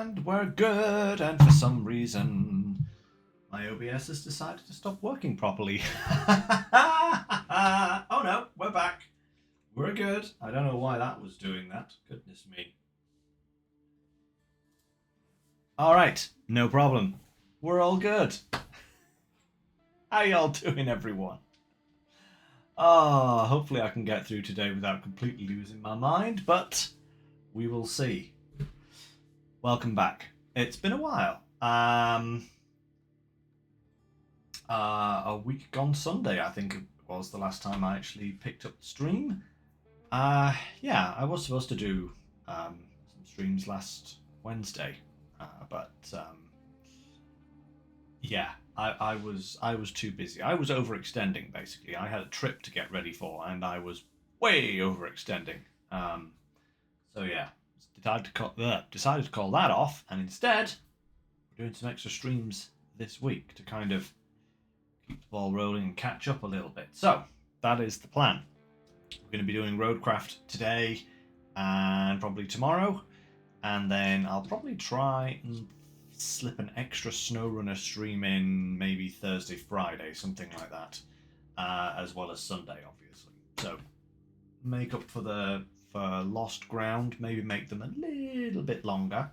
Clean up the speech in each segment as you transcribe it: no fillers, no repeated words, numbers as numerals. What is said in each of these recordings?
And we're good, and for some reason my OBS has decided to stop working properly. Oh no, we're back. We're good. I don't know why that was doing that. Goodness me. Alright, no problem. We're all good. How y'all doing, everyone? Hopefully I can get through today without completely losing my mind, but we will see. Welcome back. It's been a while. A week gone Sunday, I think it was the last time I actually picked up the stream. Yeah, I was supposed to do some streams last Wednesday, but yeah, I was too busy. I was overextending basically. I had a trip to get ready for, and I was way overextending. So yeah, decided to call that off, and instead we're doing some extra streams this week to kind of keep the ball rolling and catch up a little bit. So that is the plan. We're going to be doing Roadcraft today and probably tomorrow, and then I'll probably try and slip an extra SnowRunner stream in maybe Thursday, Friday, something like that, as well as Sunday, obviously. So make up for lost ground, maybe make them a little bit longer.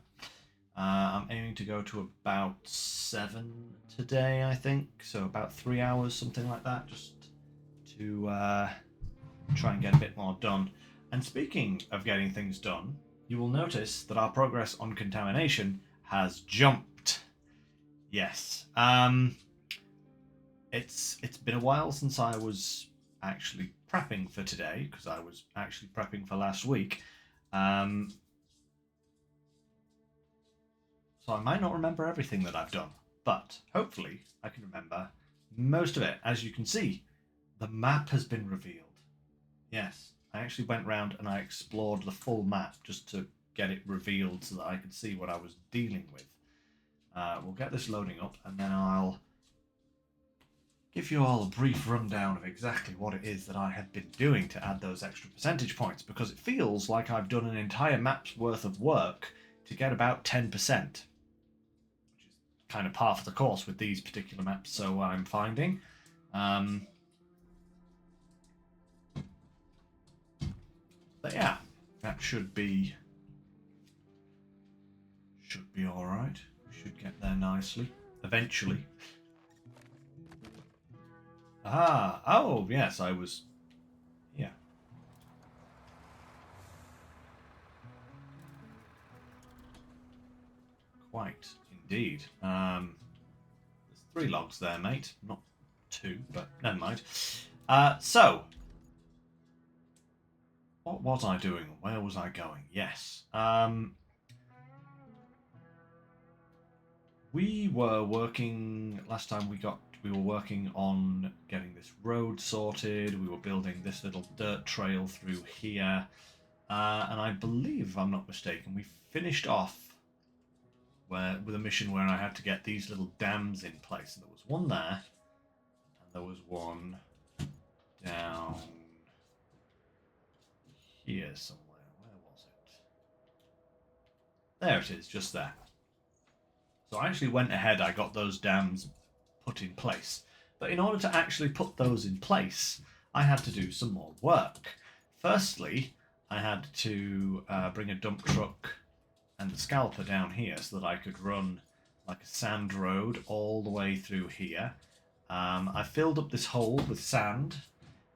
I'm aiming to go to about 7 today, I think, so about 3 hours, something like that, just to try and get a bit more done. And speaking of getting things done, you will notice that our progress on Contamination has jumped. Yes. It's been a while since I was actually prepping for today, because I was actually prepping for last week. So I might not remember everything that I've done, but hopefully I can remember most of it. As you can see, the map has been revealed. Yes, I actually went round and I explored the full map just to get it revealed so that I could see what I was dealing with. We'll get this loading up, and then I'll give you all a brief rundown of exactly what it is that I have been doing to add those extra percentage points, because it feels like I've done an entire map's worth of work to get about 10%, which is kind of par for the course with these particular maps, so I'm finding. But yeah, that should be all right. We should get there nicely eventually. Oh yes, I was. Yeah. Quite indeed. There's 3 logs there, mate. Not 2, but never mind. So what was I doing? Where was I going? Yes. We were working last time we were working on getting this road sorted. We were building this little dirt trail through here, and I believe, if I'm not mistaken, we finished off with a mission where I had to get these little dams in place. And there was one there, and there was one down here somewhere. Where was it? There it is, just there. So I actually went ahead, I got those dams put in place. But in order to actually put those in place, I had to do some more work. Firstly, I had to bring a dump truck and the scalper down here so that I could run like a sand road all the way through here. I filled up this hole with sand.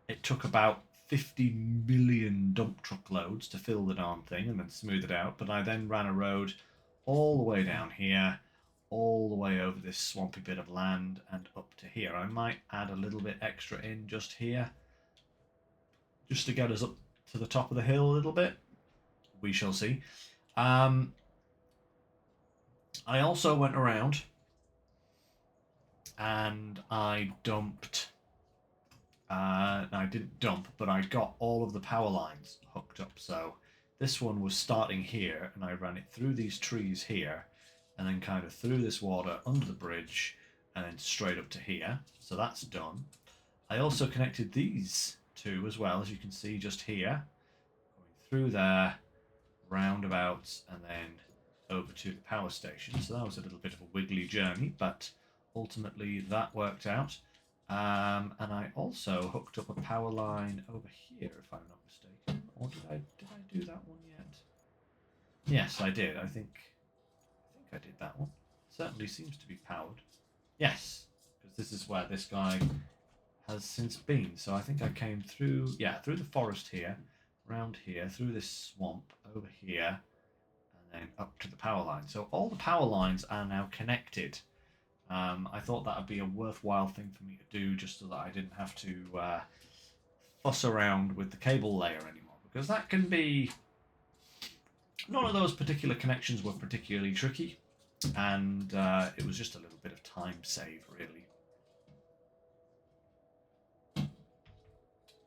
It took about 50 million dump truck loads to fill the darn thing and then smooth it out, but I then ran a road all the way down here, all the way over this swampy bit of land and up to here. I might add a little bit extra in just here, just to get us up to the top of the hill a little bit. We shall see. I also went around and I dumped, I didn't dump, but I got all of the power lines hooked up. So this one was starting here, and I ran it through these trees here, and then kind of through this water under the bridge, and then straight up to here. So that's done. I also connected these two as well, as you can see just here, going through there, roundabouts, and then over to the power station. So that was a little bit of a wiggly journey, but ultimately that worked out. And I also hooked up a power line over here, if I'm not mistaken. Or did I do that one yet? Yes, I did. I think I did that one. Certainly seems to be powered. Yes, because this is where this guy has since been. So I think I came through, yeah, through the forest here, around here, through this swamp, over here, and then up to the power line. So all the power lines are now connected. I thought that would be a worthwhile thing for me to do, just so that I didn't have to fuss around with the cable layer anymore, because that can be... None of those particular connections were particularly tricky, and it was just a little bit of time save, really.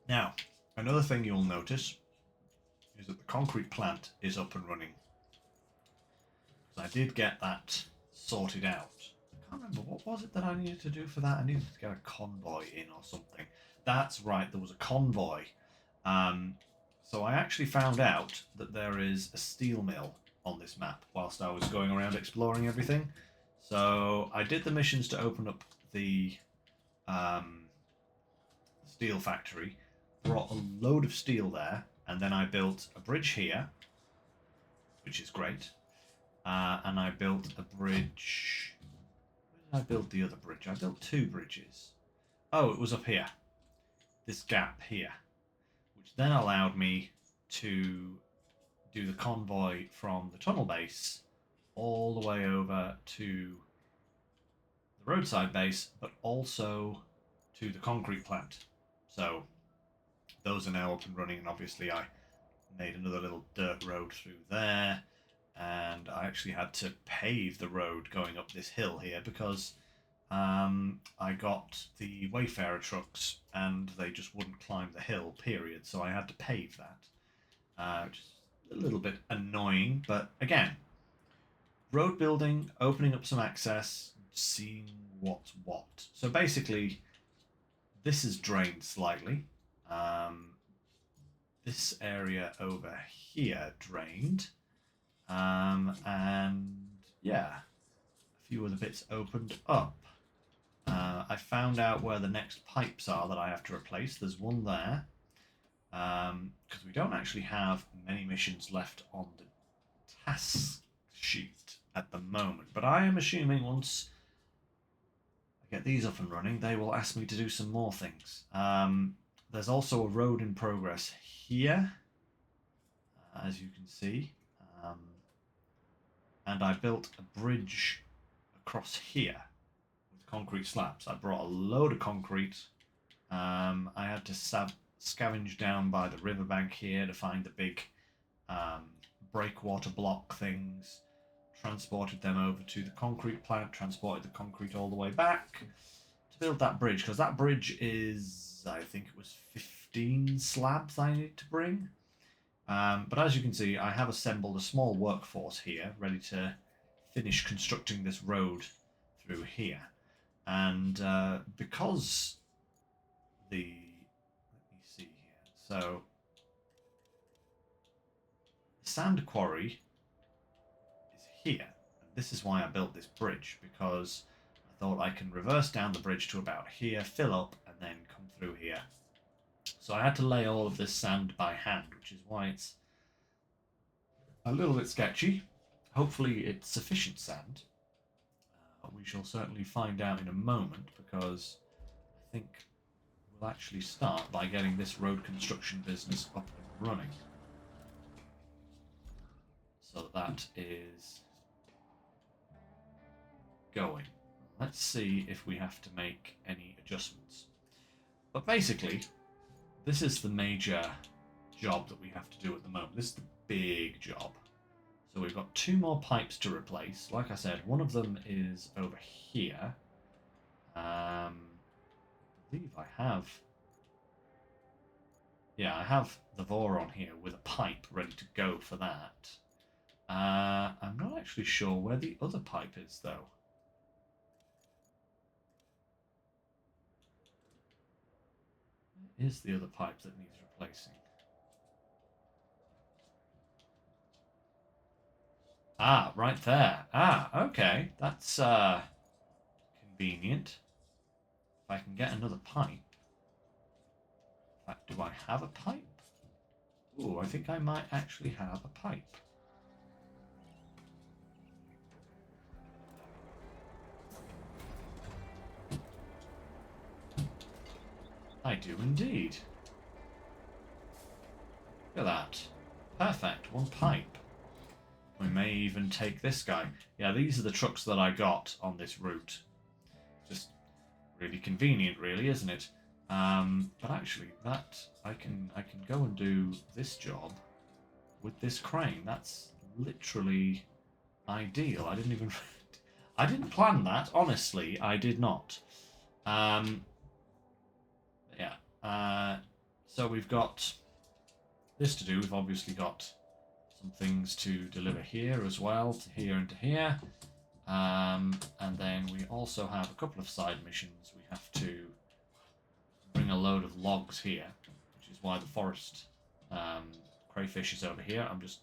Now, another thing you'll notice is that the concrete plant is up and running. I did get that sorted out. I can't remember, what was it that I needed to do for that? I needed to get a convoy in or something. That's right, there was a convoy. So I actually found out that there is a steel mill on this map whilst I was going around exploring everything. So I did the missions to open up the steel factory, brought a load of steel there, and then I built a bridge here, which is great. And I built a bridge... Where did I build the other bridge? I built two bridges. Oh, it was up here. This gap here. Which then allowed me to do the convoy from the tunnel base all the way over to the roadside base, but also to the concrete plant. So those are now up and running, and obviously I made another little dirt road through there. And I actually had to pave the road going up this hill here because I got the Wayfarer trucks and they just wouldn't climb the hill, period. So I had to pave that, which is a little bit annoying. But again, road building, opening up some access, seeing what's what. So basically, this is drained slightly. This area over here drained. And yeah, a few other bits opened up. I found out where the next pipes are that I have to replace. There's one there, because we don't actually have many missions left on the task sheet at the moment. But I am assuming once I get these up and running, they will ask me to do some more things. There's also a road in progress here, as you can see. And I built a bridge across here with concrete slabs. I brought a load of concrete. I had to scavenge down by the riverbank here to find the big breakwater block things. Transported them over to the concrete plant, transported the concrete all the way back to build that bridge, because that bridge is, I think it was 15 slabs I need to bring. But as you can see, I have assembled a small workforce here, ready to finish constructing this road through here. And because let me see here. So, the sand quarry is here. And this is why I built this bridge, because I thought I can reverse down the bridge to about here, fill up, and then come through here. So I had to lay all of this sand by hand, which is why it's a little bit sketchy. Hopefully it's sufficient sand. We shall certainly find out in a moment, because I think we'll actually start by getting this road construction business up and running. So that is going. Let's see if we have to make any adjustments. But basically, this is the major job that we have to do at the moment. This is the big job. So we've got two more pipes to replace. Like I said, one of them is over here. I believe I have... Yeah, I have the Voron here with a pipe ready to go for that. I'm not actually sure where the other pipe is, though. Where is the other pipe that needs replacing? Ah, right there. Ah, okay. That's convenient. If I can get another pipe. In fact, do I have a pipe? Ooh, I think I might actually have a pipe. I do indeed. Look at that. Perfect. One pipe. We may even take this guy. Yeah, these are the trucks that I got on this route. Just really convenient, really, isn't it? But actually, that I can go and do this job with this crane. That's literally ideal. I didn't even I didn't plan that. Honestly, I did not. Um, yeah. So we've got this to do. We've obviously got some things to deliver here as well, to here and to here. And then we also have a couple of side missions. We have to bring a load of logs here, which is why the forest crayfish is over here. I'm just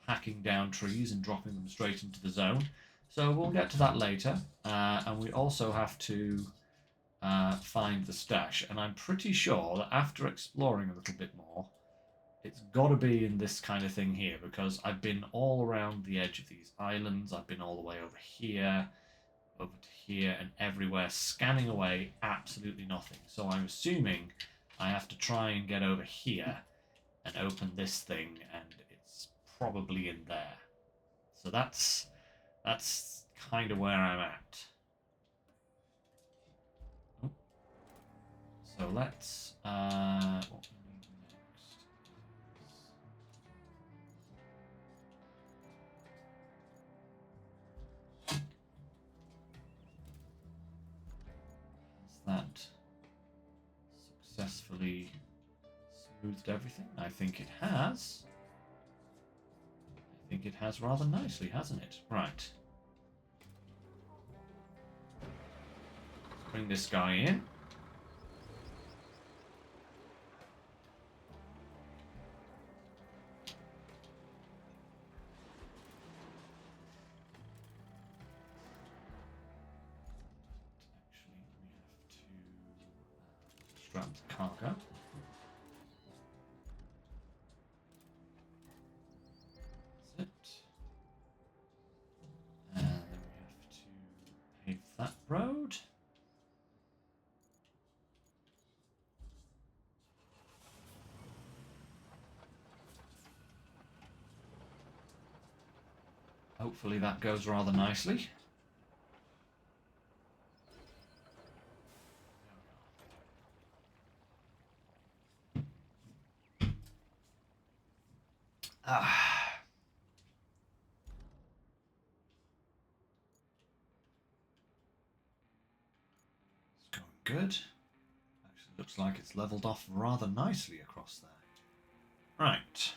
hacking down trees and dropping them straight into the zone. So we'll get to that later. And we also have to find the stash. And I'm pretty sure that after exploring a little bit more, it's got to be in this kind of thing here, because I've been all around the edge of these islands. I've been all the way over here, over to here, and everywhere, scanning away absolutely nothing. So I'm assuming I have to try and get over here and open this thing, and it's probably in there. So that's kind of where I'm at. So let's what we need next is that successfully smoothed everything? I think it has. I think it has rather nicely, hasn't it? Right. Bring this guy in. Strap the cargo. That's it. And then we have to pave that road. Hopefully that goes rather nicely. Ah. It's going good. Actually looks like it's leveled off rather nicely across there. Right.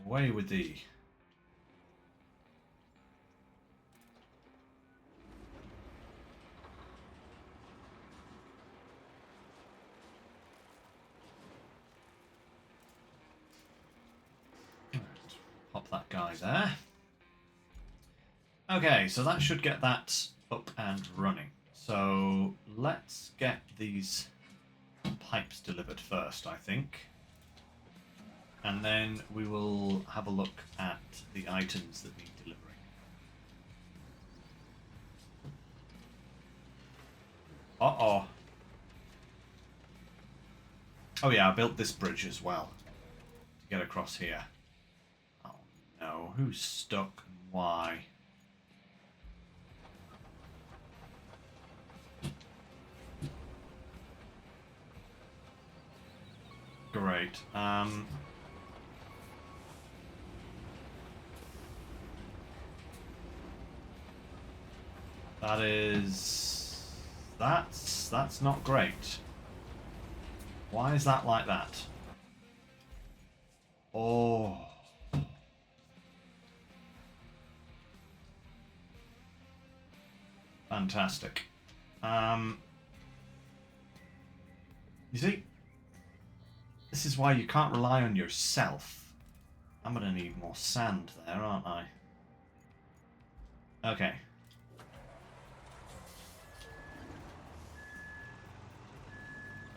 Away with thee. Right. Pop that guy there. Okay, so that should get that up and running. So let's get these pipes delivered first, I think. And then we will have a look at the items that need delivering. Uh-oh. Oh yeah, I built this bridge as well to get across here. Oh no, who's stuck and why? Great. That is... That's not great. Why is that like that? Oh. Fantastic. You see, this is why you can't rely on yourself. I'm gonna need more sand there, aren't I? Okay.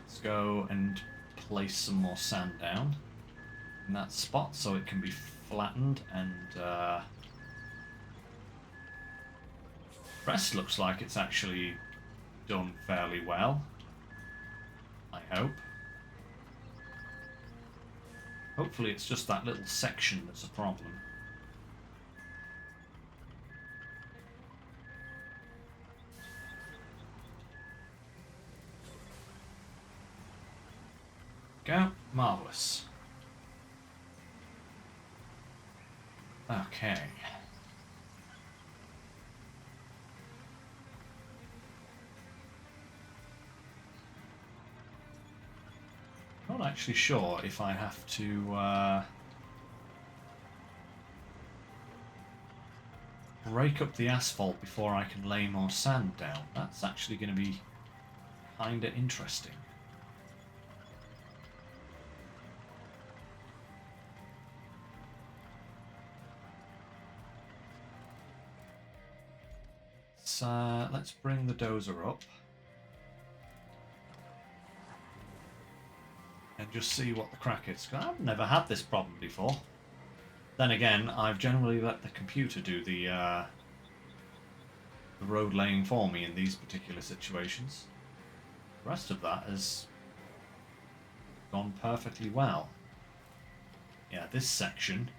Let's go and place some more sand down in that spot so it can be flattened, and the rest looks like it's actually done fairly well, I hope. Hopefully it's just that little section that's a problem. Go. Marvellous. Okay. Not actually sure if I have to break up the asphalt before I can lay more sand down. That's actually going to be kinda interesting. Let's bring the dozer up and just see what the crack is. I've never had this problem before. Then again, I've generally let the computer do the road laying for me in these particular situations. The rest of that has gone perfectly well. Yeah, this section.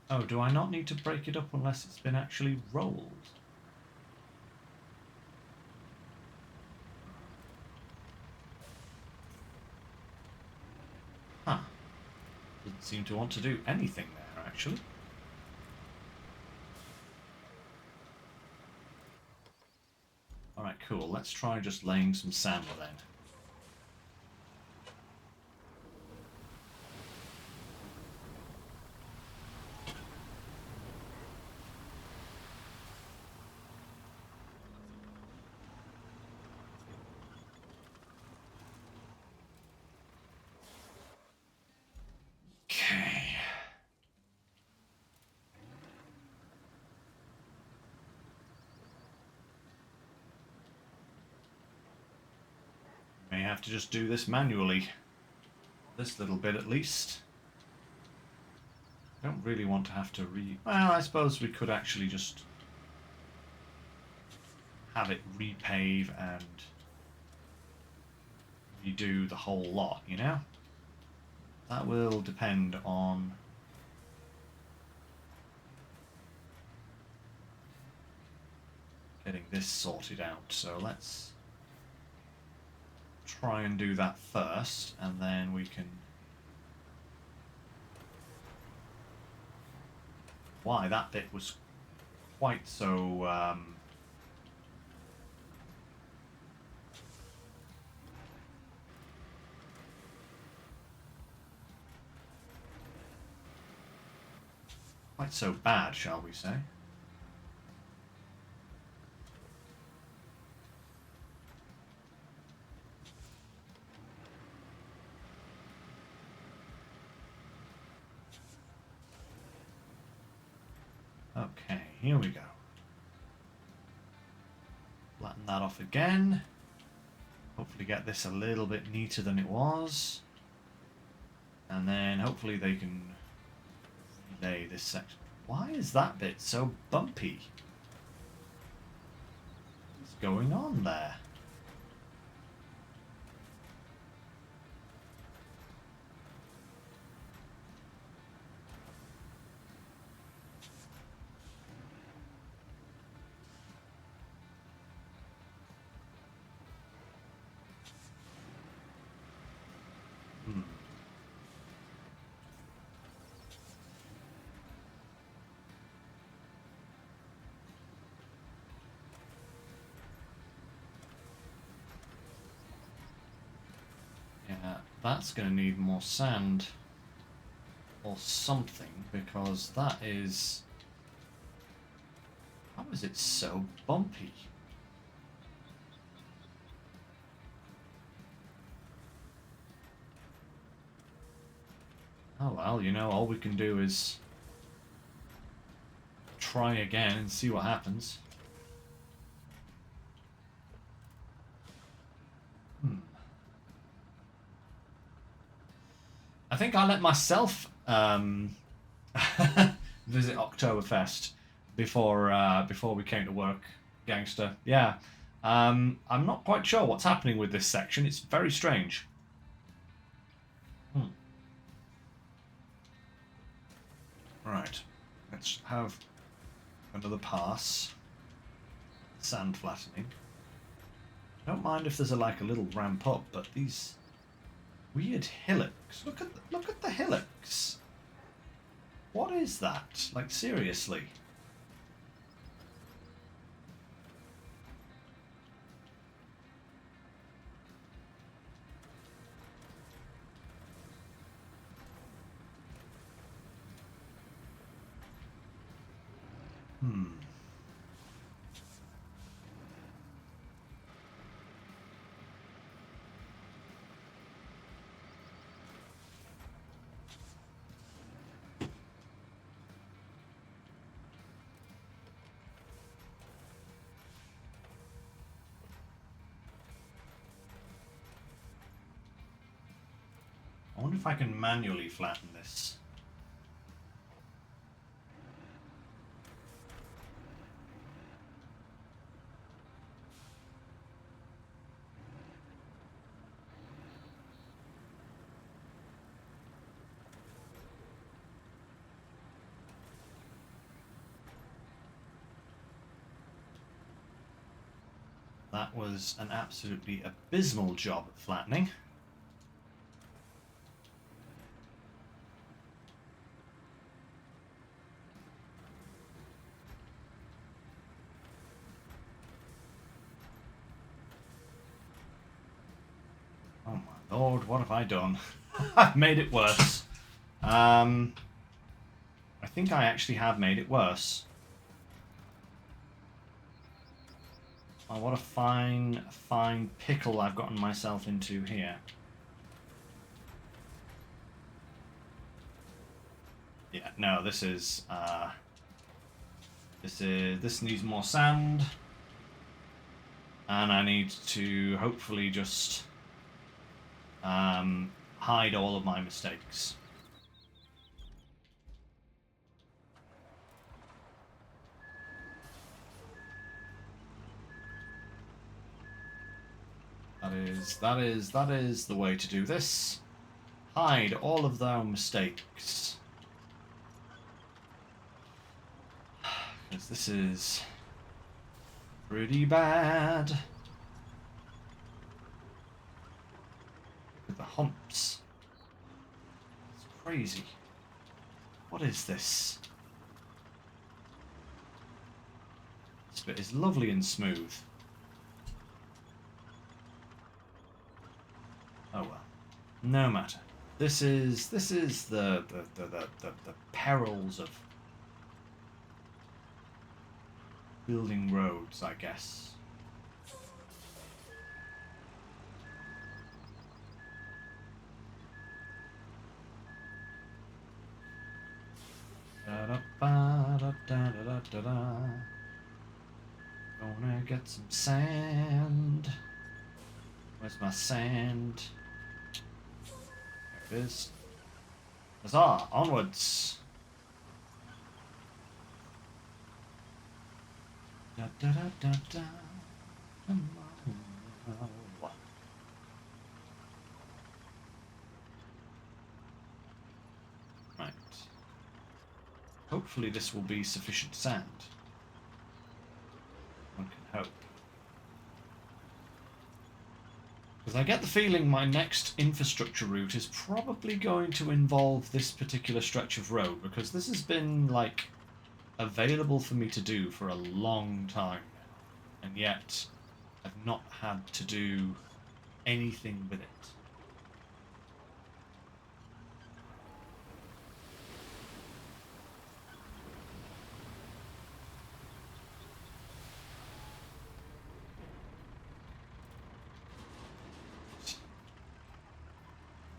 Oh, do I not need to break it up unless it's been actually rolled? Huh. Doesn't seem to want to do anything there, actually. Alright, cool. Let's try just laying some sand then. Okay. May have to just do this manually. This little bit at least. I don't really want to have to well, I suppose we could actually just have it repave and redo the whole lot, you know? That will depend on getting this sorted out. So let's try and do that first, and then we can... Why, that bit was quite so... quite so bad, shall we say. Okay, here we go. Flatten that off again. Hopefully get this a little bit neater than it was. And then hopefully they can relay this section. Why is that bit so bumpy? What's going on there? that's going to need more sand or something, because that is... How is it so bumpy? Oh well, you know, all we can do is try again and see what happens. I think I let myself visit Oktoberfest before we came to work, gangster. Yeah. I'm not quite sure what's happening with this section. It's very strange. Right. Let's have another pass. Sand flattening. Don't mind if there's like a little ramp up, but these weird hillocks. Look at the hillocks. What is that? Like, seriously. I wonder if I can manually flatten this. That was an absolutely abysmal job at flattening. Oh my lord, what have I done? I've made it worse. I think I actually have made it worse. Oh, what a fine pickle I've gotten myself into here. Yeah, no, this needs more sand. And I need to hopefully just hide all of my mistakes. That is the way to do this. Hide all of their mistakes. Because this is pretty bad. With the humps. It's crazy. What is this? This bit is lovely and smooth. Oh well. No matter. This is the perils of building roads, I guess. Gonna get some sand. Where's my sand? There it is. Huzzah! Onwards! Da, da, da, da, da. Right. Hopefully this will be sufficient sand. One can hope. Because I get the feeling my next infrastructure route is probably going to involve this particular stretch of road, because this has been, like, available for me to do for a long time now, and yet I've not had to do anything with it.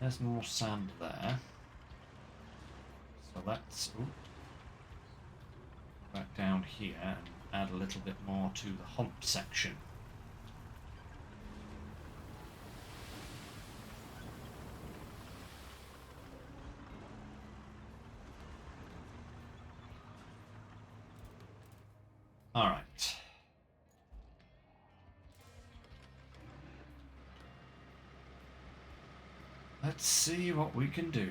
there's more sand there. So let's back down here and add a little bit more to the hump section. All right. Let's see what we can do.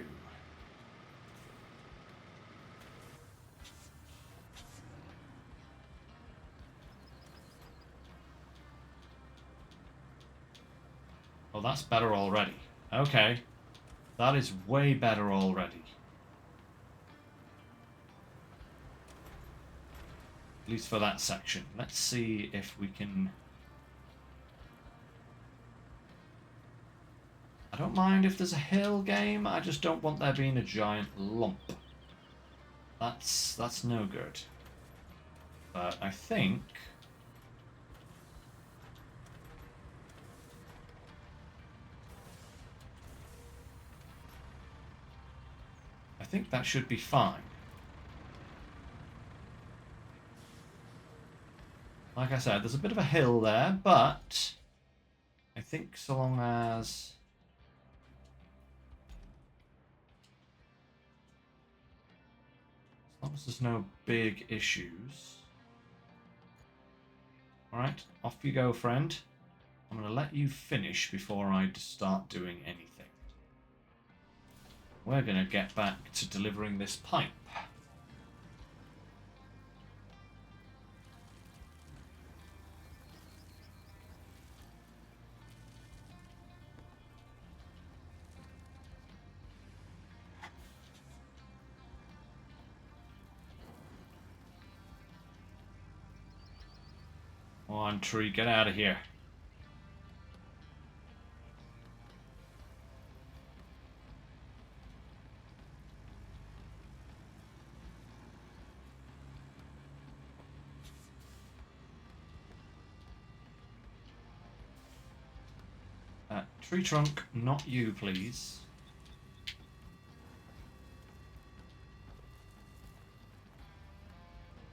Oh, that's better already. Okay. That is way better already. At least for that section. Let's see if we can... I don't mind if there's a hill game, I just don't want there being a giant lump. That's no good. But I think... that should be fine. Like I said, there's a bit of a hill there, but I think so long as there's no big issues. Alright, off you go, friend. I'm going to let you finish before I start doing anything. We're going to get back to delivering this pipe. Come on, tree, get out of here. Tree trunk, not you, please.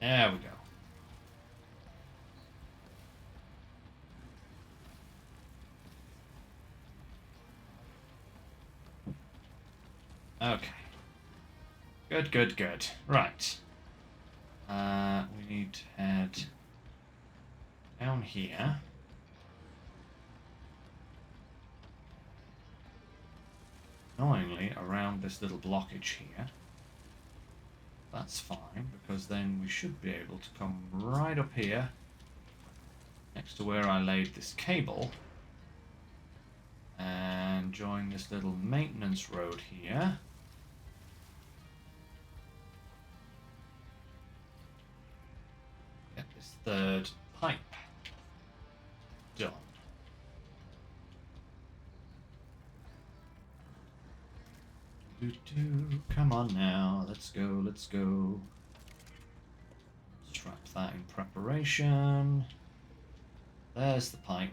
There we go. Okay. Good, good, good. Right. We need to head down here. Annoyingly, around this little blockage here. That's fine, because then we should be able to come right up here, next to where I laid this cable, and join this little maintenance road here. Get this third pipe done. Come on now, let's go, let's go. Strap that in preparation. There's the pipe.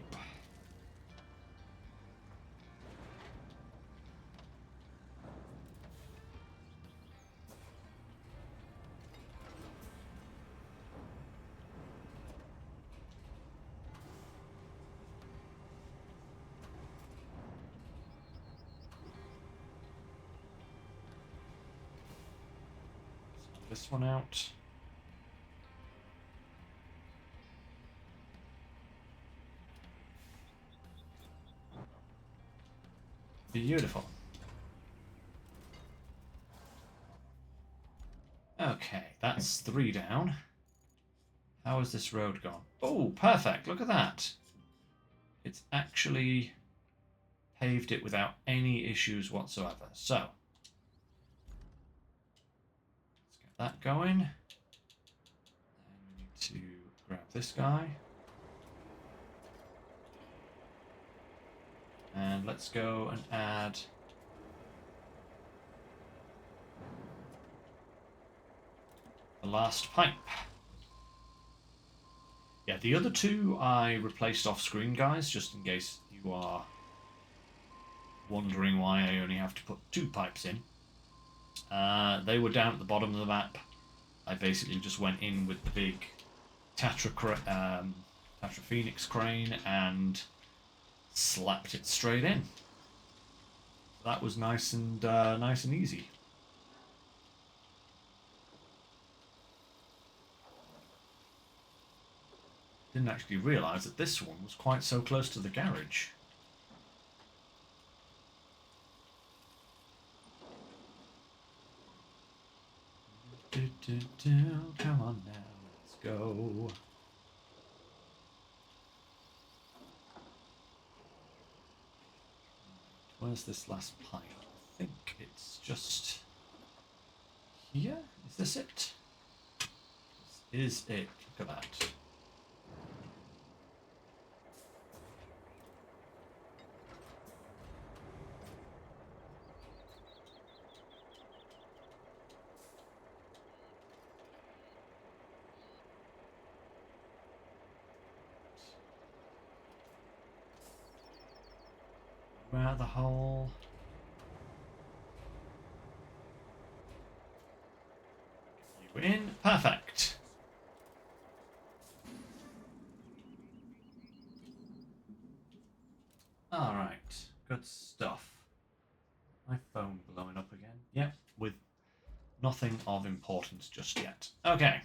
This one out. Beautiful. Okay, that's 3 down. How has this road gone? Oh, perfect. Look at that. It's actually paved it without any issues whatsoever. So, that going. Then we need to grab this guy. And let's go and add the last pipe. Yeah, the other two I replaced off screen, guys, just in case you are wondering why I only have to put 2 pipes in. They were down at the bottom of the map. I basically just went in with the big Tatra Phoenix crane and slapped it straight in. That was nice and easy. Didn't actually realise that this one was quite so close to the garage. Come on now, let's go. Where's this last pipe? I think it's just here. Is this it? This is it. Look at that. Out of the hole. You in. Perfect. Alright. Good stuff. My phone blowing up again. Yep, with nothing of importance just yet. Okay.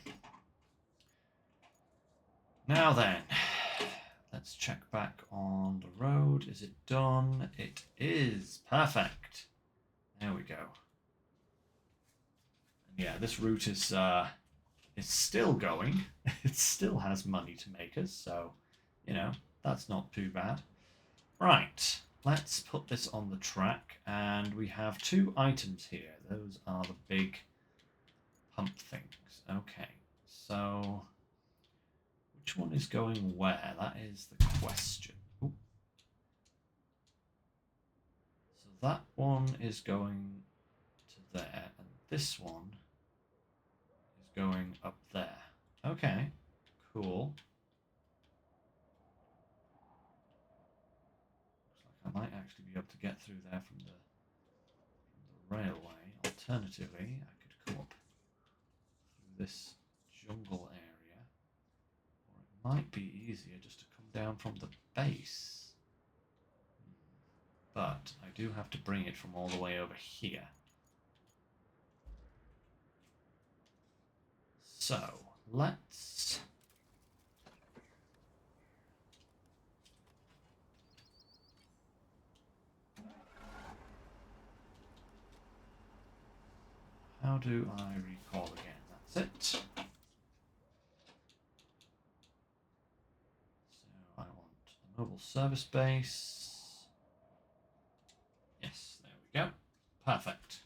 Now then. Let's check back on the road. Is it done? It is. Perfect. There we go. And yeah, this route is still going. It still has money to make us, so, you know, that's not too bad. Right, let's put this on the track, and we have 2 items here. Those are the big pump things. Okay, so which one is going where? That is the question. Ooh. So that one is going to there, and this one is going up there. Okay, cool. Looks like I might actually be able to get through there from the railway. Alternatively, I could come up through this jungle area. Might be easier just to come down from the base. But I do have to bring it from all the way over here. So, let's... How do I recall again? That's it. Mobile service base. Yes, there we go. Perfect.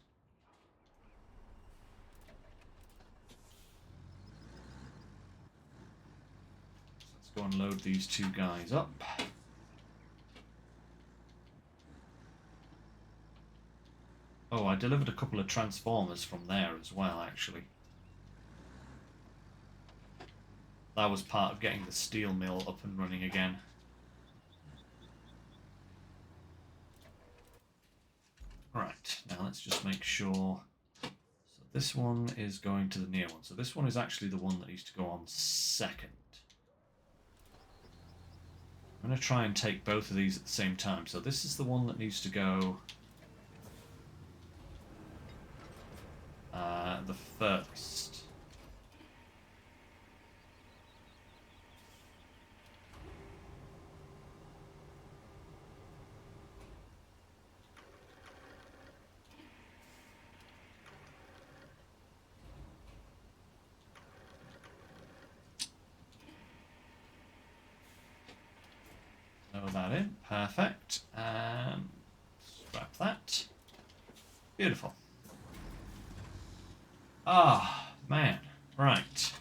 Let's go and load these 2 guys up. Oh, I delivered a couple of transformers from there as well, actually. That was part of getting the steel mill up and running again. Right, now let's just make sure. So this one is going to the near one. So this one is actually the one that needs to go on second. I'm going to try and take both of these at the same time. So this is the one that needs to go the furthest. Throw that in. Perfect. Scrap that. Beautiful. Ah, man. Right.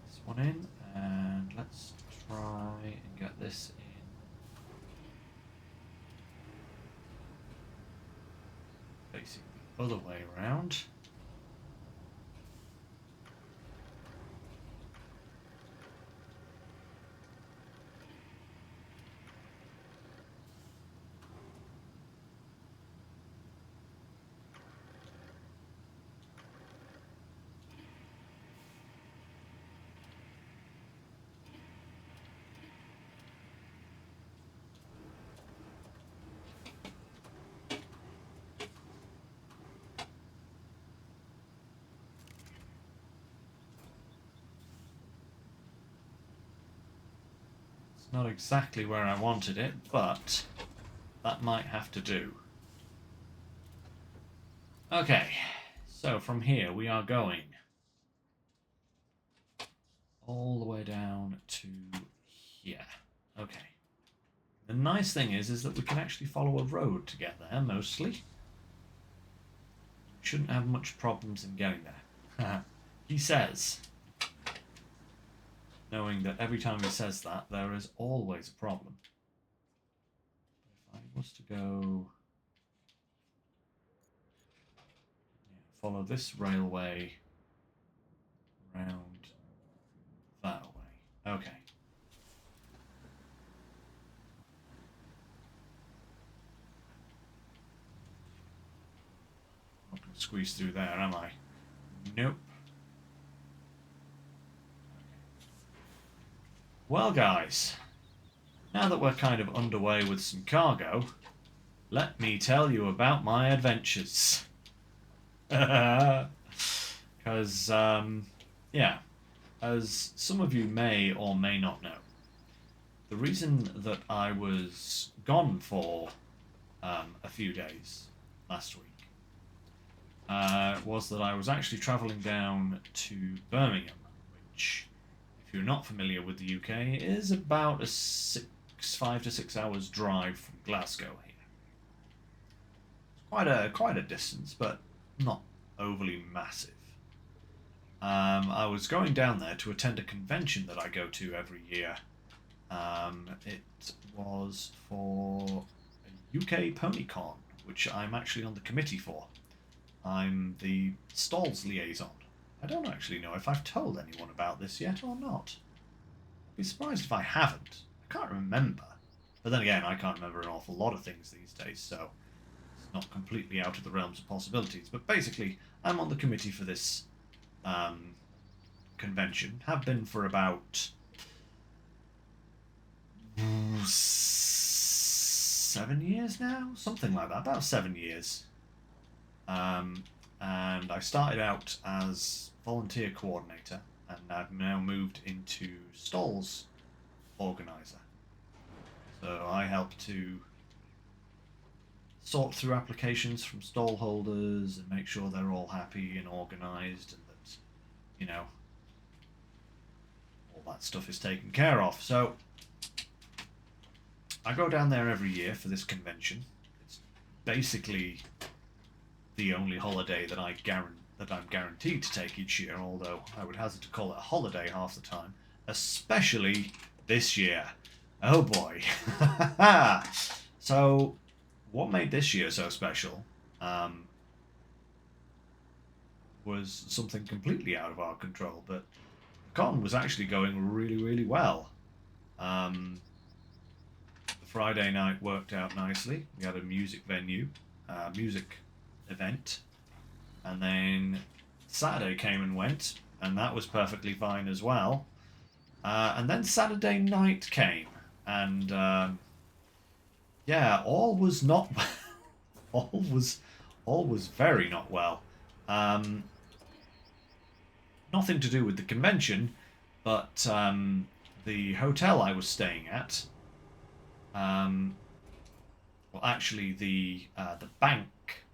This one in, and let's try and get this in. Facing the other way around. It's not exactly where I wanted it, but that might have to do. Okay, so from here we are going all the way down to here. Okay. The nice thing is that we can actually follow a road to get there, mostly. Shouldn't have much problems in getting there. He says, knowing that every time he says that, there is always a problem. If I was to go... follow this railway round that way. Okay. Not going to squeeze through there, am I? Nope. Well, guys, now that we're kind of underway with some cargo, let me tell you about my adventures. Because, yeah, as some of you may or may not know, the reason that I was gone for a few days last week was that I was actually travelling down to Birmingham, which, if you're not familiar with the UK, is about a 5 to 6 hours drive from Glasgow here. Quite a distance, but not overly massive. I was going down there to attend a convention that I go to every year. It was for a UK PonyCon, which I'm actually on the committee for. I'm the stalls liaison. I don't actually know if I've told anyone about this yet or not. I'd be surprised if I haven't. I can't remember. But then again, I can't remember an awful lot of things these days, so it's not completely out of the realms of possibilities. But basically, I'm on the committee for this convention. Have been for about 7 years now? Something like that. About 7 years. And I started out as volunteer coordinator, and I've now moved into stalls organizer. So I help to sort through applications from stall holders and make sure they're all happy and organized, and that, you know, all that stuff is taken care of. So I go down there every year for this convention. It's basically the only holiday that I'm guaranteed to take each year, although I would hazard to call it a holiday half the time, especially this year. Oh boy. So, what made this year so special was something completely out of our control, but the con was actually going really, really well. The Friday night worked out nicely. We had a music event, and then Saturday came and went, and that was perfectly fine as well. And then Saturday night came, and yeah, all was not all was very not well. Nothing to do with the convention, but the hotel I was staying at, well, actually the bank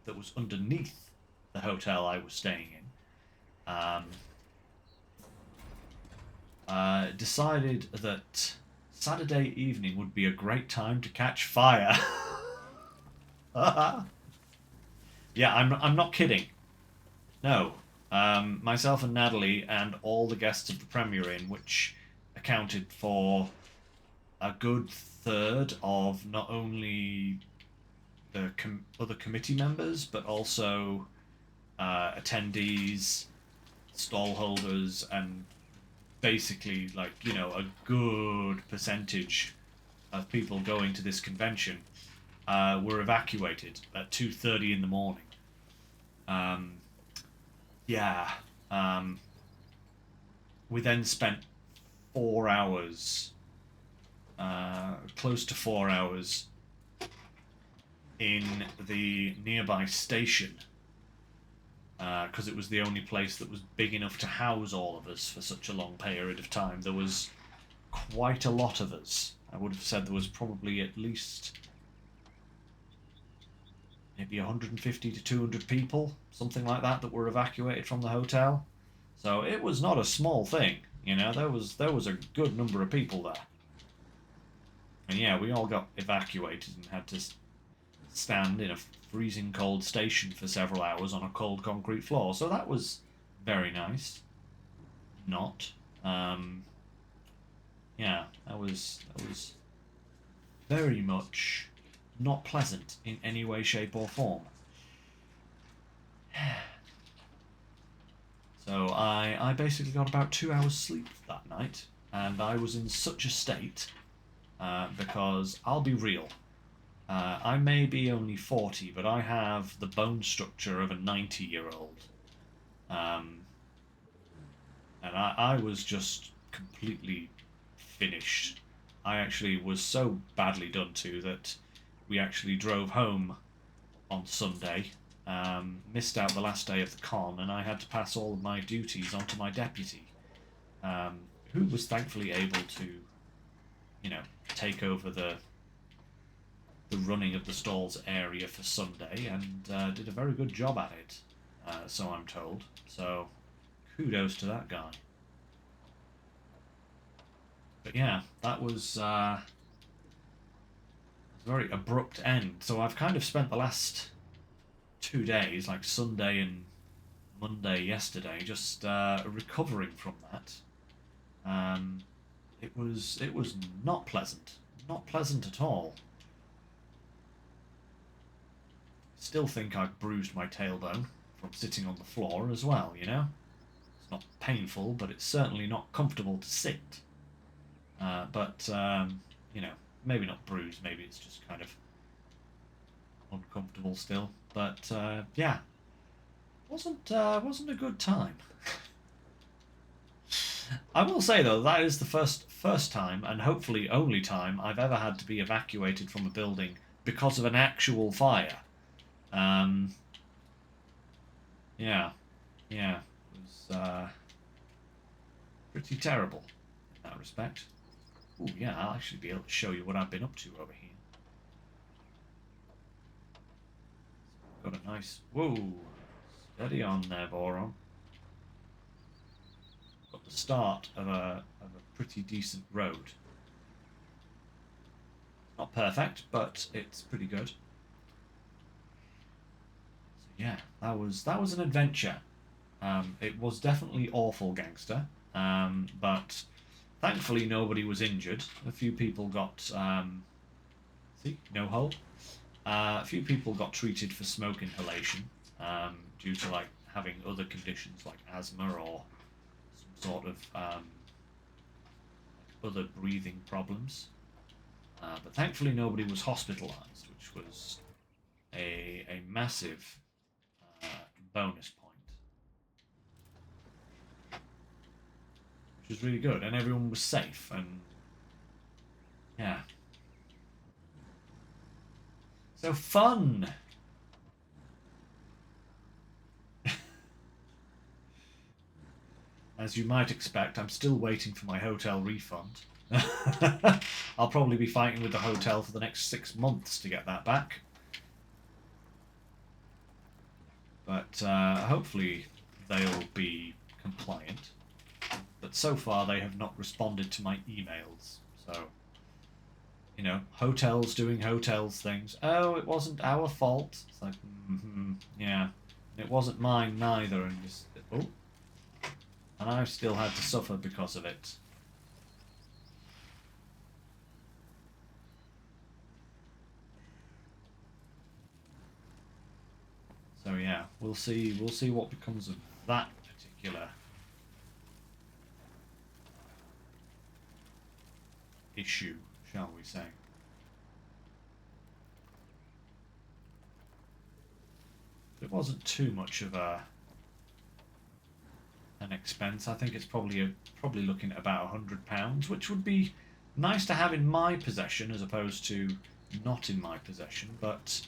that was underneath the hotel I was staying in, decided that Saturday evening would be a great time to catch fire. Yeah, I'm not kidding. No, myself and Natalie and all the guests of the premiere in, which accounted for a good third of not only the other committee members, but also attendees, stall holders, and basically, like, you know, a good percentage of people going to this convention were evacuated at 2:30 in the morning. Yeah. We then spent 4 hours, close to 4 hours, in the nearby station, because it was the only place that was big enough to house all of us for such a long period of time. There was quite a lot of us, I would have said there was probably at least maybe 150 to 200 people, something like that, that were evacuated from the hotel. So it was not a small thing, you know. There was a good number of people there, and yeah, we all got evacuated and had to stand in a freezing cold station for several hours on a cold concrete floor. So that was very nice. Not, yeah, that was very much not pleasant in any way, shape, or form. So I basically got about 2 hours sleep that night, and I was in such a state because I'll be real. I may be only 40, but I have the bone structure of a 90-year-old. And I was just completely finished. I actually was so badly done to that we actually drove home on Sunday, missed out the last day of the con, and I had to pass all of my duties onto my deputy, who was thankfully able to, you know, take over the running of the stalls area for Sunday, and did a very good job at it, so I'm told. So kudos to that guy. But yeah, that was a very abrupt end. So I've kind of spent the last 2 days, like Sunday and Monday yesterday, just recovering from that. It was not pleasant at all. Still think I've bruised my tailbone from sitting on the floor as well, you know? It's not painful, but it's certainly not comfortable to sit. But you know, maybe not bruised, maybe it's just kind of uncomfortable still. But yeah, wasn't a good time. I will say though, that is the first time, and hopefully only time, I've ever had to be evacuated from a building because of an actual fire. Yeah, it was pretty terrible in that respect. Oh yeah, I'll actually be able to show you what I've been up to over here. Got a nice... Whoa! Steady on there, Boron. Got the start of a pretty decent road. Not perfect, but it's pretty good. So yeah, that was an adventure. It was definitely awful, gangster. But thankfully nobody was injured. A few people got... see? No hole. A few people got treated for smoke inhalation due to like having other conditions like asthma or some sort of other breathing problems. But thankfully nobody was hospitalised, which was a massive bonus point. Which was really good, and everyone was safe, and yeah. So fun! As you might expect, I'm still waiting for my hotel refund. I'll probably be fighting with the hotel for the next 6 months to get that back. But hopefully they'll be compliant. But so far they have not responded to my emails. So, you know, hotels doing hotels things. Oh, it wasn't our fault. It's like, yeah. It wasn't mine neither. And just, oh. And I've still had to suffer because of it. So yeah, we'll see what becomes of that particular issue, shall we say. It wasn't too much of an expense. I think it's probably looking at about £100, which would be nice to have in my possession as opposed to not in my possession. But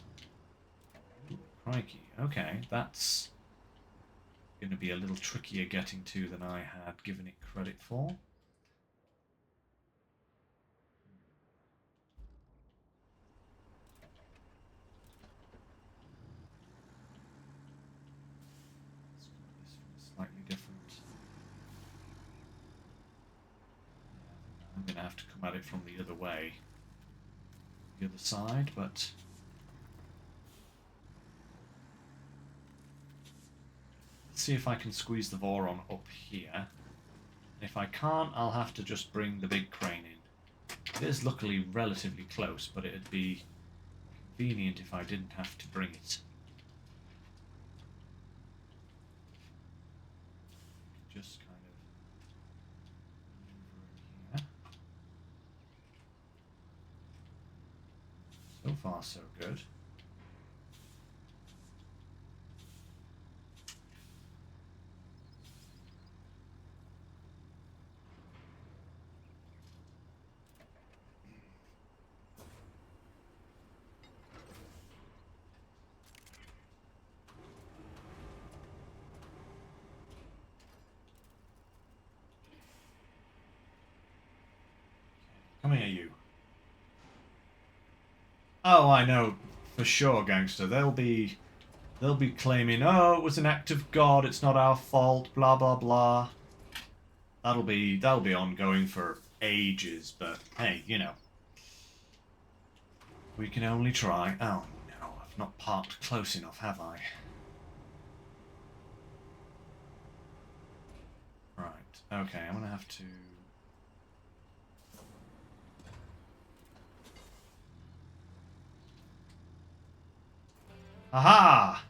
ooh, crikey, okay, that's going to be a little trickier getting to than I had given it credit for. have to come at it from the other way. The other side, but... Let's see if I can squeeze the Voron up here. If I can't, I'll have to just bring the big crane in. It is luckily relatively close, but it'd be convenient if I didn't have to bring it. Just kind of maneuver in here. So far, so good. Come here, you. Oh, I know for sure, gangster. They'll be claiming, oh, it was an act of God. It's not our fault. Blah blah blah. That'll be ongoing for ages. But hey, you know, we can only try. Oh no, I've not parked close enough, have I? Right. Okay, I'm gonna have to. Aha!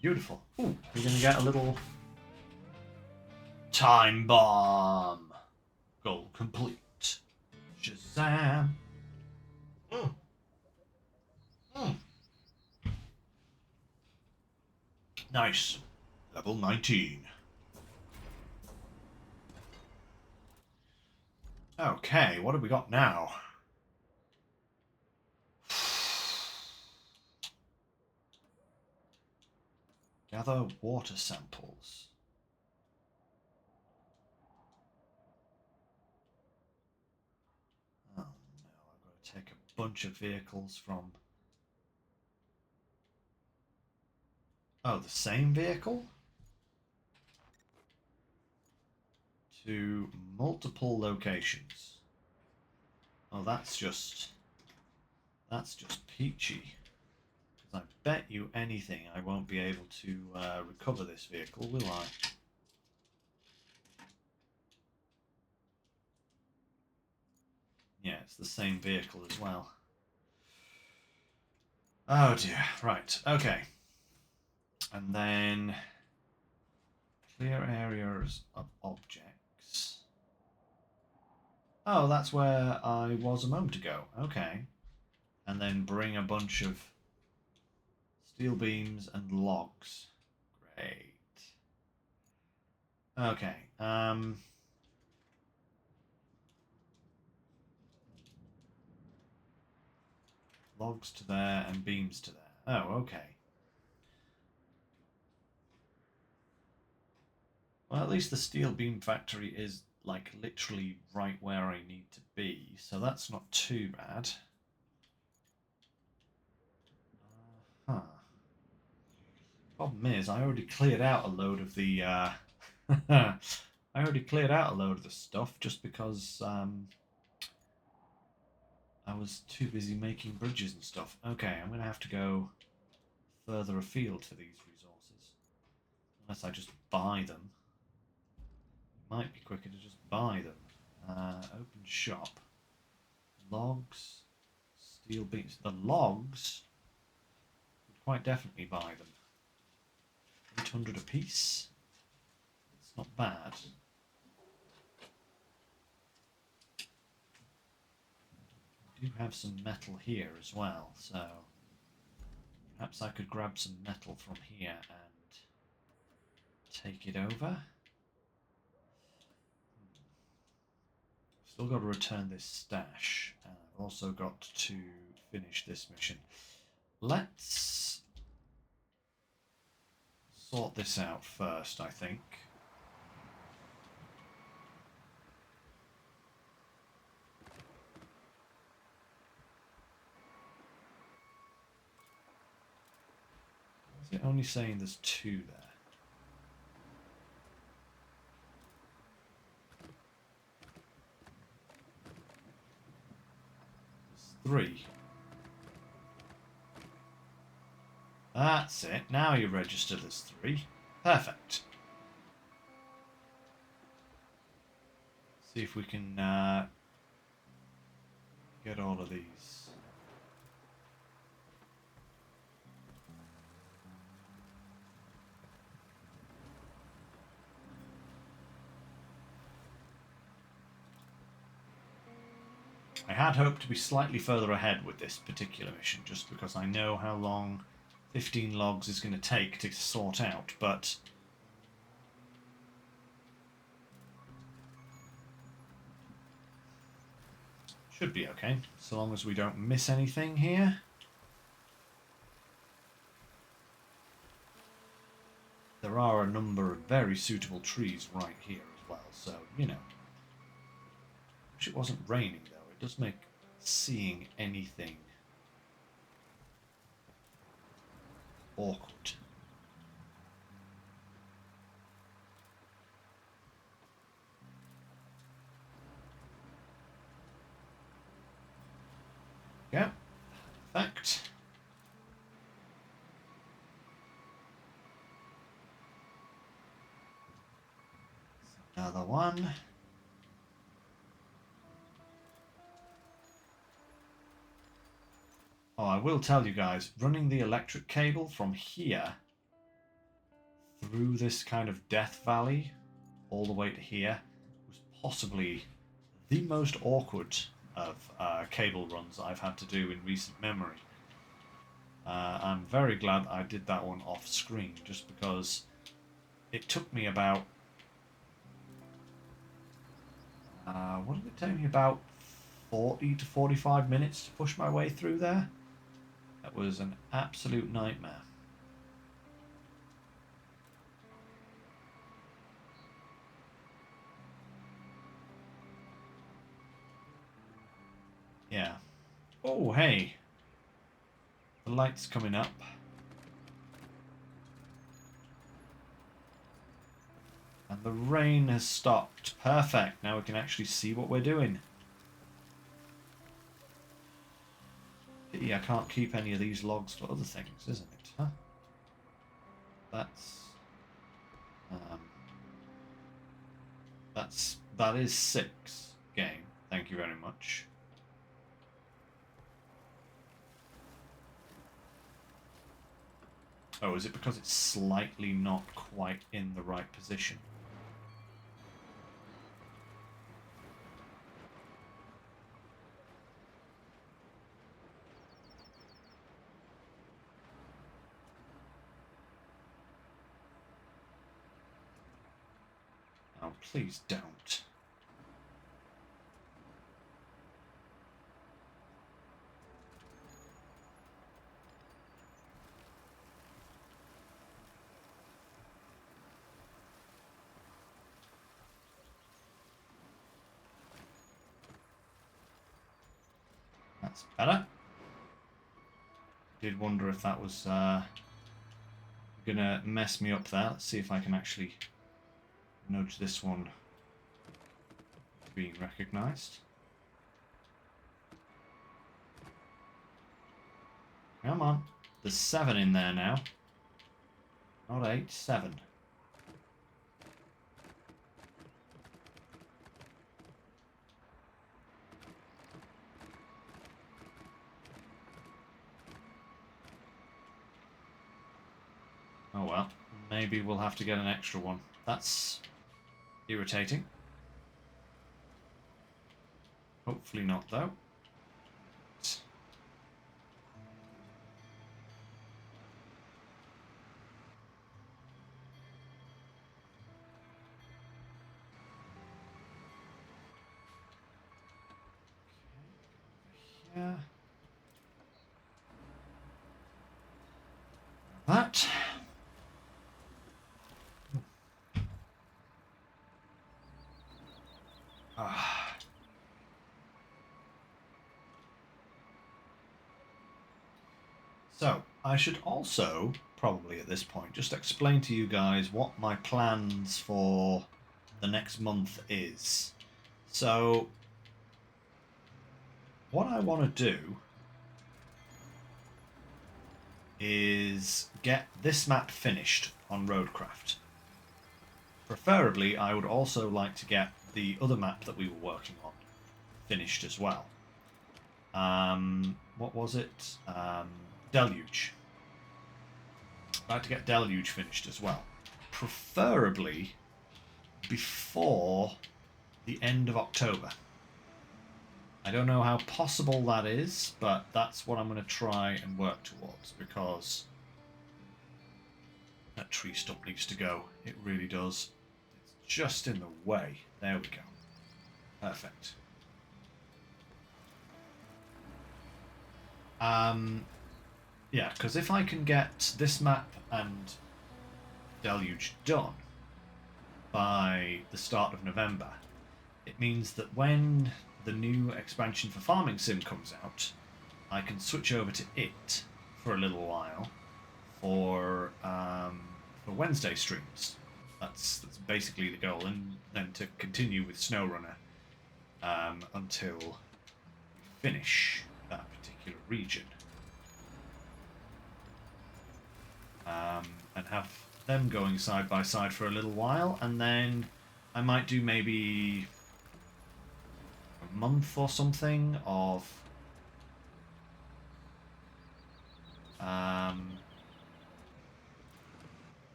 Beautiful. Ooh, we're gonna get a little time bomb. Goal complete. Shazam! Mm. Mm. Nice. Level 19. Okay, what have we got now? Gather water samples. Oh no, I've got to take a bunch of vehicles from... Oh, the same vehicle? To multiple locations. Oh, that's just peachy. I bet you anything I won't be able to recover this vehicle, will I? Yeah, it's the same vehicle as well. Oh dear, right, okay. And then clear areas of objects. Oh, that's where I was a moment ago. Okay. And then bring a bunch of steel beams and logs. Great. Okay. Logs to there and beams to there. Oh, okay. Well, at least the steel beam factory is, like, literally right where I need to be, so that's not too bad. Huh. Problem is, I already cleared out a load of the, I already cleared out a load of the stuff just because, I was too busy making bridges and stuff. Okay, I'm going to have to go further afield for these resources. Unless I just buy them. It might be quicker to just buy them. Open shop. Logs. Steel beams. The logs would quite definitely buy them. 800 apiece. It's not bad. I do have some metal here as well, so perhaps I could grab some metal from here and take it over. Still got to return this stash. I've also got to finish this mission. Let's sort this out first, I think. Is it only saying there's 2 there? 3. That's it. Now you're registered as 3. Perfect. See if we can get all of these. I had hoped to be slightly further ahead with this particular mission, just because I know how long 15 logs is going to take to sort out, but should be okay, so long as we don't miss anything here. There are a number of very suitable trees right here as well, so, you know. Wish it wasn't raining, though. It does make seeing anything awkward. Yeah, perfect. Another one. Oh, I will tell you guys, running the electric cable from here through this kind of death valley all the way to here was possibly the most awkward of cable runs I've had to do in recent memory. I'm very glad I did that one off screen, just because it took me about what did it take me, about 40 to 45 minutes to push my way through there. That was an absolute nightmare. Yeah. Oh, hey. The light's coming up. And the rain has stopped. Perfect. Now we can actually see what we're doing. Pity I can't keep any of these logs for other things, isn't it? Huh? That is 6 game. Thank you very much. Oh, is it because it's slightly not quite in the right position? Oh, please don't. That's better. Did wonder if that was gonna mess me up there. Let's see if I can actually nudge this one being recognized. Come on. There's 7 in there now. Not 8, 7. Oh well, maybe we'll have to get an extra one. That's irritating. Hopefully not, though. Yeah. That. So, I should also, probably at this point, just explain to you guys what my plans for the next month is. So, what I want to do is get this map finished on Roadcraft. Preferably, I would also like to get the other map that we were working on finished as well. What was it? Deluge. I'd like to get Deluge finished as well. Preferably before the end of October. I don't know how possible that is, but that's what I'm going to try and work towards, because that tree stump needs to go. It really does. It's just in the way. There we go. Perfect. Yeah, because if I can get this map and Deluge done by the start of November, it means that when the new expansion for Farming Sim comes out, I can switch over to it for a little while for Wednesday streams. That's basically the goal, and then to continue with SnowRunner until we finish that particular region, and have them going side by side for a little while, and then I might do maybe a month or something of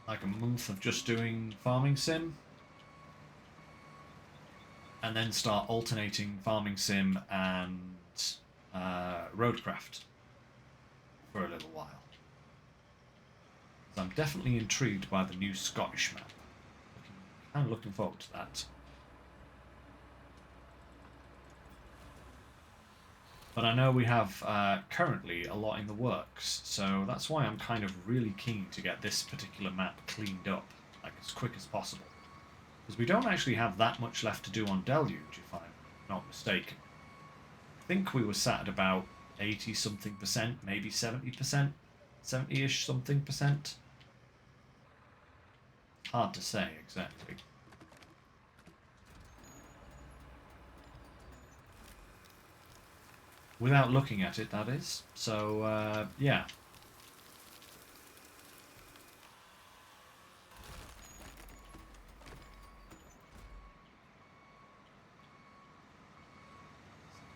like a month of just doing Farming Sim, and then start alternating Farming Sim and Roadcraft for a little while. So I'm definitely intrigued by the new Scottish map. I'm looking forward to that. But I know we have currently a lot in the works, so that's why I'm kind of really keen to get this particular map cleaned up, like as quick as possible. Because we don't actually have that much left to do on Deluge, if I'm not mistaken. I think we were sat at about 80-something%, maybe 70%, 70-ish something percent. Hard to say exactly. Without looking at it, that is. So, yeah.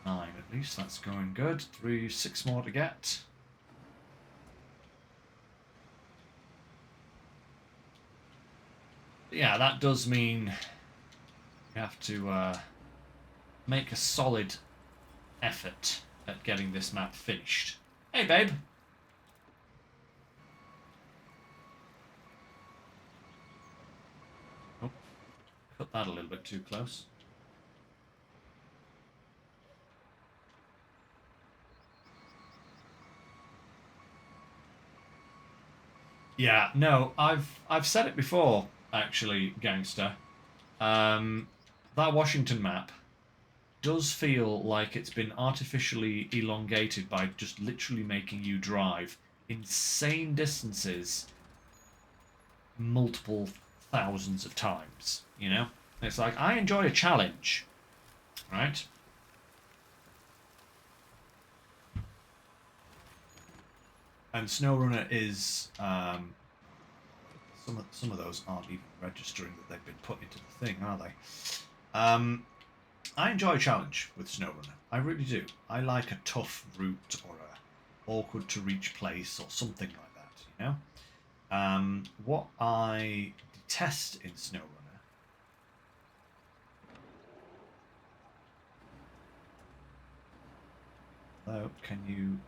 Nine at least, that's going good. 6 more to get. But yeah, that does mean we have to make a solid effort at getting this map finished. Hey, babe. Oh, cut that a little bit too close. Yeah, no, I've said it before, actually, gangster. That Washington map does feel like it's been artificially elongated by just literally making you drive insane distances multiple thousands of times, you know? It's like, I enjoy a challenge, right? And SnowRunner is some of those aren't even registering that they've been put into the thing, are they? I enjoy a challenge with SnowRunner. I really do. I like a tough route or a awkward to reach place or something like that, you know? What I detest in SnowRunner can you...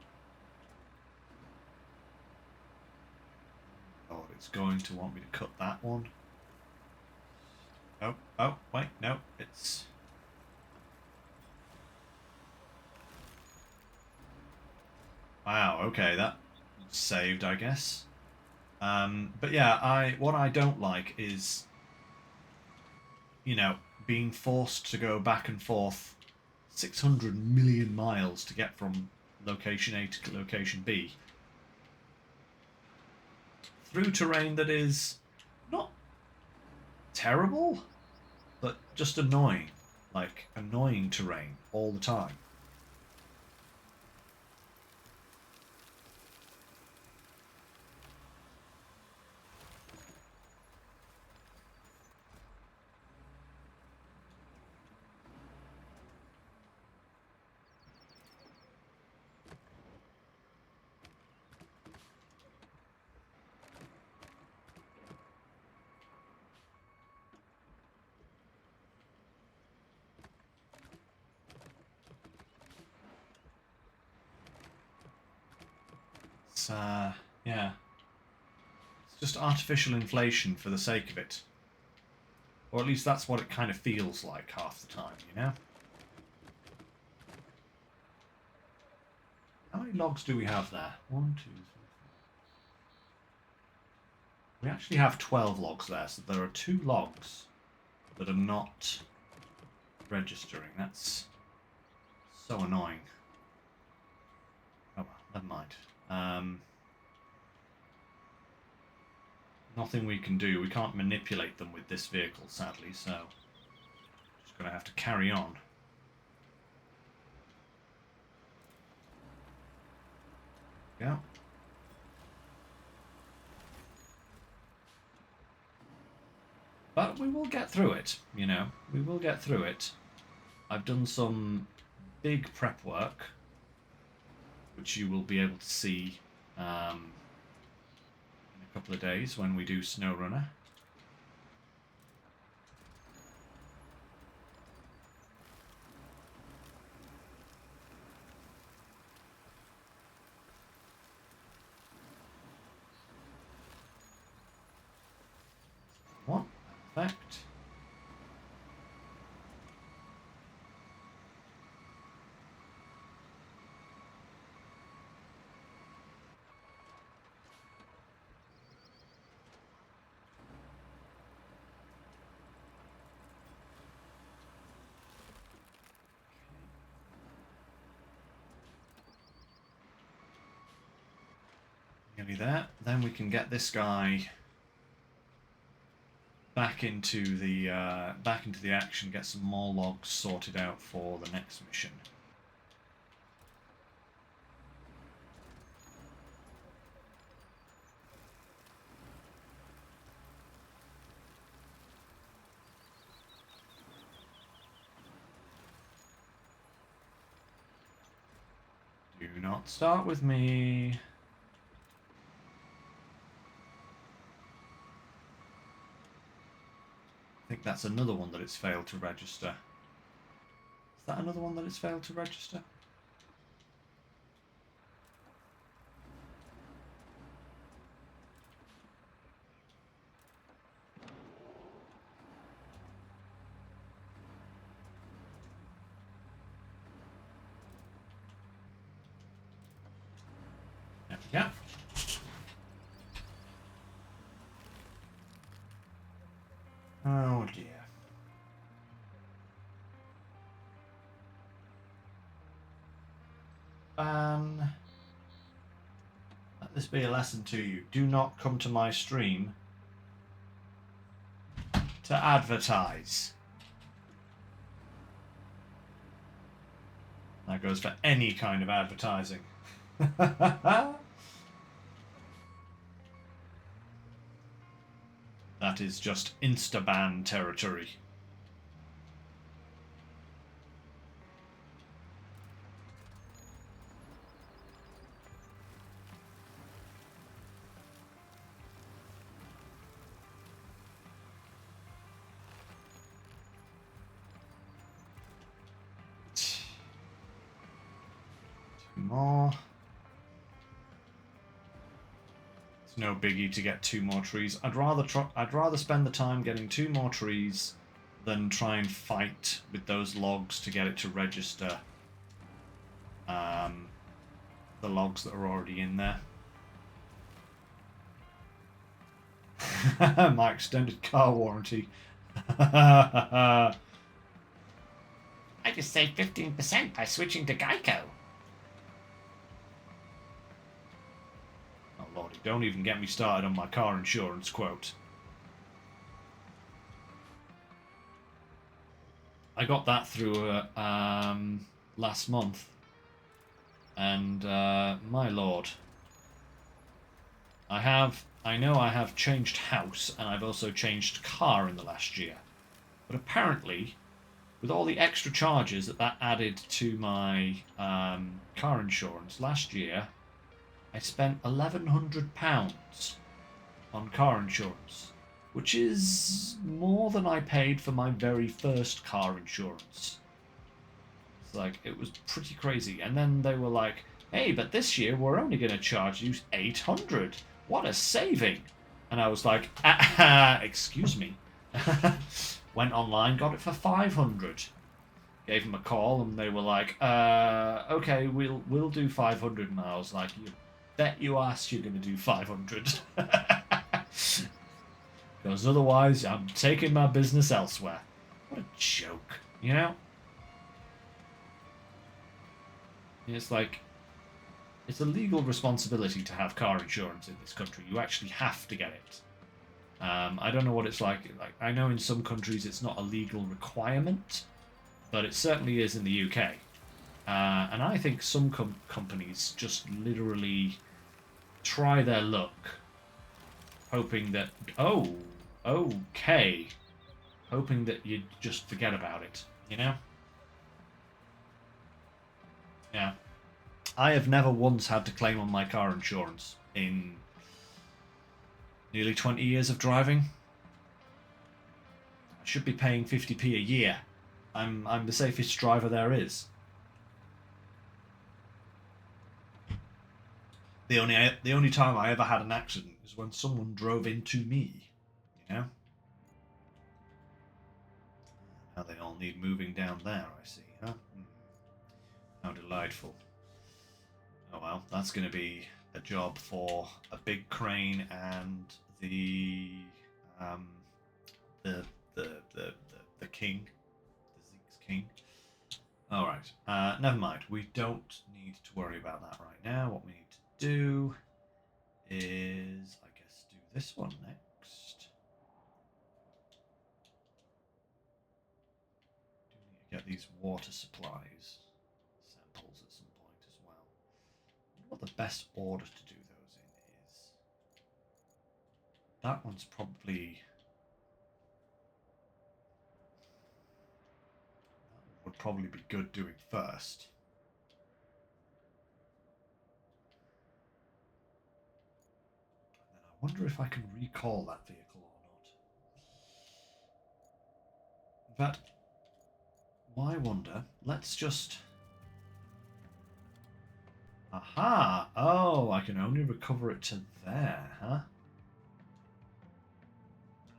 Oh, it's going to want me to cut that one. Oh, wait, no, it's... Wow, okay, that saved, I guess. But yeah, what I don't like is, you know, being forced to go back and forth 600 million miles to get from location A to location B through terrain that is not terrible, but just annoying. Like, annoying terrain all the time. Yeah. It's just artificial inflation for the sake of it. Or at least that's what it kind of feels like half the time, you know? How many logs do we have there? 1, 2, 3, 4. We actually have 12 logs there, so there are 2 logs that are not registering. That's so annoying. Oh well, never mind. Nothing we can do. We can't manipulate them with this vehicle, sadly, so just going to have to carry on. Yeah. But we will get through it, you know. We will get through it. I've done some big prep work, which you will be able to see in a couple of days when we do SnowRunner. What? Perfect. Nearly there. Then we can get this guy back into the action. Get some more logs sorted out for the next mission. Do not start with me. I think that's another one that it's failed to register. Is that another one that it's failed to register? There we go. Oh dear. Let this be a lesson to you. Do not come to my stream to advertise. That goes for any kind of advertising. That is just insta-ban territory. More. It's no biggie to get 2 more trees. I'd rather spend the time getting 2 more trees than try and fight with those logs to get it to register the logs that are already in there. My extended car warranty. I just saved 15% by switching to Geico. Oh lordy, don't even get me started on my car insurance quote. I got that through last month, and my lord, I know I have changed house, and I've also changed car in the last year, but apparently, with all the extra charges that added to my car insurance last year, I spent £1,100 on car insurance, which is more than I paid for my very first car insurance. It's like, it was pretty crazy. And then they were like, hey, but this year we're only going to charge you $800. What a saving. And I was like, excuse me. Went online, got it for $500. Gave them a call, and they were like, okay, we'll do 500. And I was like, you bet you ass you're going to do 500. Because otherwise, I'm taking my business elsewhere. What a joke, you know? It's like, it's a legal responsibility to have car insurance in this country. You actually have to get it. I don't know what it's like. Like, I know in some countries it's not a legal requirement, but it certainly is in the UK. And I think some companies just literally try their luck, hoping that, oh, okay, hoping that you just forget about it, you know? Yeah. I have never once had to claim on my car insurance in nearly 20 years of driving. I should be paying 50p a year. I'm the safest driver there is. The only time I ever had an accident is when someone drove into me, you know? Now they all need moving down there, I see, huh? How delightful. Oh well, that's going to be a job for a big crane and the king, the Zeke's king. All right, never mind. We don't need to worry about that right now. What we need to do is, I guess, do this one next. Do need to get these water supplies samples at some point as well. What the best order to do those in is. That one's probably. That would probably be good doing first. And then I wonder if I can recall that vehicle or not. In fact, why wonder? Let's just. Aha! Oh, I can only recover it to there, huh?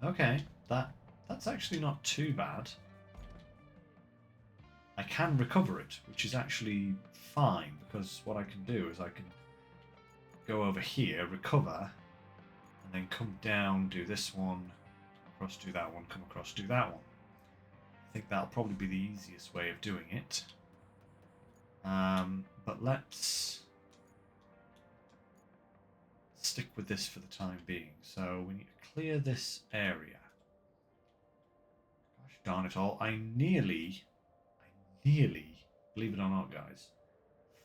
Okay, that's actually not too bad. I can recover it, which is actually fine, because what I can do is I can go over here, recover, and then come down, do this one, across, do that one, come across, do that one. I think that'll probably be the easiest way of doing it. But let's stick with this for the time being. So we need to clear this area. Gosh darn it all. I nearly, believe it or not, guys,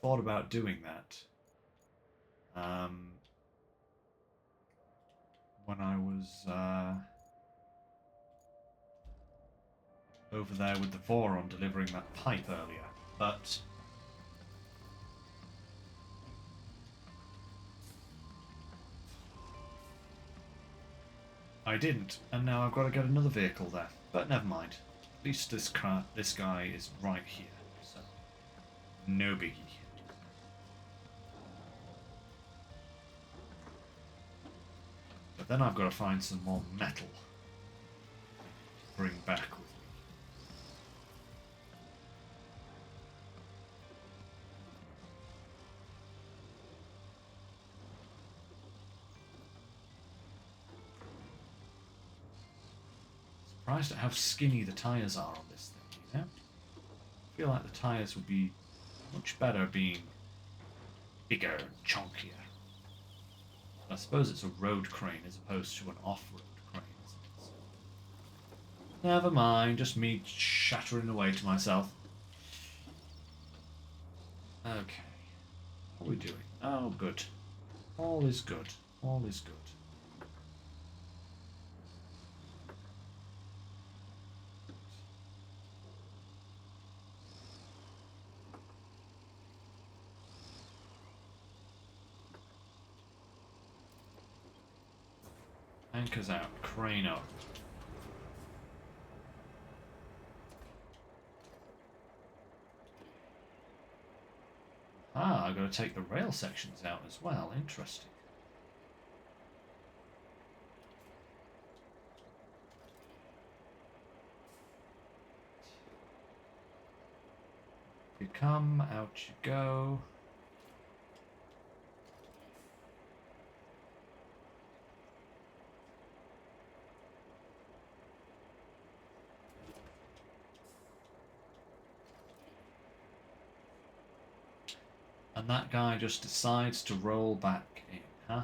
thought about doing that when I was over there with the Voron delivering that pipe earlier, but I didn't, and now I've got to get another vehicle there. But never mind. At least this guy is right here, so no biggie. But then I've got to find some more metal to bring back with me. Surprised at how skinny the tyres are on this thing, you know? I feel like the tyres would be much better being bigger and chunkier. But I suppose it's a road crane as opposed to an off-road crane, isn't it? Never mind, just me chattering away to myself. Okay. What are we doing? Oh, good. All is good. All is good. Anchors out. Crane up. Ah, I've got to take the rail sections out as well. Interesting. You come, out you go. And that guy just decides to roll back in, huh?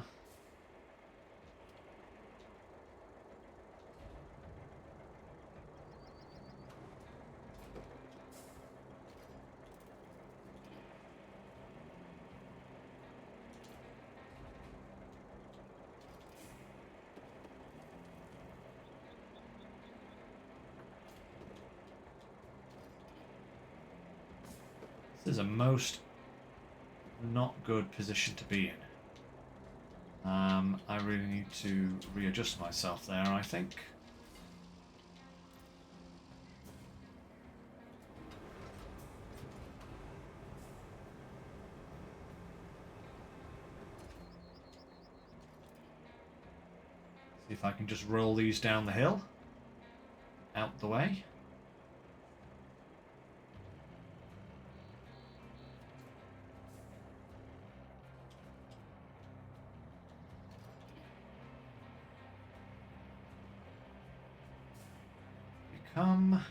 This is a most not good position to be in. I really need to readjust myself there, I think. See if I can just roll these down the hill. Out the way. Come.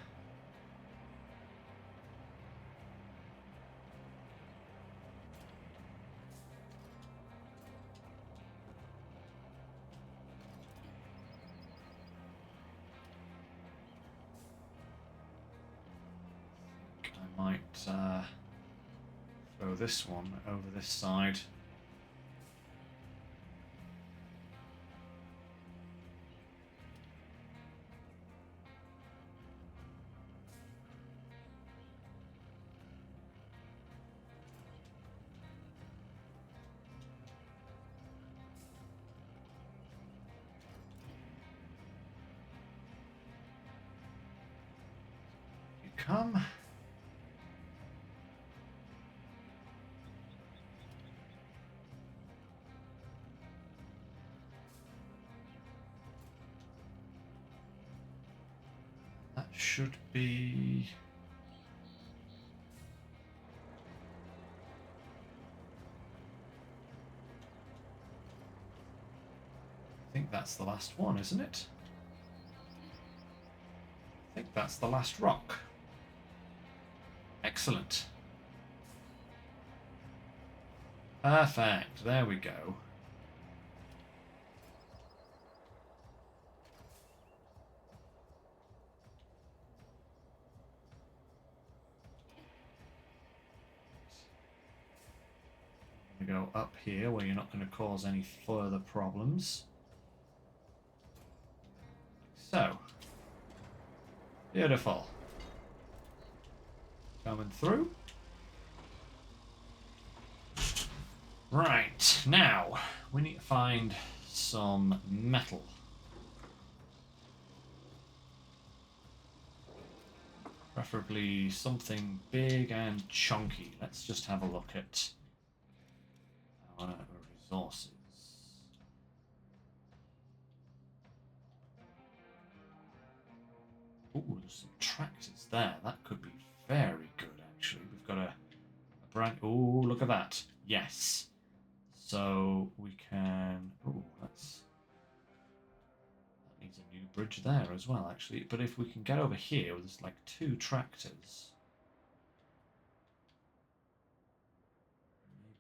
I might throw this one over this side. You come. That should be... I think that's the last one, isn't it? I think that's the last rock. Excellent. Perfect. There we go. I'm going to go up here where you're not going to cause any further problems. So. Beautiful. Coming through. Right, now we need to find some metal. Preferably something big and chunky. Let's just have a look at our resources. Ooh, there's some tractors there. That could be very good, actually. We've got a brand... Ooh, look at that. Yes. So we can... Ooh, that's... That needs a new bridge there as well, actually. But if we can get over here, there's like 2 tractors.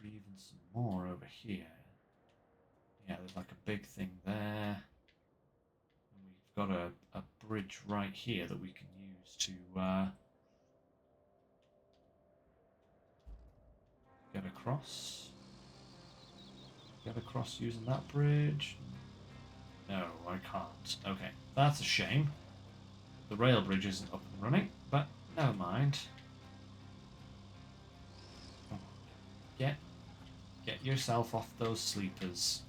Maybe even some more over here. Yeah, there's like a big thing there. And we've got a bridge right here that we can use to get across. Get across using that bridge. No, I can't. Okay, that's a shame. The rail bridge isn't up and running, but never mind. Get yourself off those sleepers.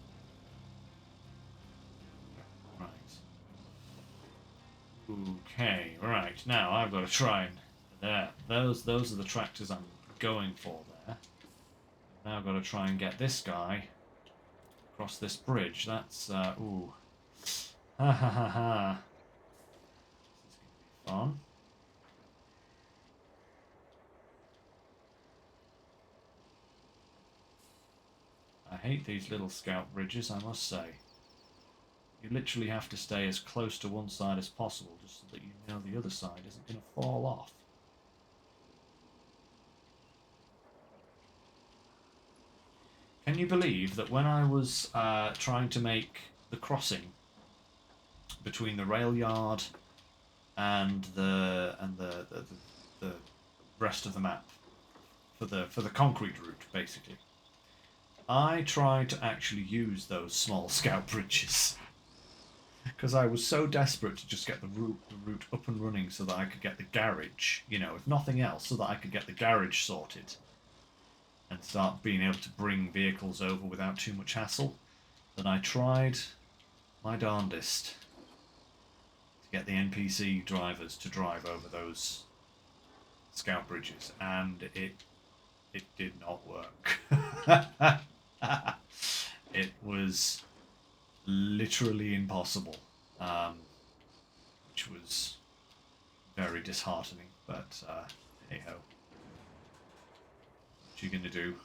Right. Okay, right. Now I've got to try and... There. Those are the tractors I'm going for there. Now I've got to try and get this guy across this bridge. That's, ooh. Ha ha ha ha. This is going to be fun. I hate these little scout bridges, I must say. You literally have to stay as close to one side as possible just so that you know the other side isn't going to fall off. Can you believe that when I was trying to make the crossing between the rail yard and the rest of the map for the concrete route, basically, I tried to actually use those small scout bridges because I was so desperate to just get the route up and running so that I could get the garage, you know, if nothing else, so that I could get the garage sorted and start being able to bring vehicles over without too much hassle, that I tried my darndest to get the NPC drivers to drive over those scout bridges, and it did not work. It was literally impossible, which was very disheartening, but hey ho. What you gonna do?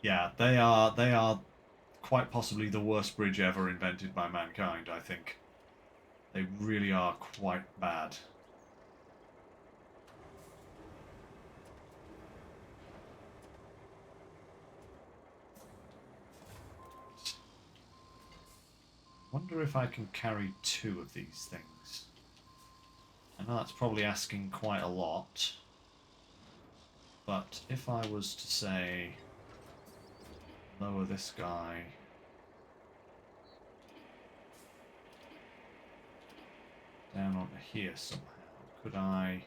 Yeah, they are quite possibly the worst bridge ever invented by mankind, I think. They really are quite bad. Wonder if I can carry 2 of these things. I know that's probably asking quite a lot, but if I was to say lower this guy down onto here somehow, could I...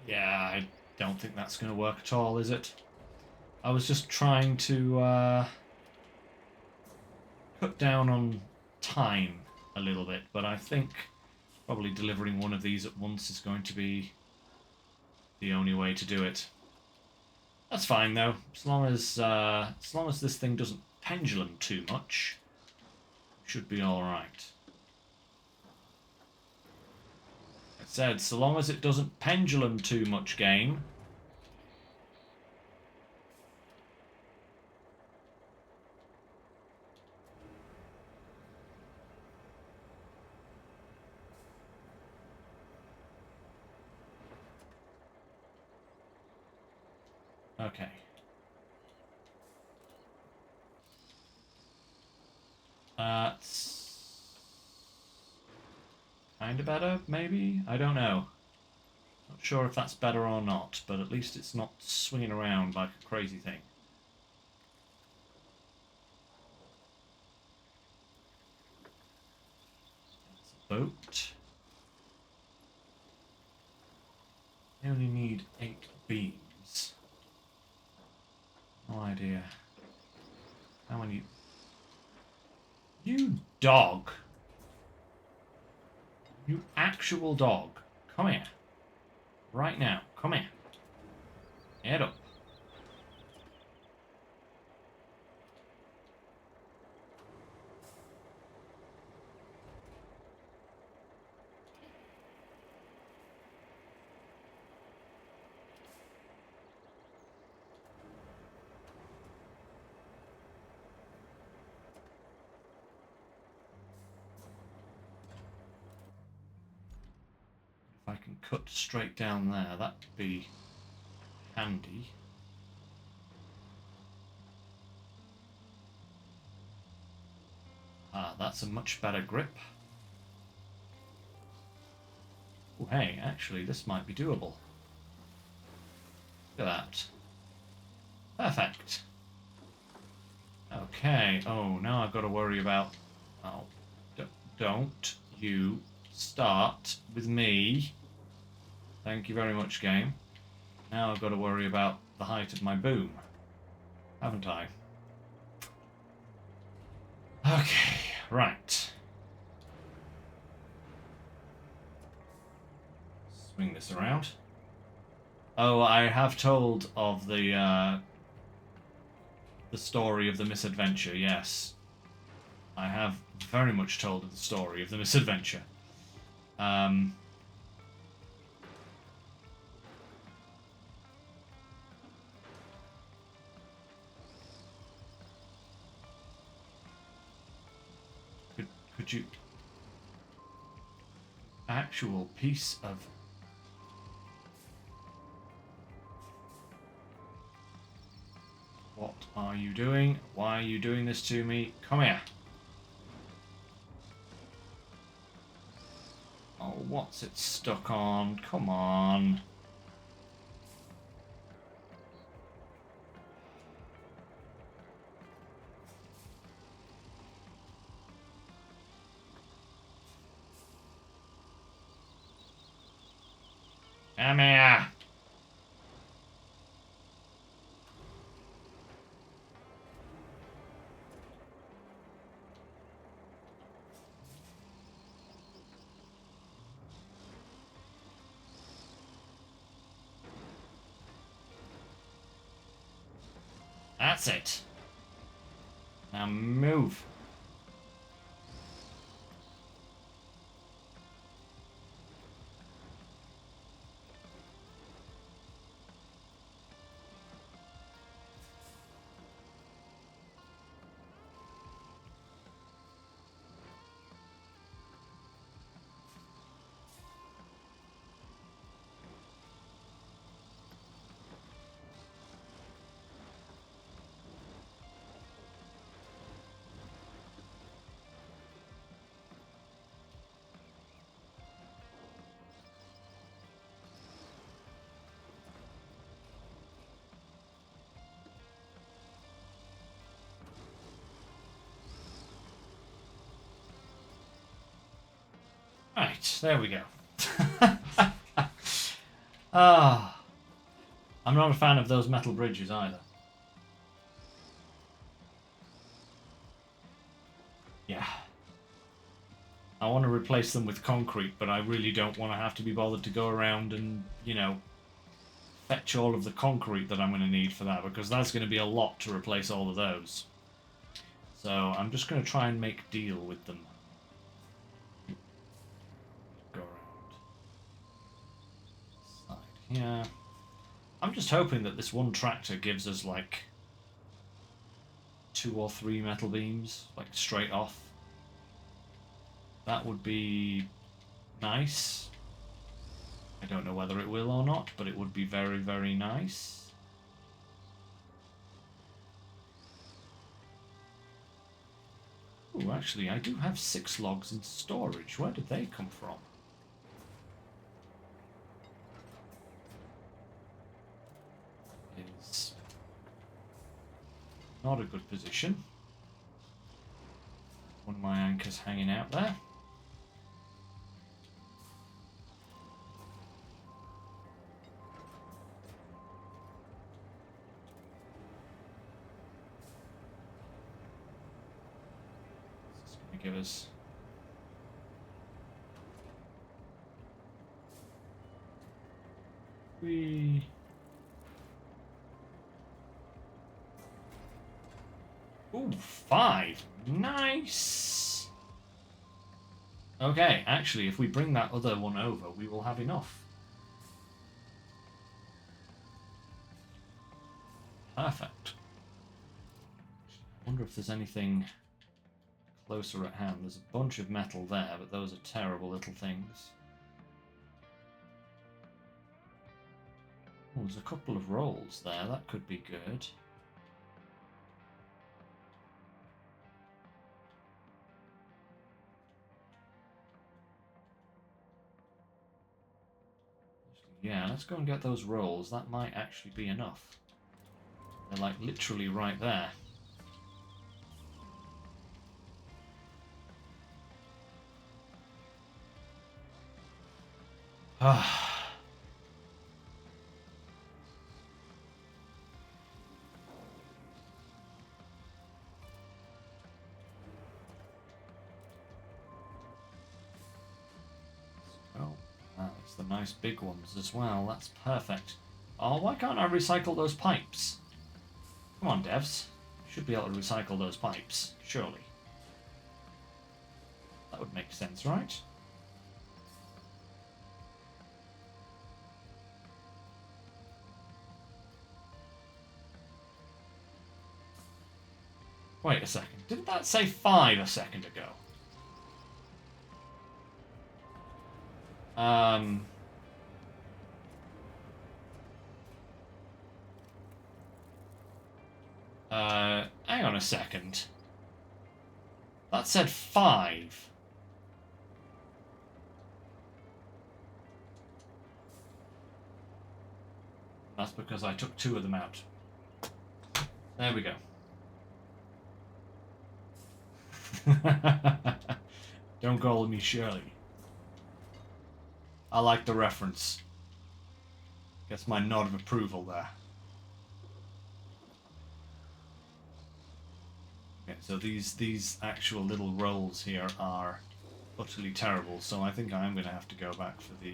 Yeah, I don't think that's going to work at all, is it? I was just trying to cut down on time a little bit, but I think probably delivering one of these at once is going to be the only way to do it. That's fine though, as long as this thing doesn't pendulum too much, should be all right. I said, so long as it doesn't pendulum too much, game. Okay. Kinda better, maybe? I don't know. Not sure if that's better or not, but at least it's not swinging around like a crazy thing. That's a boat. I only need 8 beams. No idea. How many... You dog! You actual dog. Come here. Right now. Come here. Head up. If I can cut straight down there, that would be handy. Ah, that's a much better grip. Oh, hey, actually, this might be doable. Look at that. Perfect. Okay. Oh, now I've got to worry about... Oh, don't you start with me. Thank you very much, game. Now I've got to worry about the height of my boom. Haven't I? Okay, right. Swing this around. Oh, I have told of the story of the misadventure, yes. I have very much told of the story of the misadventure. Could you... Actual piece of... What are you doing? Why are you doing this to me? Come here. Oh, what's it stuck on? Come on. Come here. That's it. Now move. Right, there we go. Ah, I'm not a fan of those metal bridges either. Yeah. I want to replace them with concrete, but I really don't want to have to be bothered to go around and, you know, fetch all of the concrete that I'm going to need for that, because that's going to be a lot to replace all of those. So I'm just going to try and make deal with them. Go around. Side here. I'm just hoping that this one tractor gives us like 2 or 3 metal beams, like straight off. That would be nice. I don't know whether it will or not, but it would be very, very nice. Oh, actually, I do have 6 logs in storage. Where did they come from? Not a good position. One of my anchors hanging out there. This is going to give us... Whee! Ooh, 5. Nice! Okay, actually, if we bring that other one over, we will have enough. Perfect. I wonder if there's anything closer at hand. There's a bunch of metal there, but those are terrible little things. Oh, there's a couple of rolls there. That could be good. Yeah, let's go and get those rolls. That might actually be enough. They're like literally right there. Ah. Oh, that's the nice big ones as well. That's perfect. Oh, why can't I recycle those pipes? Come on, devs. You should be able to recycle those pipes, surely. That would make sense, right? Wait a second. Didn't that say 5 a second ago? Hang on a second. That said 5. That's because I took 2 of them out. There we go. Don't call me Shirley. I like the reference. Gets my nod of approval there. Okay, so these actual little rolls here are utterly terrible, so I think I'm going to have to go back for the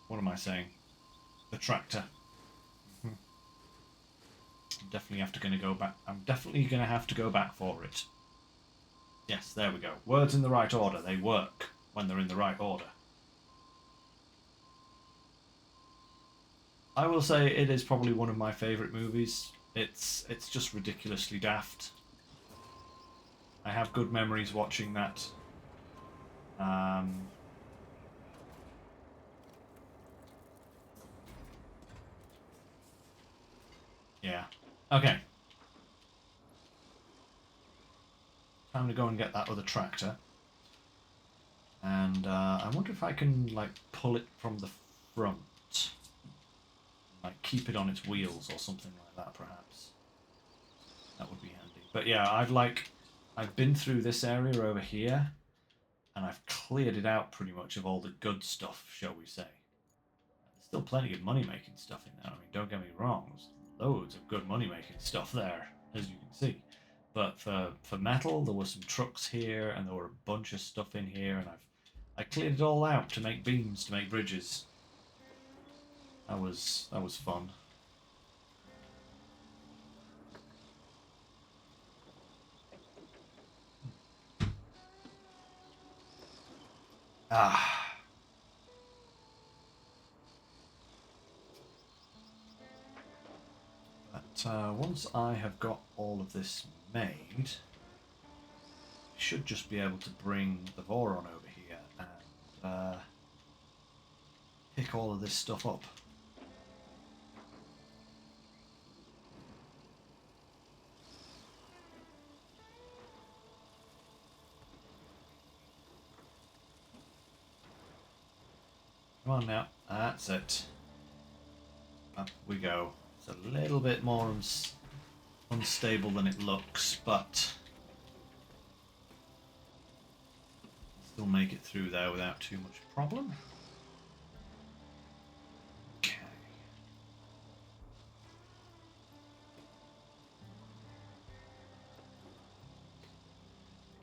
what am I saying? The tractor. Definitely have to go back. I'm definitely going to have to go back for it. Yes, there we go. Words in the right order. They work when they're in the right order. I will say it is probably one of my favourite movies. It's just ridiculously daft. I have good memories watching that. Yeah. Okay. Time to go and get that other tractor. And I wonder if I can like pull it from the front. Like keep it on its wheels or something like that perhaps. That would be handy. But yeah, I've been through this area over here and I've cleared it out pretty much of all the good stuff, shall we say. There's still plenty of money making stuff in there. I mean, don't get me wrong, there's loads of good money making stuff there, as you can see. But for metal, there were some trucks here and there were a bunch of stuff in here, and I cleared it all out to make beams, to make bridges. That was fun. Ah. But once I have got all of this made, I should just be able to bring the Voron over here and pick all of this stuff up. Come on now. That's it. Up we go. It's a little bit more unstable than it looks, but still make it through there without too much problem. Okay.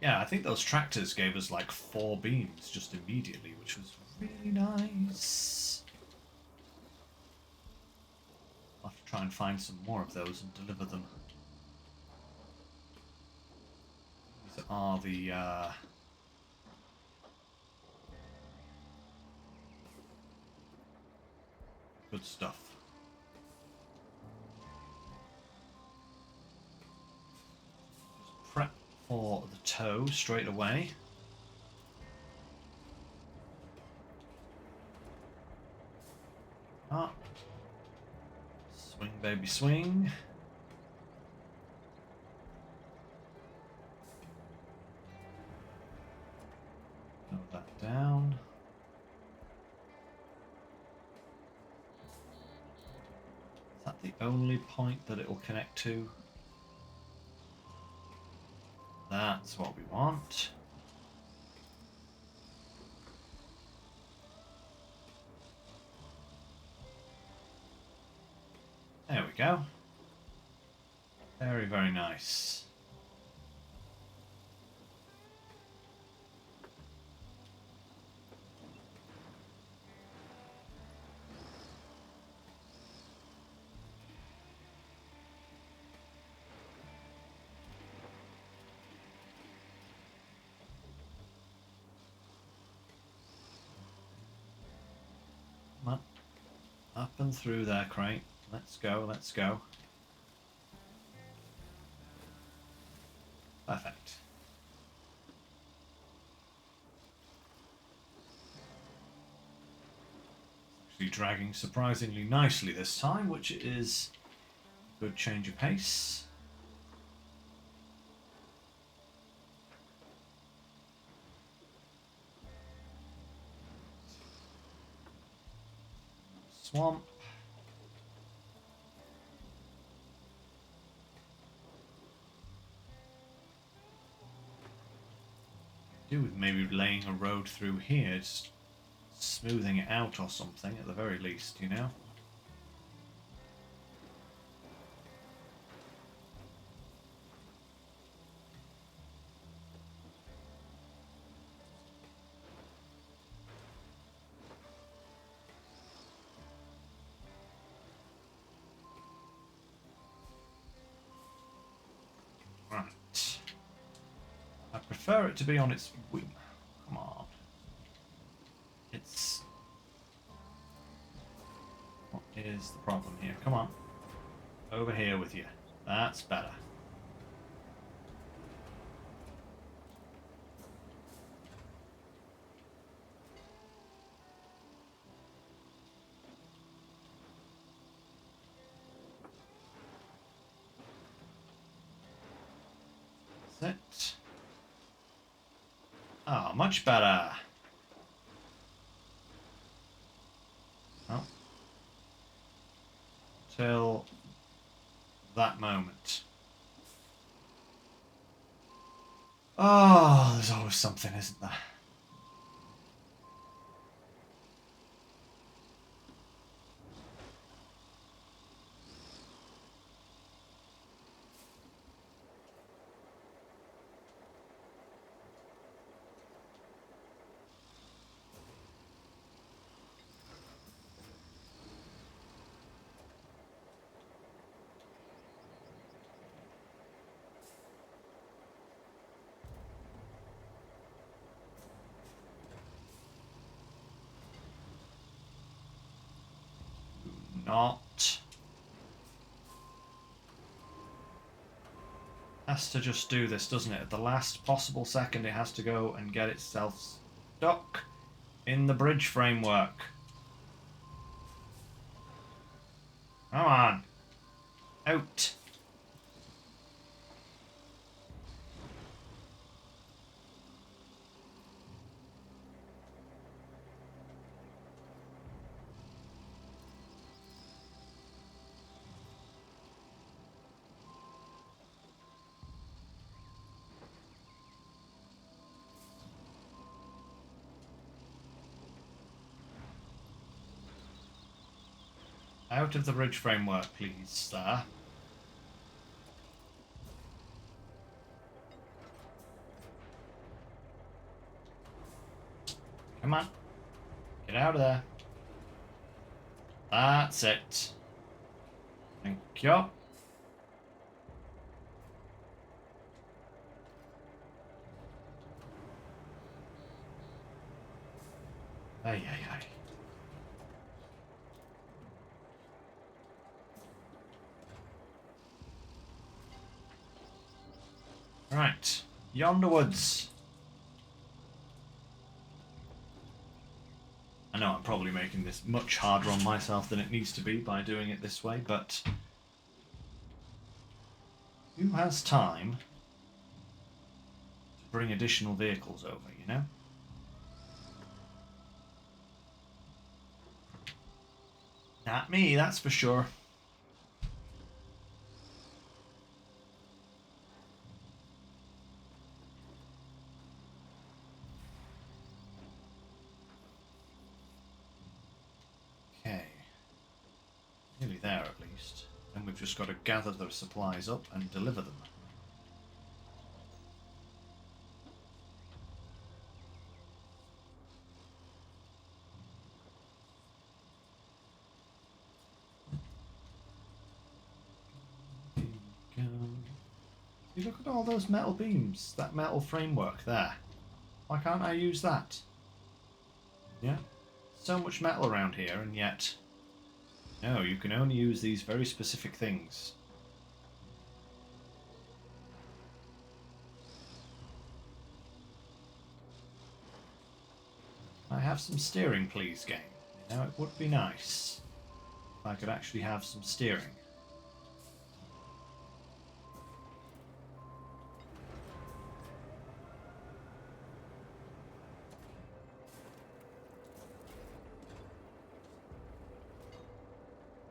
Yeah, I think those tractors gave us like 4 beams just immediately, which was really nice. I'll have to try and find some more of those and deliver them. These are the good stuff. Just prep for the tow straight away. Ah. Swing, baby, swing. Throw that down. Is that the only point that it will connect to? That's what we want. There we go. Very, very nice. Come on. Up and through there, crate. Let's go, let's go. Perfect. Actually dragging surprisingly nicely this time, which is a good change of pace. Swamp. Do with maybe laying a road through here, just smoothing it out or something at the very least, you know? Right. I prefer it to be on its wing. Come on. It's... What is the problem here? Come on. Over here with you. That's better. That's it. Ah, much better. Oh. Till that moment. Oh, there's always something, isn't there? Not. Has to just do this, doesn't it? At the last possible second, it has to go and get itself stuck in the bridge framework. Come on. Out. Out of the bridge framework, please, sir. Come on. Get out of there. That's it. Thank you. Ay, ay, ay. Right. Yonder woods. I know I'm probably making this much harder on myself than it needs to be by doing it this way, but who has time to bring additional vehicles over, you know? Not me, that's for sure. Okay. Nearly there at least. Then we've just got to gather the supplies up and deliver them. See, look at all those metal beams, that metal framework there. Why can't I use that? Yeah? So much metal around here, and yet... No, you can only use these very specific things. Can I have some steering, please, game? You know, it would be nice if I could actually have some steering.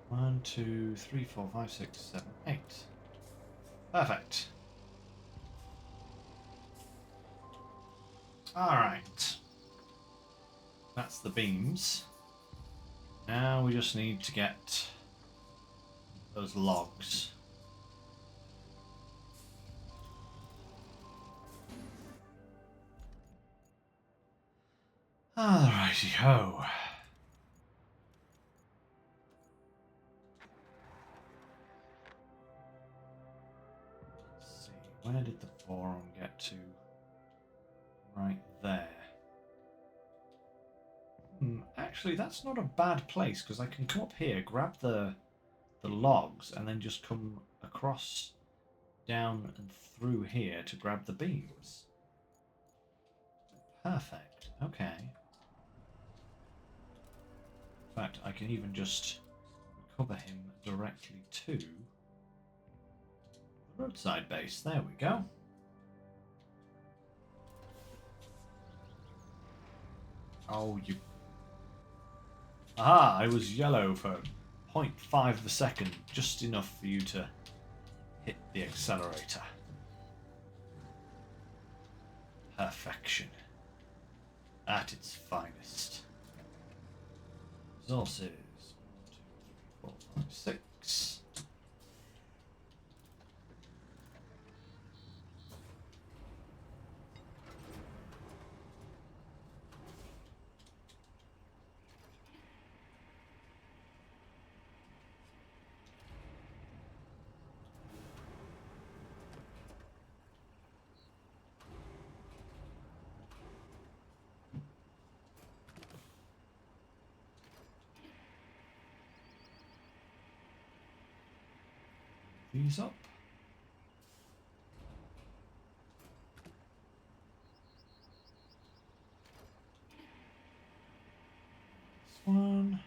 One, two, three, four, five, six, seven, eight. Perfect. Alright. That's the beams. Now we just need to get those logs. Alrighty ho. Let's see, where did the boron get to? Right there. Actually, that's not a bad place because I can come up here, grab the logs, and then just come across, down and through here to grab the beams. Perfect. Okay. In fact, I can even just recover him directly to the roadside base. There we go. Oh, you... Aha! I was yellow for 0.5 of a second, just enough for you to hit the accelerator. Perfection. At its finest. Resources. 1, 2, 3, 4, 5, 6. These up. This one.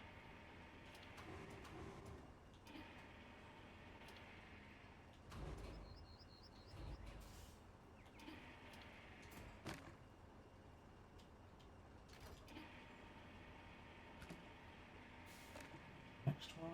Next one.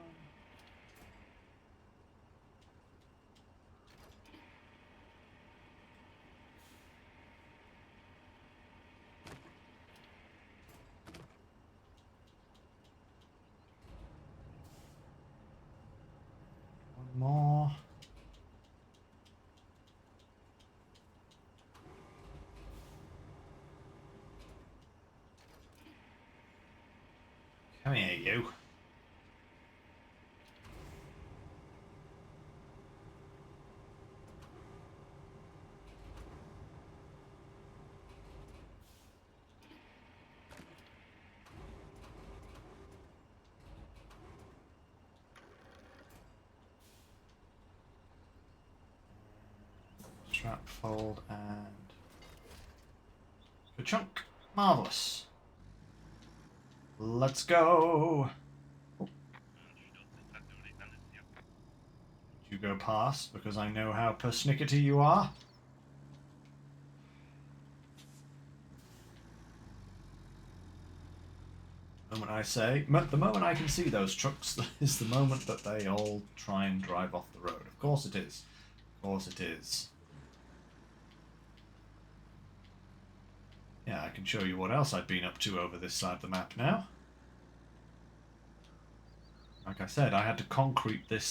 Come here, you. Strap, fold, and a chunk. Marvelous. Let's go. You go past because I know how persnickety you are. The moment I can see those trucks is the moment that they all try and drive off the road. Of course it is. Of course it is. Yeah, I can show you what else I've been up to over this side of the map now. Like I said, I had to concrete the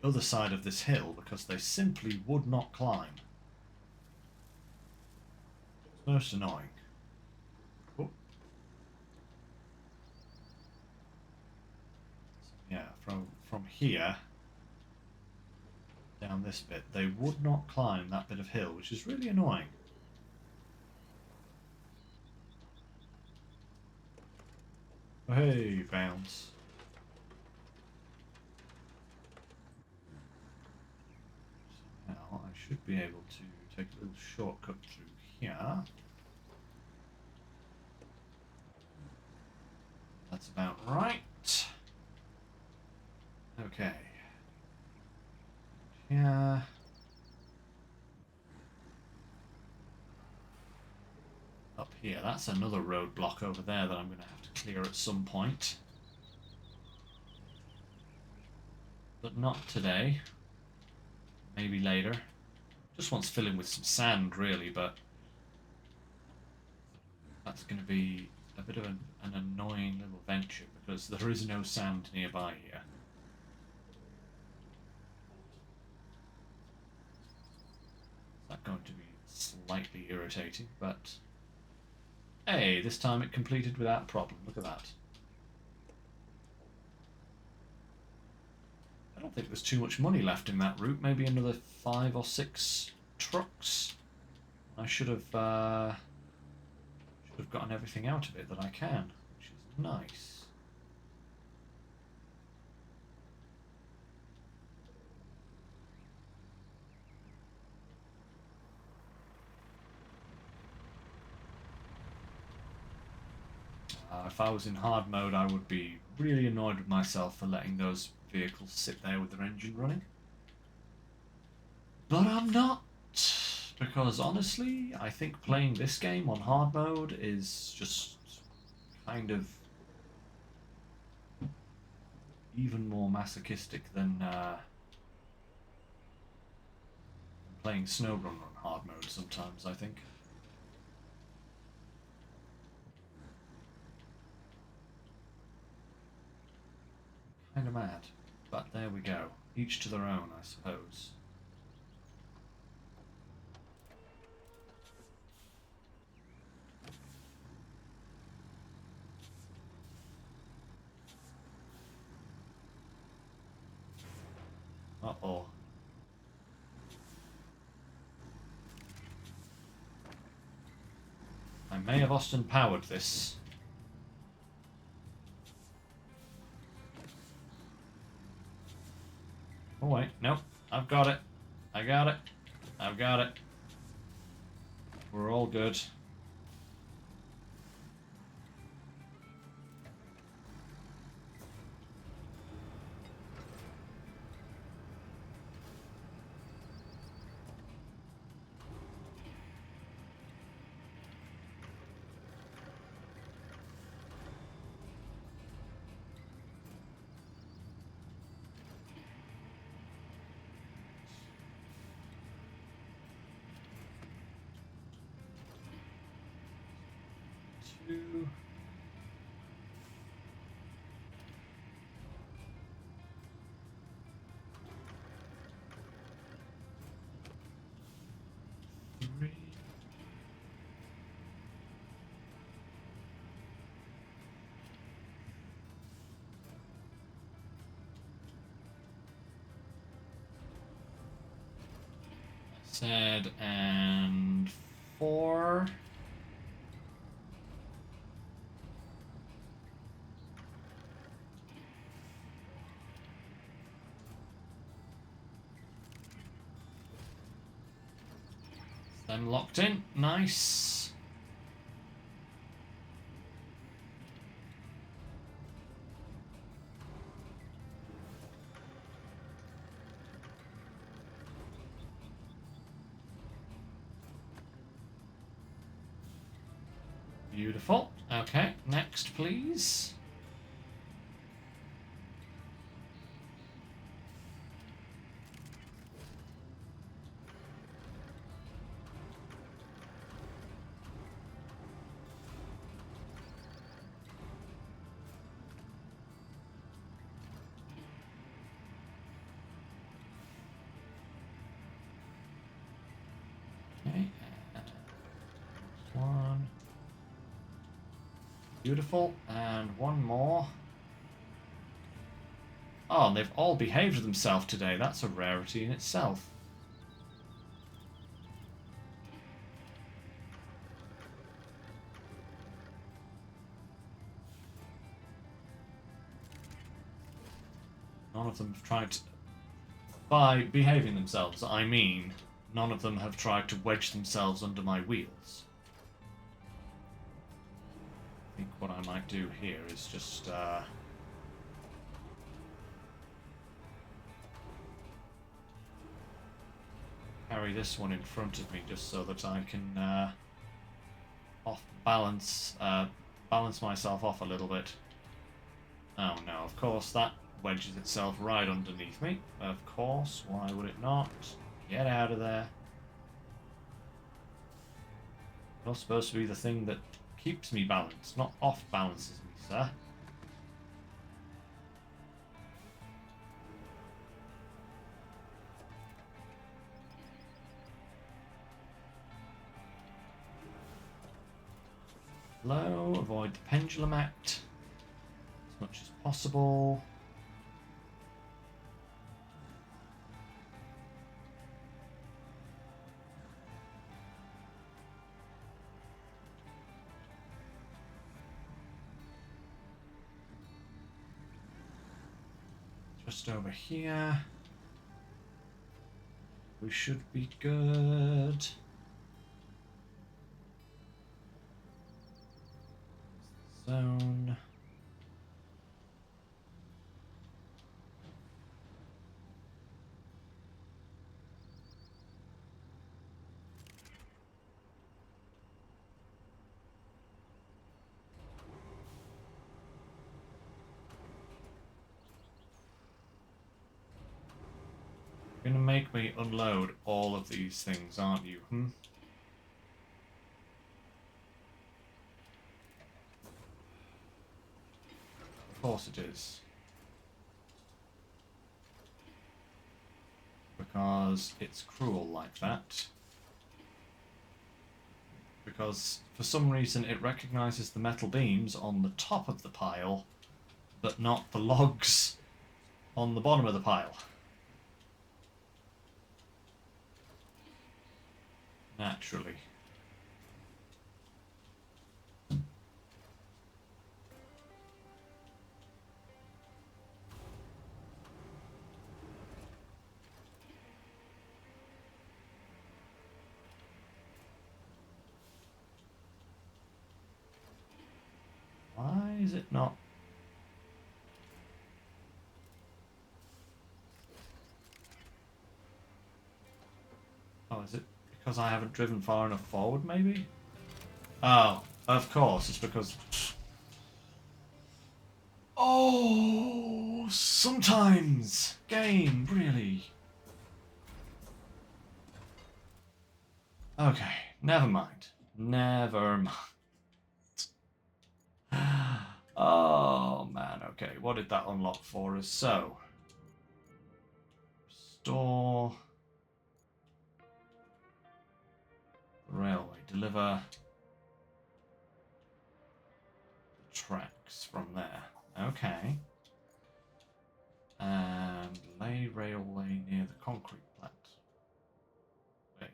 other side of this hill because they simply would not climb. It's most annoying. Oh. Yeah, from here down this bit, they would not climb that bit of hill, which is really annoying. Oh, hey, bounce. So now I should be able to take a little shortcut through here. That's about right. Okay. Yeah. Up here, that's another roadblock over there that I'm going to have to clear at some point. But not today. Maybe later. Just wants filling with some sand, really, but that's going to be a bit of an annoying little venture because there is no sand nearby here. That's going to be slightly irritating, but hey, this time it completed without problem. Look at that. I don't think there's too much money left in that route. Maybe another 5 or 6 trucks. I should have gotten everything out of it that I can, which is nice. If I was in hard mode, I would be really annoyed with myself for letting those vehicles sit there with their engine running. But I'm not, because honestly, I think playing this game on hard mode is just kind of even more masochistic than playing SnowRunner on hard mode sometimes, I think. Kind of mad, but there we go. Each to their own, I suppose. Uh-oh. I may have Austin powered this. Oh wait, nope. I've got it. I got it. I've got it. We're all good. Two. Three. said, and 4. Them locked in. Nice. Beautiful. Okay, next, please. Okay, next one. Beautiful, and one more. Oh, and they've all behaved themselves today. That's a rarity in itself. None of them have tried to... By behaving themselves, I mean none of them have tried to wedge themselves under my wheels. I think what I might do here is just... carry this one in front of me just so that I can balance myself off a little bit. Oh no, of course that wedges itself right underneath me. Of course, why would it not? Get out of there. You're supposed to be the thing that keeps me balanced, not off balances me, sir. Low, avoid the pendulum act as much as possible. Just over here. We should be good. Zone. You're gonna make me unload all of these things, aren't you? Of course it is. Because it's cruel like that. Because for some reason it recognizes the metal beams on the top of the pile, but not the logs on the bottom of the pile. Naturally. Why is it not? Oh, is it because I haven't driven far enough forward, maybe? Oh, of course, it's because... Oh, sometimes! Game, really? Okay, never mind. Never mind. Oh, man, okay. What did that unlock for us? So, restore... Railway, deliver the tracks from there. Okay. And lay railway near the concrete plant. Wait.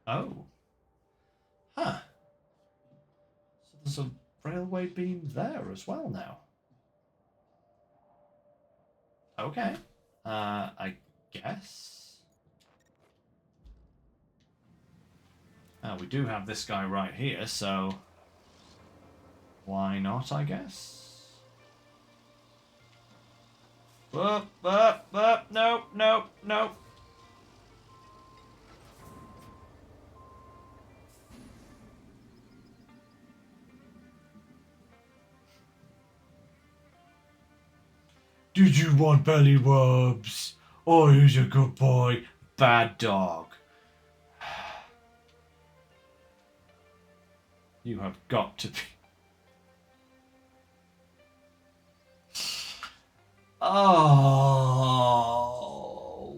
Oh. Huh. So there's a railway beam there as well now. Okay. I guess. We do have this guy right here, so why not, I guess? Nope, nope, nope. Did you want belly rubs? Oh, who's a good boy? Bad dog. You have got to be. Oh,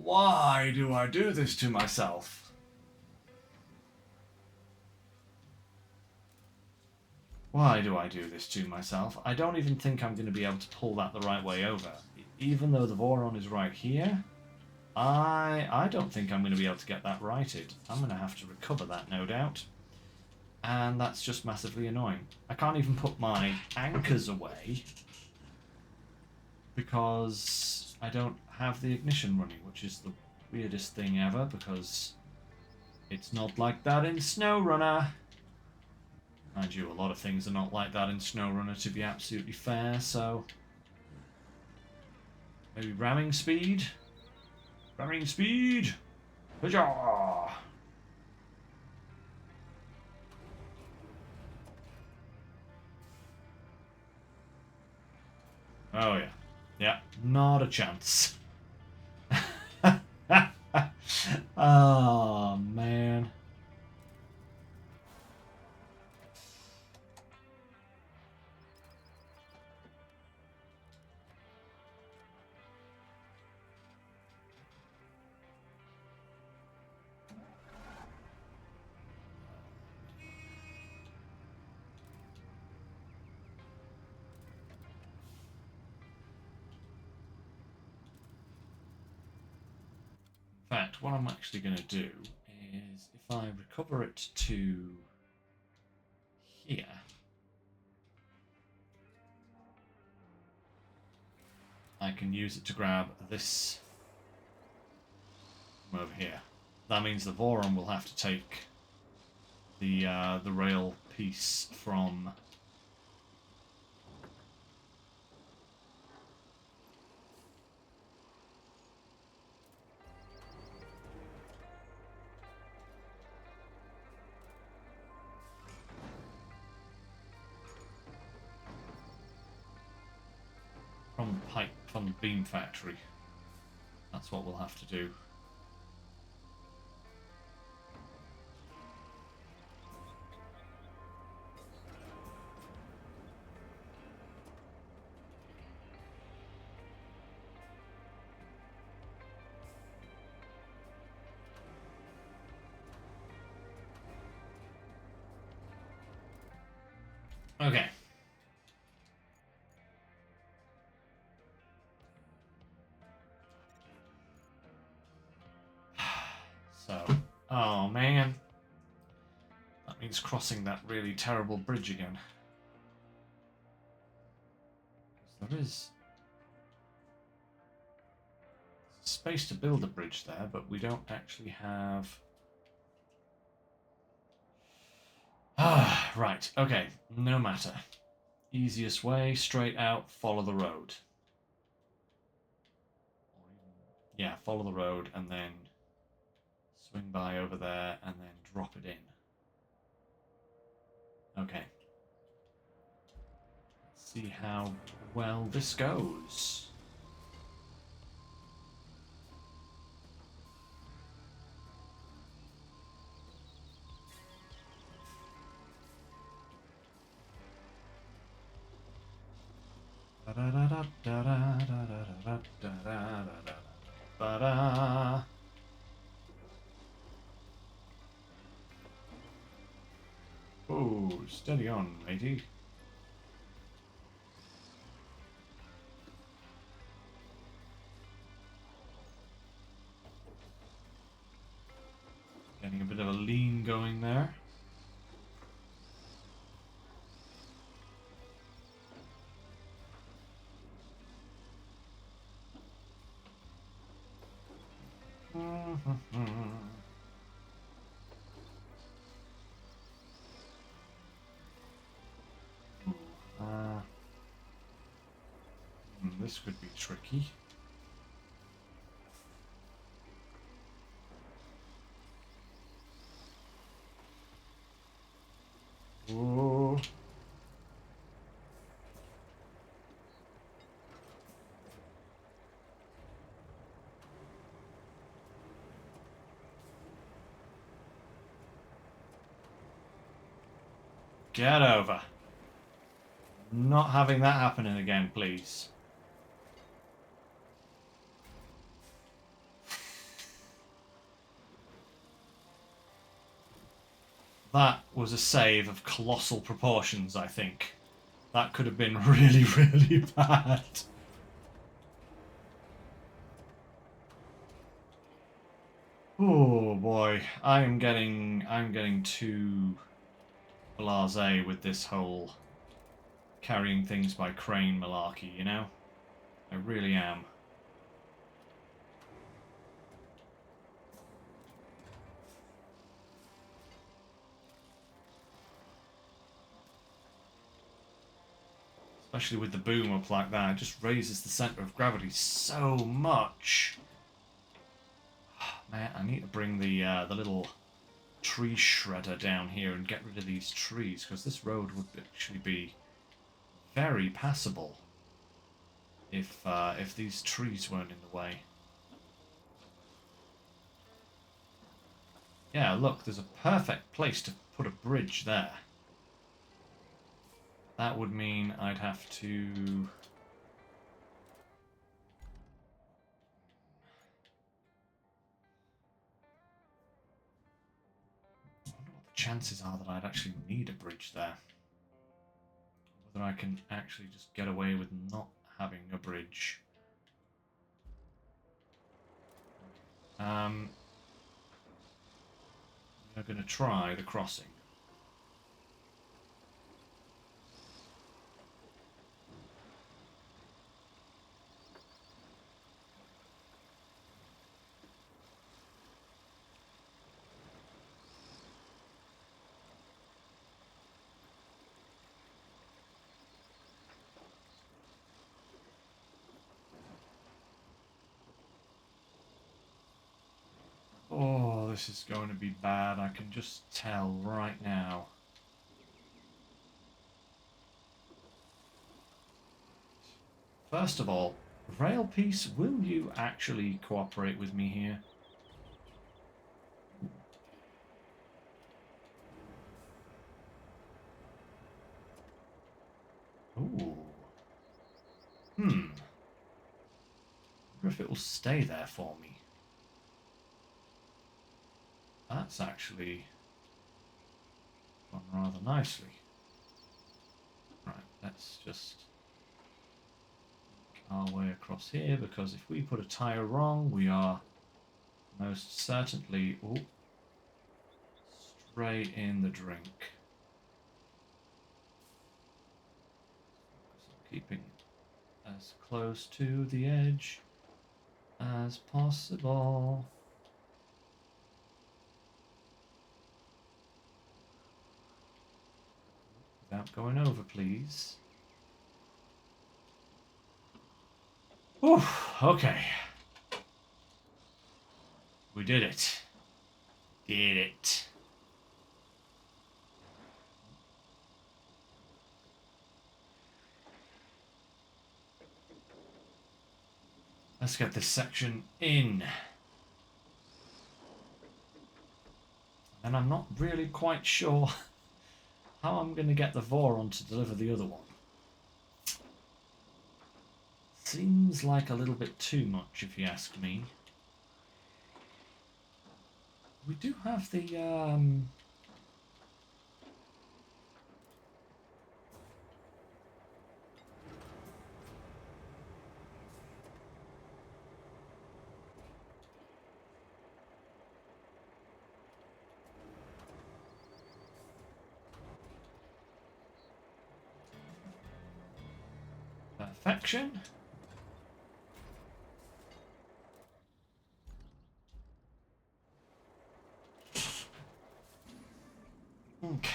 why do I do this to myself? Why do I do this to myself? I don't even think I'm going to be able to pull that the right way over. Even though the Voron is right here, I don't think I'm going to be able to get that righted. I'm going to have to recover that, no doubt. And that's just massively annoying. I can't even put my anchors away because I don't have the ignition running, which is the weirdest thing ever because it's not like that in SnowRunner. Mind you, a lot of things are not like that in SnowRunner, to be absolutely fair, so... Maybe ramming speed? Ramming speed! Hajah! Oh yeah. Yeah, not a chance. Oh, man. In fact, what I'm actually going to do is if I recover it to here, I can use it to grab this from over here. That means the Voron will have to take the rail piece from the pipe, from the beam factory. That's what we'll have to do. Okay. So, oh man. That means crossing that really terrible bridge again. There is space to build a bridge there, but we don't actually have... Ah, right, okay, no matter. Easiest way, straight out, follow the road. Yeah, follow the road and then swing by over there and then drop it in. Okay. Let's see how well this goes. Oh, steady on, matey. Getting a bit of a lean fine there. This could be tricky. Whoa. Get over. Not having that happening again, please. That was a save of colossal proportions, I think. That could have been really, really bad. Oh boy, I'm getting too blasé with this whole carrying things by crane malarkey, you know? I really am. Especially with the boom up like that, it just raises the centre of gravity so much. Man, I need to bring the little tree shredder down here and get rid of these trees, because this road would actually be very passable if these trees weren't in the way. Yeah, look, there's a perfect place to put a bridge there. That would mean I'd have to... I wonder what the chances are that I'd actually need a bridge there. Whether I can actually just get away with not having a bridge. We're going to try the crossing. Oh, this is going to be bad. I can just tell right now. First of all, rail piece, will you actually cooperate with me here? Ooh. I wonder if it will stay there for me. That's actually gone rather nicely. Right, let's just make our way across here, because if we put a tyre wrong, we are most certainly straight in the drink. So keeping as close to the edge as possible. Without going over, please. Whew, okay. We did it. Did it. Let's get this section in. And I'm not really quite sure how I'm going to get the Voron to deliver the other one. Seems like a little bit too much, if you ask me. We do have the Perfection. Okay.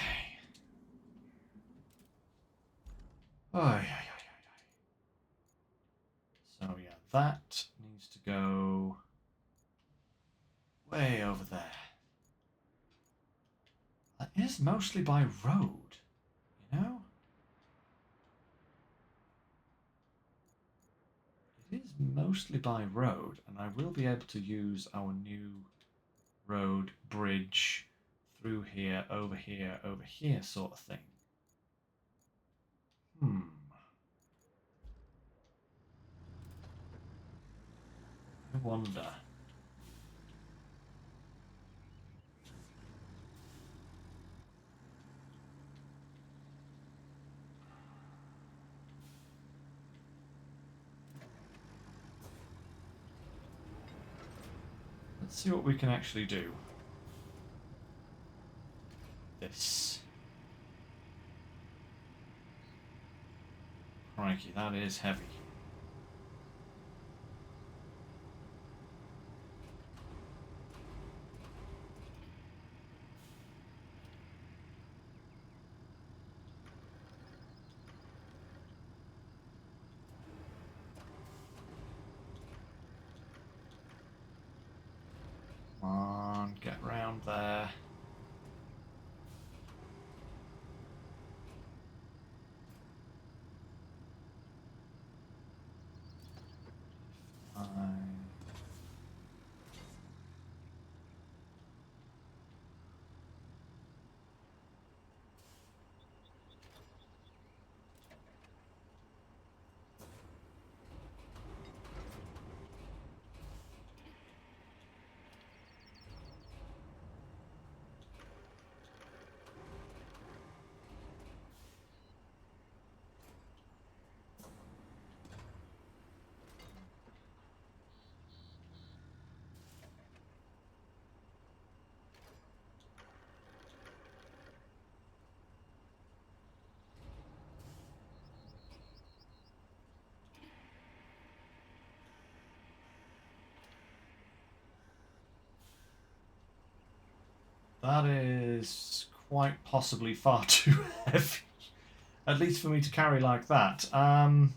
Oh, yeah. So yeah, that needs to go way over there. That is mostly by road, you know? It is mostly by road, and I will be able to use our new road bridge through here, over here sort of thing. I wonder. Let's see what we can actually do. This. Crikey, that is heavy. Come on, get round there. That is quite possibly far too heavy. At least for me to carry like that. Can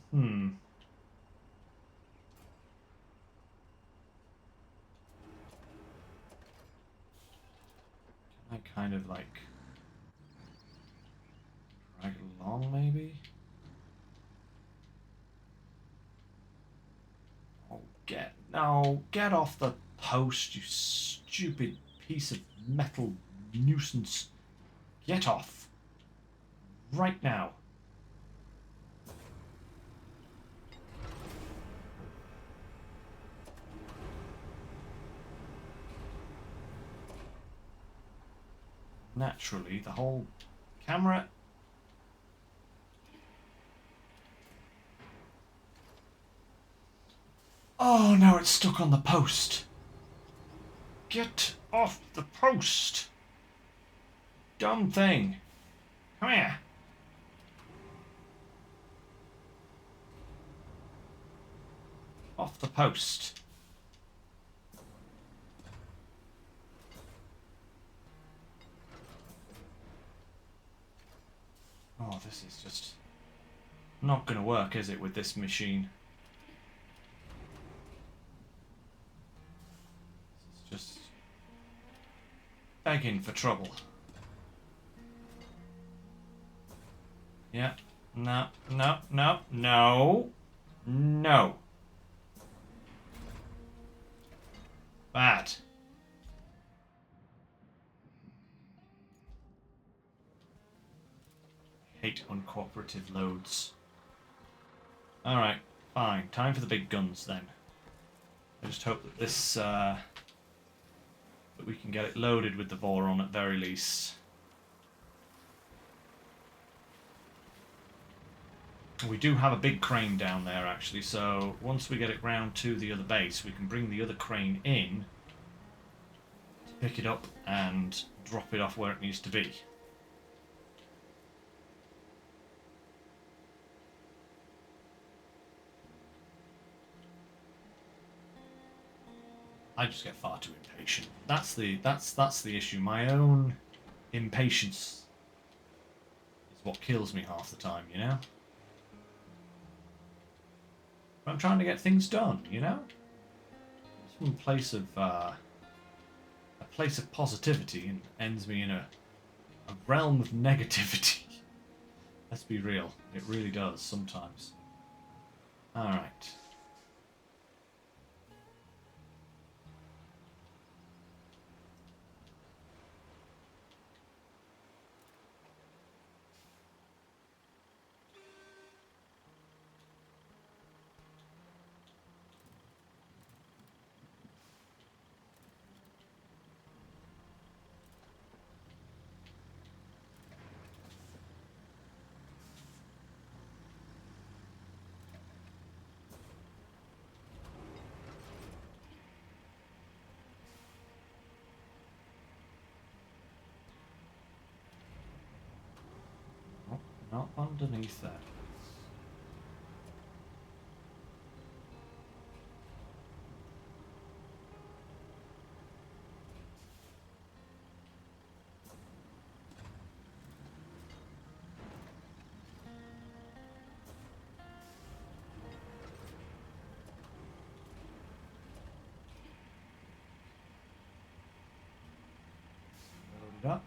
I kind of like drag it along maybe? Oh, get off the post, you stupid piece of metal nuisance. Get off. Right now. Naturally, the whole camera... Oh, now it's stuck on the post. Get off the post. Dumb thing. Come here. Off the post. Oh, this is just not going to work, is it, with this machine? This is just begging for trouble. Yeah. No. Bad. Hate uncooperative loads. Alright, fine. Time for the big guns then. I just hope that this, that we can get it loaded with the Voron at very least. We do have a big crane down there actually, so once we get it round to the other base, we can bring the other crane in, pick it up and drop it off where it needs to be. I just get far too impatient. That's the issue. My own impatience is what kills me half the time, you know? I'm trying to get things done, you know? It's from a place of positivity and ends me in a realm of negativity. Let's be real. It really does sometimes. Alright. Oh, not underneath there. Load it up.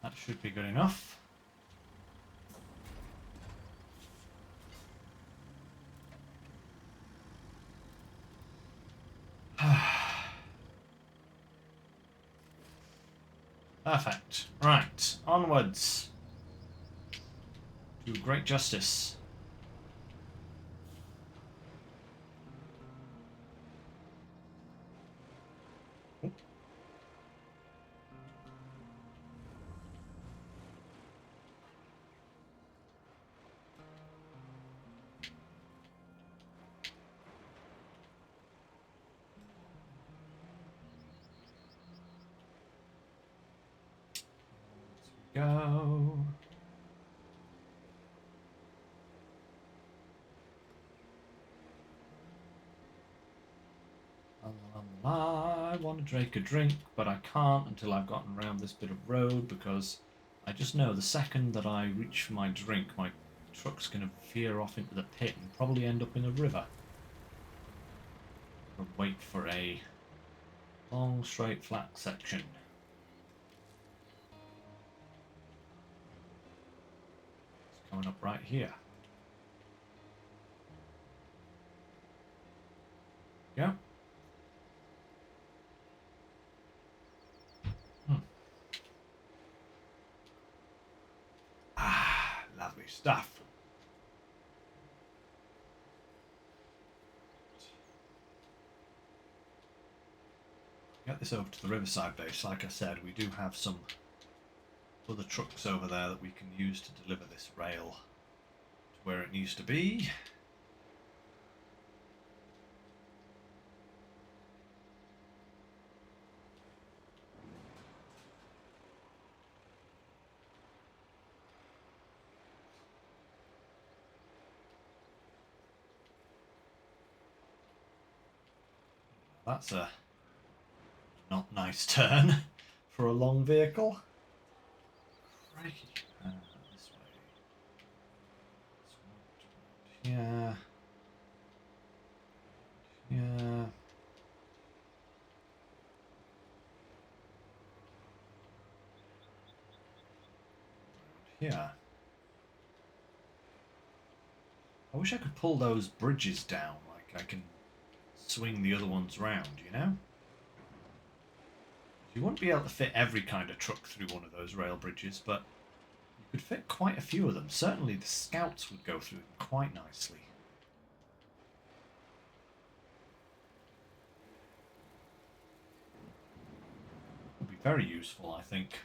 That should be good enough. Perfect. Right, onwards. Do great justice. Go. I want to take a drink, but I can't until I've gotten around this bit of road because I just know the second that I reach for my drink, my truck's going to veer off into the pit and probably end up in the river. Or wait for a long, straight, flat section. It's coming up right here. Yeah. Ah, lovely stuff. Get this over to the riverside base. Like I said, we do have some other trucks over there that we can use to deliver this rail to where it needs to be. That's a not nice turn for a long vehicle. Crikey. This way. Yeah. Yeah. Yeah. I wish I could pull those bridges down like I can swing the other ones round, you know? You wouldn't be able to fit every kind of truck through one of those rail bridges, but you could fit quite a few of them. Certainly the scouts would go through them quite nicely. Would be very useful, I think.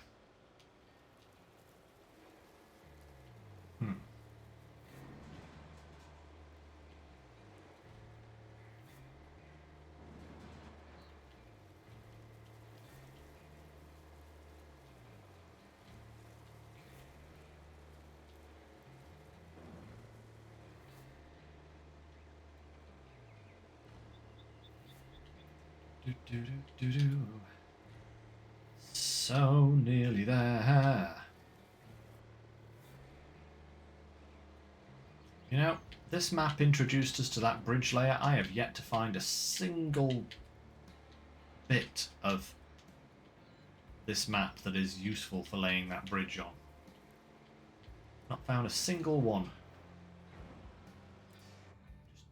Do-do-do-do-do. So nearly there. You know, this map introduced us to that bridge layer. I have yet to find a single bit of this map that is useful for laying that bridge on. Not found a single one.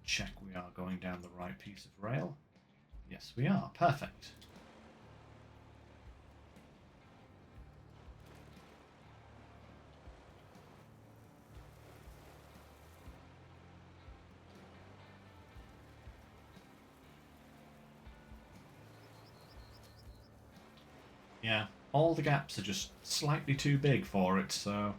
Just check we are going down the right piece of rail. Yes, we are. Perfect. Yeah, all the gaps are just slightly too big for it, so...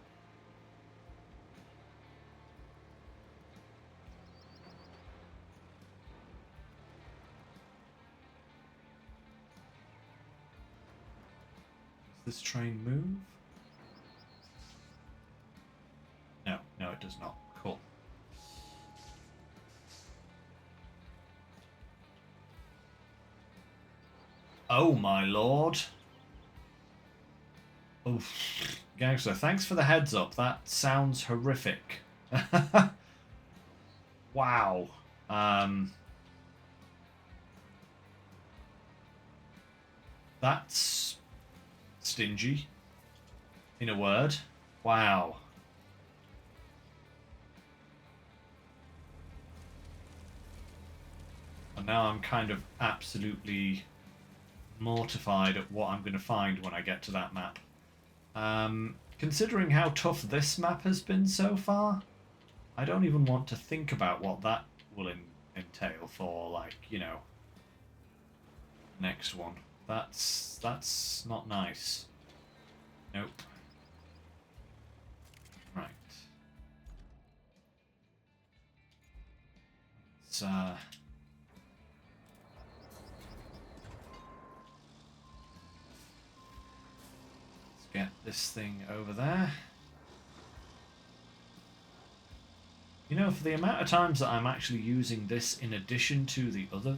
Does this train move? No, no it does not. Cool. Oh my lord. Oof. Gangster, thanks for the heads up. That sounds horrific. Wow. That's stingy, in a word. Wow. And now I'm kind of absolutely mortified at what I'm going to find when I get to that map. Considering how tough this map has been so far, I don't even want to think about what that will entail for, like, you know, next one. That's not nice. Nope. Right. Let's get this thing over there. You know, for the amount of times that I'm actually using this in addition to the other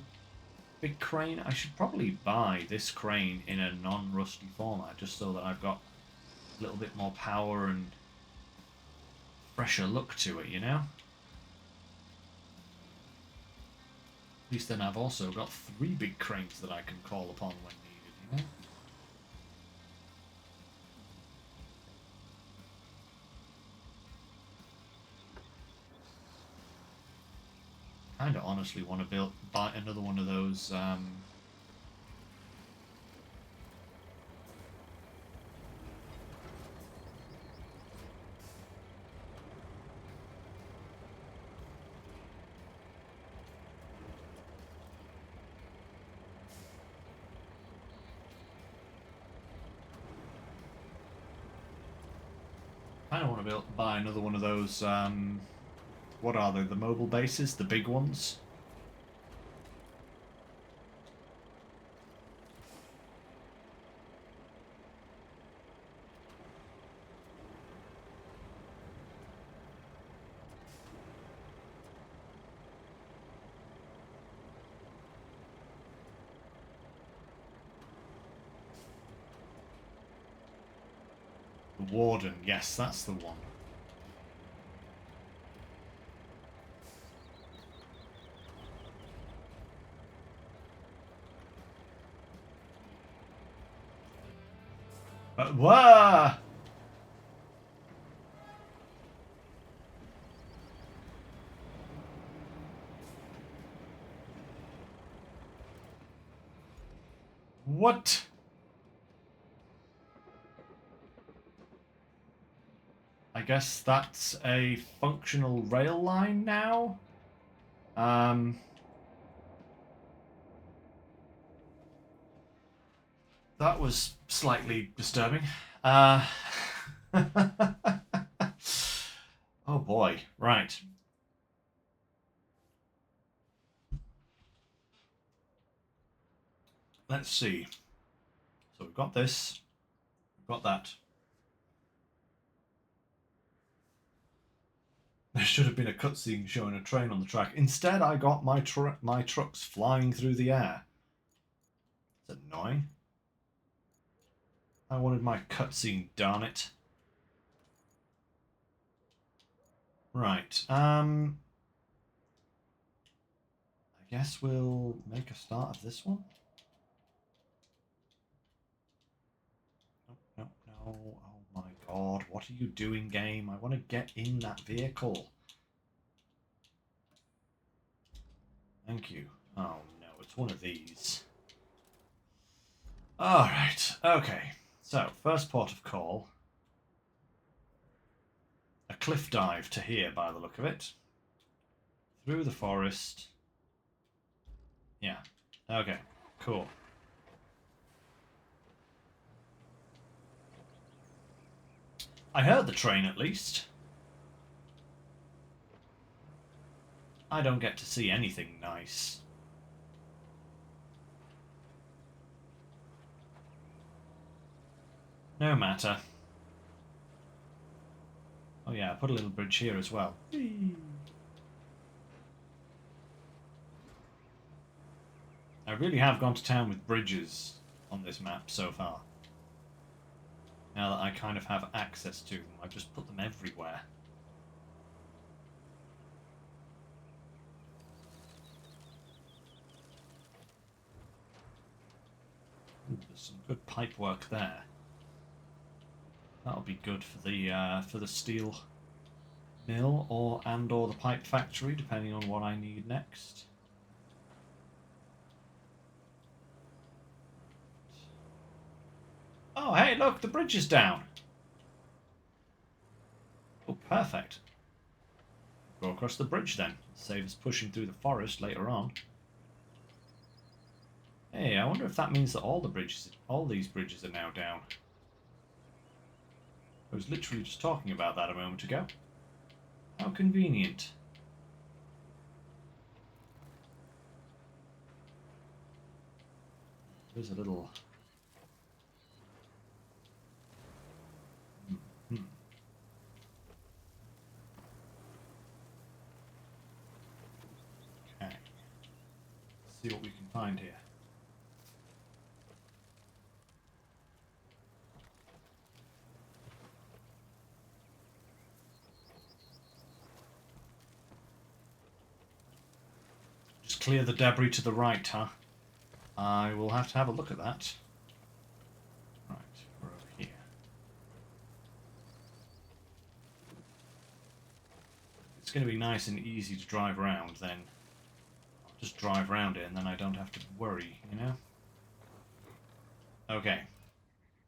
big crane, I should probably buy this crane in a non-rusty format, just so that I've got a little bit more power and fresher look to it, you know? At least then I've also got 3 big cranes that I can call upon when needed, you know? I kind of honestly want to buy another one of those buy another one of those what are they, the mobile bases, the big ones? The Warden, yes, that's the one. Whoa! What? I guess that's a functional rail line now. That was slightly disturbing. Oh boy, right. Let's see. So we've got this, we've got that. There should have been a cutscene showing a train on the track. Instead, I got my trucks flying through the air. That's annoying. I wanted my cutscene, darn it. Right, I guess we'll make a start of this one. No, no, no. Oh my god, what are you doing, game? I want to get in that vehicle. Thank you. Oh no, it's one of these. Alright, okay. So, first port of call. A cliff dive to here, by the look of it. Through the forest. Yeah. Okay, cool. I heard the train, at least. I don't get to see anything nice. No matter. Oh yeah, I put a little bridge here as well. I really have gone to town with bridges on this map so far. Now that I kind of have access to them, I've just put them everywhere. Ooh, there's some good pipe work there. That'll be good for the steel mill or the pipe factory, depending on what I need next. Oh, hey, look, the bridge is down. Oh, perfect. Go across the bridge then. Save us pushing through the forest later on. Hey, I wonder if that means that all these bridges are now down. I was literally just talking about that a moment ago. How convenient. There's a little... Okay. Let's see what we can find here. Just clear the debris to the right, huh? I will have to have a look at that. Right, we're over here. It's going to be nice and easy to drive around, then I'll just drive around it and then I don't have to worry, you know? Okay.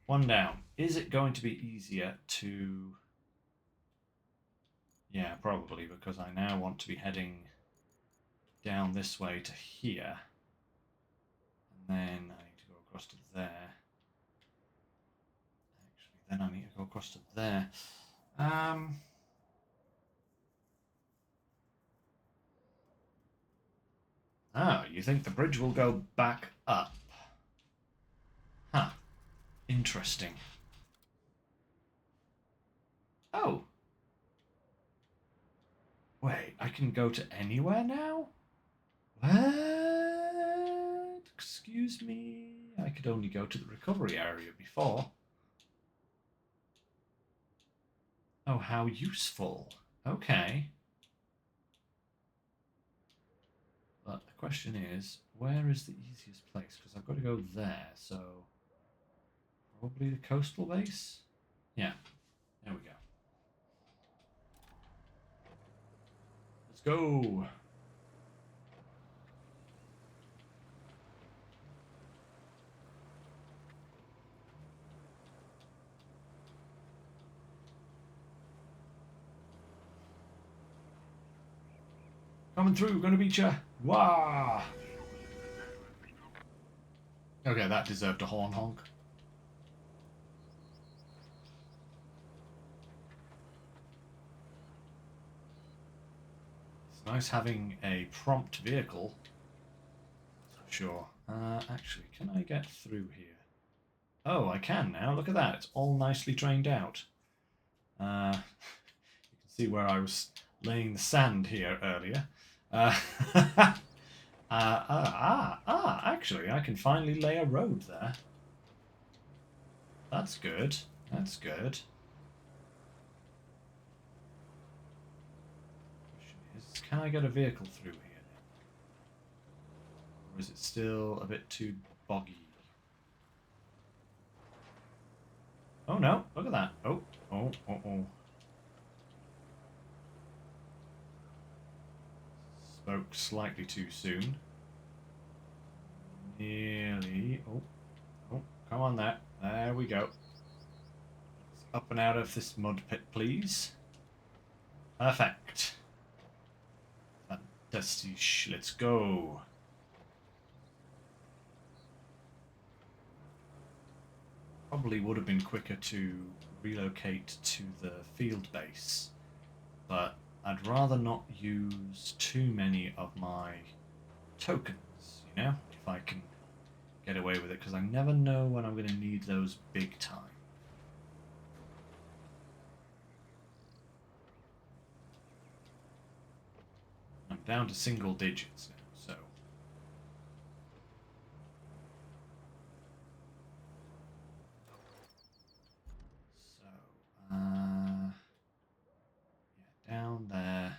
One down. Is it going to be easier to... Yeah, probably, because I now want to be heading down this way to here. And then I need to go across to there. Actually, then I need to go across to there. Oh, you think the bridge will go back up? Huh. Interesting. Oh. Wait, I can go to anywhere now? What? Excuse me? I could only go to the recovery area before. Oh, how useful. Okay. But the question is, where is the easiest place? Because I've got to go there, so... Probably the coastal base? Yeah. There we go. Let's go! Coming through, gonna beat ya! Wah! Okay, that deserved a horn honk. It's nice having a prompt vehicle. For sure. Actually, can I get through here? Oh, I can now. Look at that. It's all nicely drained out. You can see where I was laying the sand here earlier. Actually, I can finally lay a road there. That's good. That's good. Question is, can I get a vehicle through here? Or is it still a bit too boggy? Oh no, look at that. Oh. Spoke slightly too soon. Nearly. Oh, come on there. There we go. Up and out of this mud pit, please. Perfect. Fantastic. Let's go. Probably would have been quicker to relocate to the field base, but I'd rather not use too many of my tokens, you know, if I can get away with it, because I never know when I'm going to need those big time. I'm down to single digits now, so. Yeah, down there. And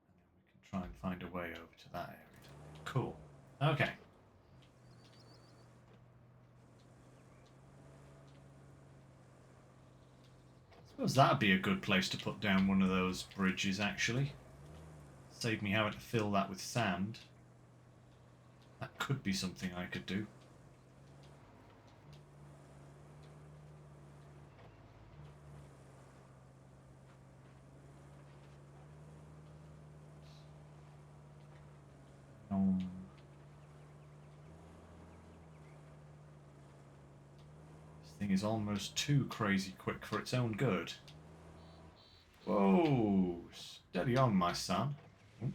then we can try and find a way over to that area. Cool. Okay. Suppose that'd be a good place to put down one of those bridges, actually. Save me having to fill that with sand. That could be something I could do. This thing is almost too crazy quick for its own good. Whoa! Steady on, my son. Oh.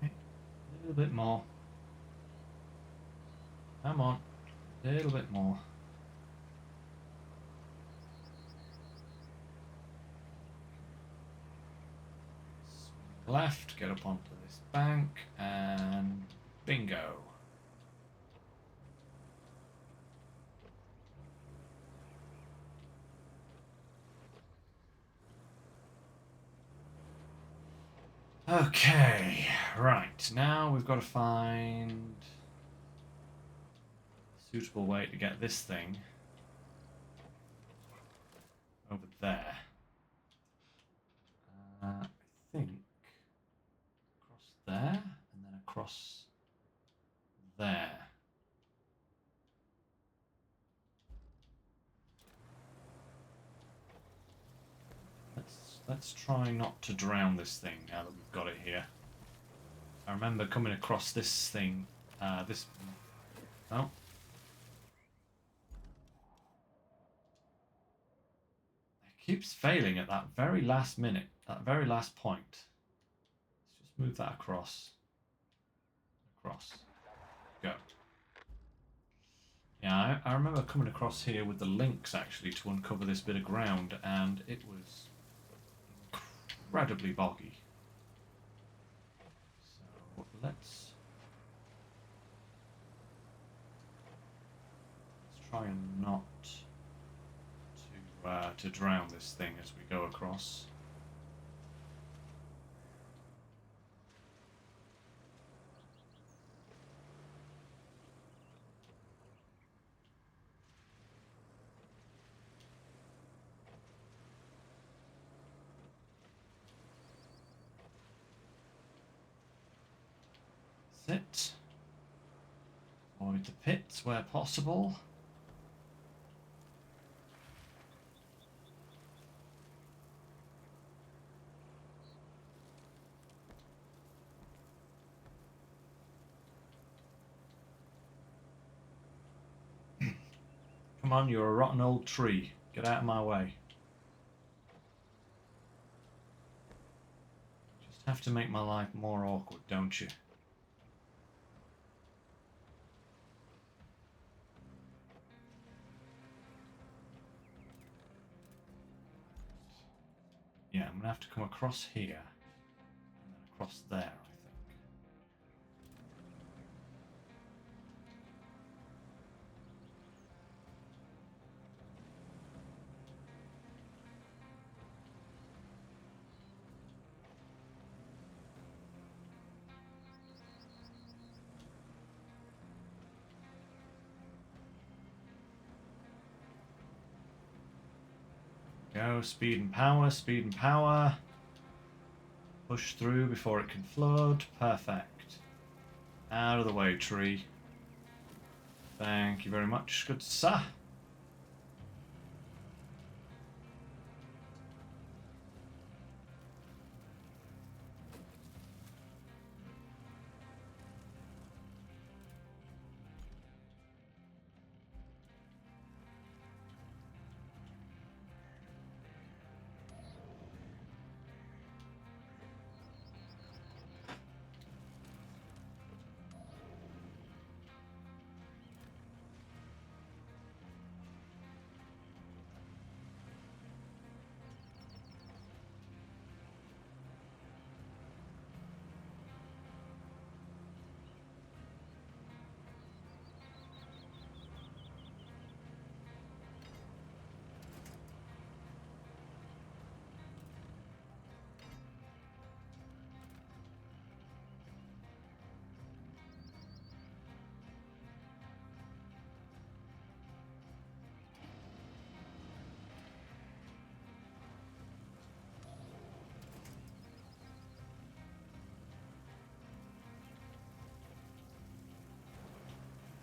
Okay. A little bit more. Come on. A little bit more. Swing left, get up onto this bank, and bingo. Okay, right, now we've got to find a suitable way to get this thing over there. I think across there, and then across there. Let's try not to drown this thing now that we've got it here. I remember coming across this thing, oh. It keeps failing at that very last minute, that very last point. Let's just move that across. Across. Go. Yeah, I remember coming across here with the Lynx actually to uncover this bit of ground, and it was incredibly boggy. So let's try and not to drown this thing as we go across. Sit. Avoid the pits where possible. Come on, you're a rotten old tree. Get out of my way. Just have to make my life more awkward, don't you? Yeah, I'm going to have to come across here. And then across there, I think. Go, speed and power, speed and power. Push through before it can flood. Perfect. Out of the way, tree. Thank you very much, good sir.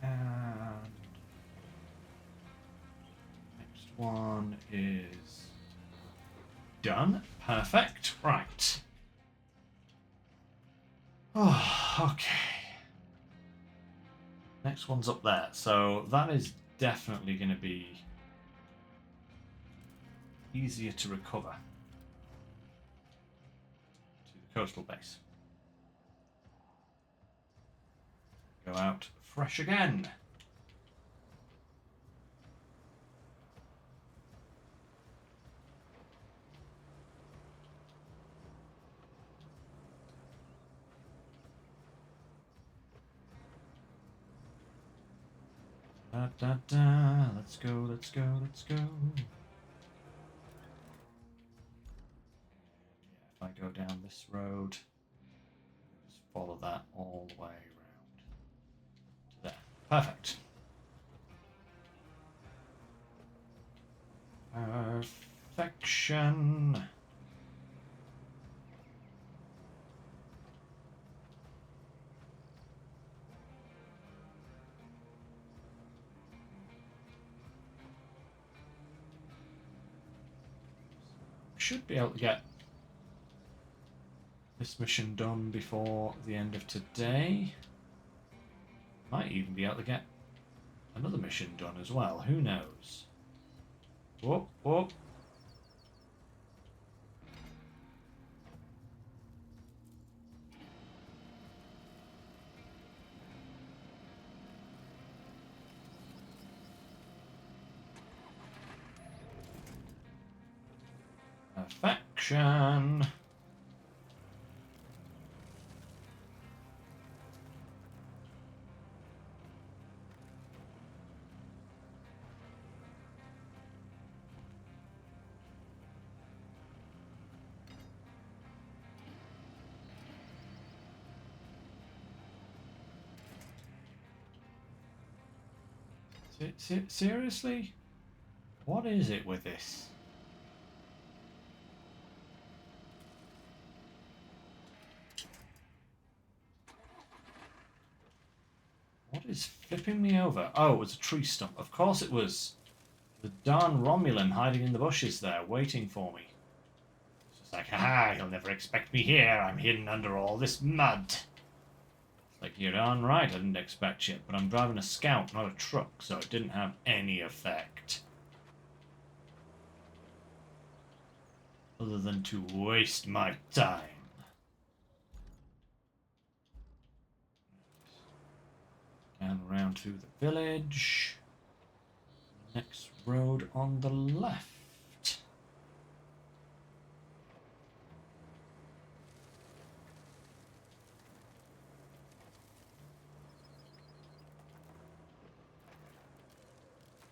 And next one is done. Perfect. Right. Oh, okay. Next one's up there. So that is definitely going to be easier to recover to the coastal base. Go out fresh again. Da, da, da. Let's go, let's go, let's go. Yeah, if I go down this road, just follow that all the way around to there. Perfect. Perfection. Should be able to get this mission done before the end of today. Might even be able to get another mission done as well. Who knows? Whoop, whoop. Perfection. Seriously? What is it with this? What is flipping me over? Oh, it was a tree stump. Of course it was. The darn Romulan hiding in the bushes there, waiting for me. It's just like, haha, he'll never expect me here. I'm hidden under all this mud. It's Like, you're darn right, I didn't expect you, but I'm driving a scout, not a truck, so it didn't have any effect. Other than to waste my time. And around to the village. Next road on the left.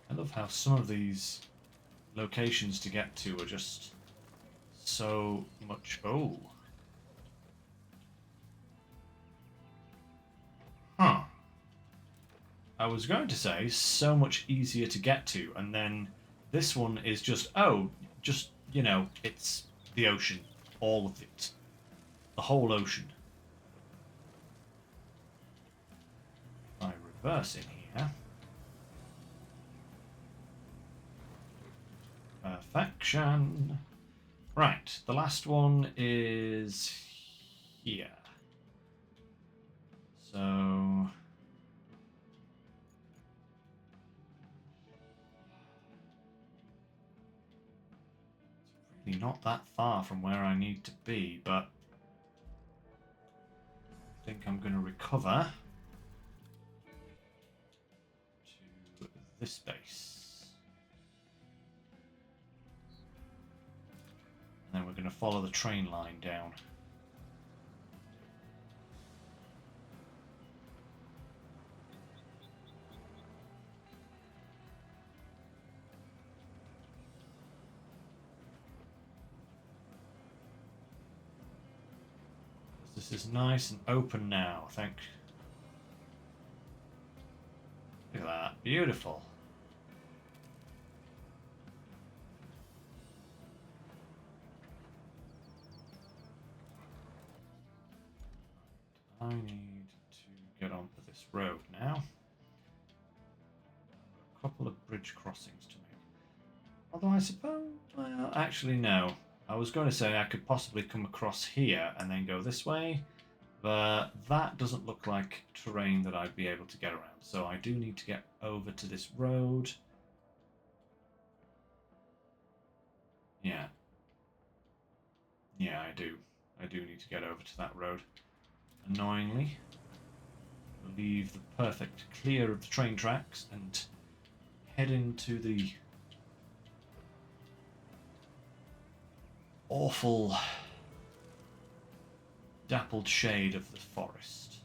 I love how some of these locations to get to are just so much... Oh. Huh. I was going to say so much easier to get to, and then this one is just, you know, it's the ocean. All of it. The whole ocean. If I reverse in here. Perfection. Right, the last one is here. So... it's really not that far from where I need to be, but I think I'm going to recover to this base. And then we're going to follow the train line down. This is nice and open now, thank. Look at that, beautiful. I need to get onto this road now. A couple of bridge crossings to make. Although I suppose, well, actually no. I was going to say I could possibly come across here and then go this way, but that doesn't look like terrain that I'd be able to get around. So I do need to get over to this road. Yeah. Yeah, I do. I do need to get over to that road. Annoyingly. Leave the perfect clear of the train tracks and head into the awful dappled shade of the forest.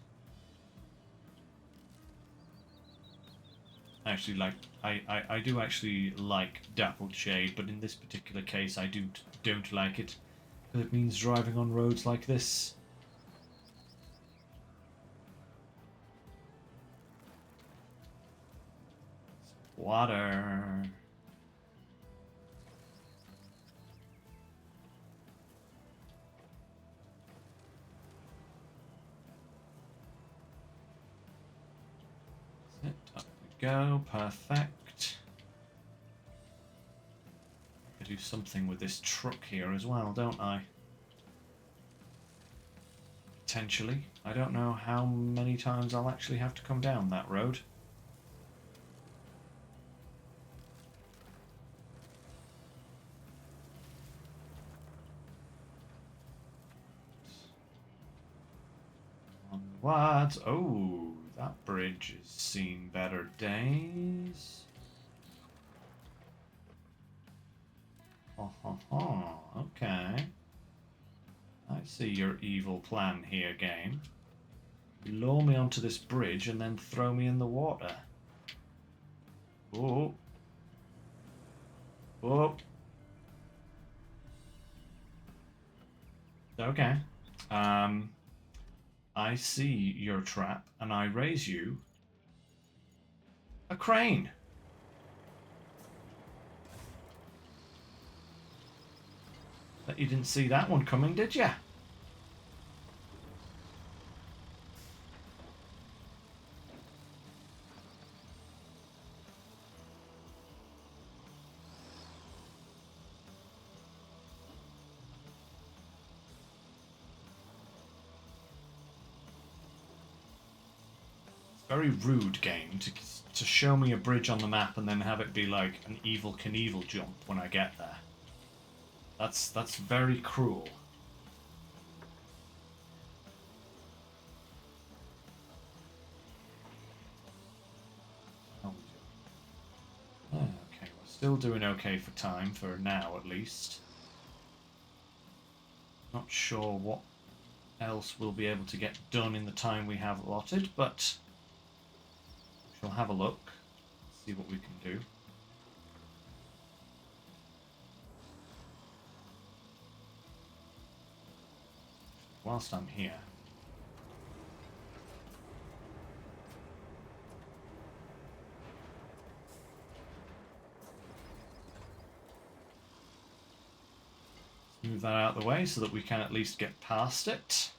Actually, like I do actually like dappled shade, but in this particular case I don't like it because it means driving on roads like this. Water. Up we go, perfect. I could do something with this truck here as well, don't I? Potentially. I don't know how many times I'll actually have to come down that road. What? Oh, that bridge has seen better days. Okay. I see your evil plan here, game. You lure me onto this bridge and then throw me in the water. Oh. Oh. Okay. I see your trap, and I raise you a crane. Bet you didn't see that one coming, did you? Very rude game to show me a bridge on the map and then have it be like an Evil Knievel jump when I get there. That's very cruel. How we doing? Okay, we're still doing okay for time, for now at least. Not sure what else we'll be able to get done in the time we have allotted, but we shall have a look, see what we can do. Whilst I'm here, move that out of the way so that we can at least get past it.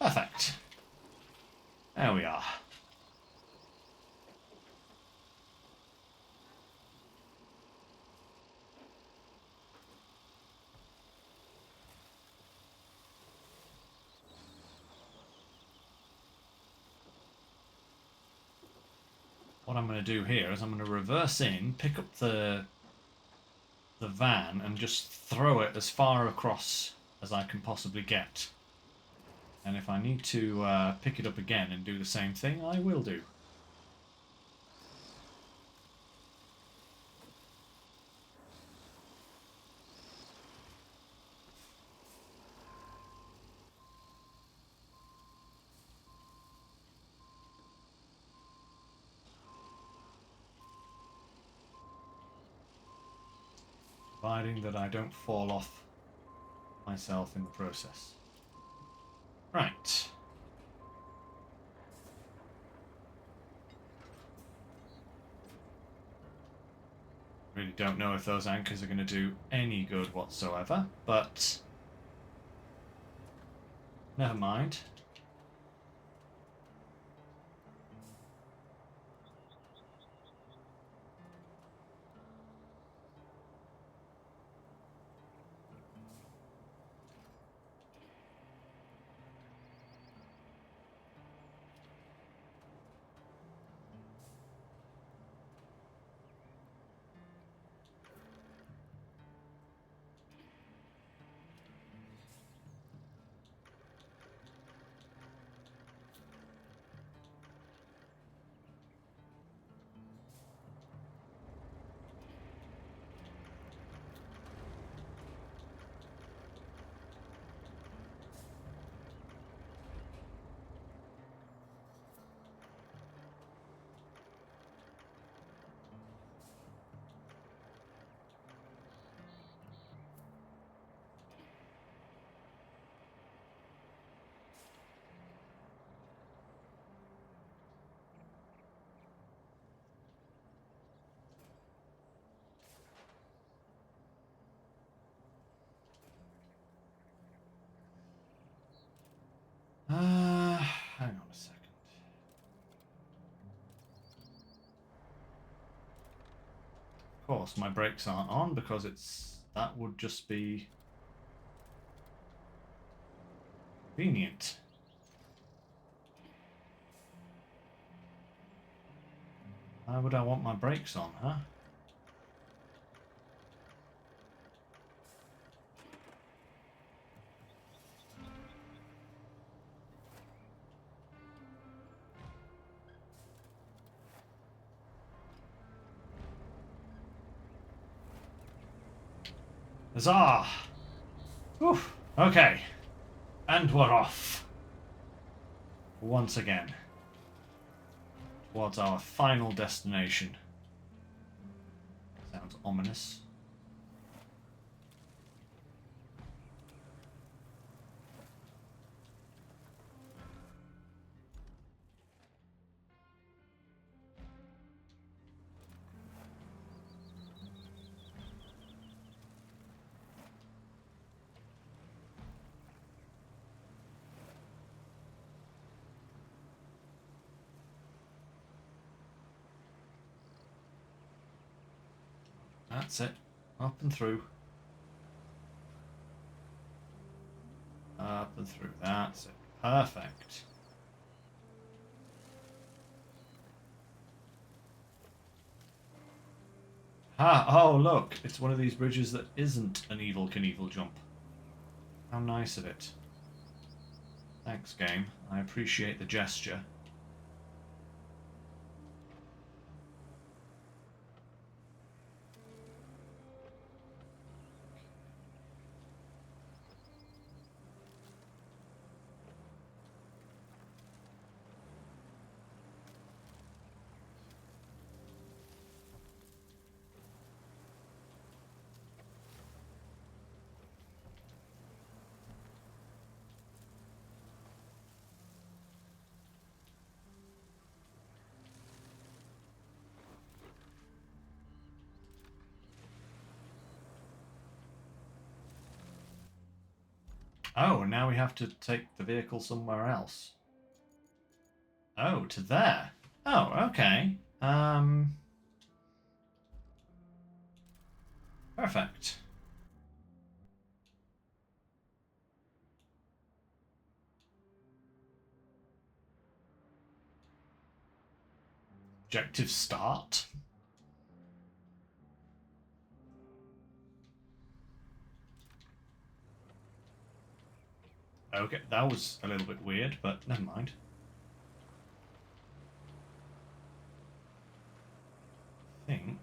Perfect. There we are. What I'm going to do here is I'm going to reverse in, pick up the van and just throw it as far across as I can possibly get. And if I need to pick it up again and do the same thing, I will do. Providing that I don't fall off myself in the process. Right. Really don't know if those anchors are going to do any good whatsoever, but never mind. Hang on a second. Of course, my brakes aren't on because that would just be convenient. Why would I want my brakes on, huh? Huzzah! Whew. Okay. And we're off. Once again. Towards our final destination. Sounds ominous. That's it. Up and through. Up and through. That's it. Perfect. Ah, oh look, it's one of these bridges that isn't an Evil Knievel jump. How nice of it. Thanks, game. I appreciate the gesture. Oh, and now we have to take the vehicle somewhere else. Oh, to there. Oh, okay. Perfect. Objective start. Okay, that was a little bit weird, but never mind. I think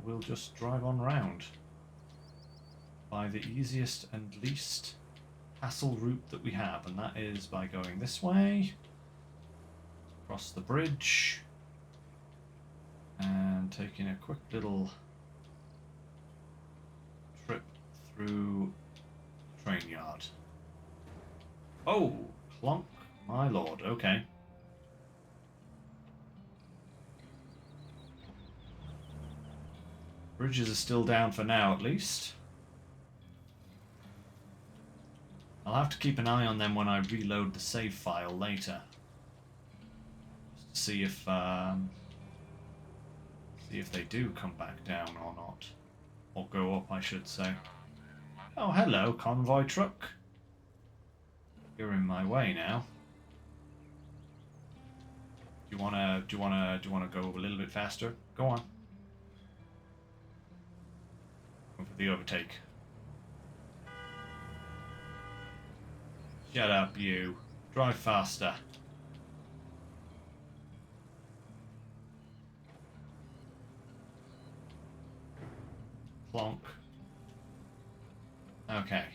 we'll just drive on round by the easiest and least hassle route that we have, and that is by going this way, across the bridge, and taking a quick little trip through the train yard. Oh, clonk, my lord, okay. Bridges are still down for now, at least. I'll have to keep an eye on them when I reload the save file later. Just to see if they do come back down or not. Or go up, I should say. Oh, hello, convoy truck. You're in my way now. Do you wanna go a little bit faster? Go on. Go for the overtake. Shut up, you. Drive faster. Plonk. Okay.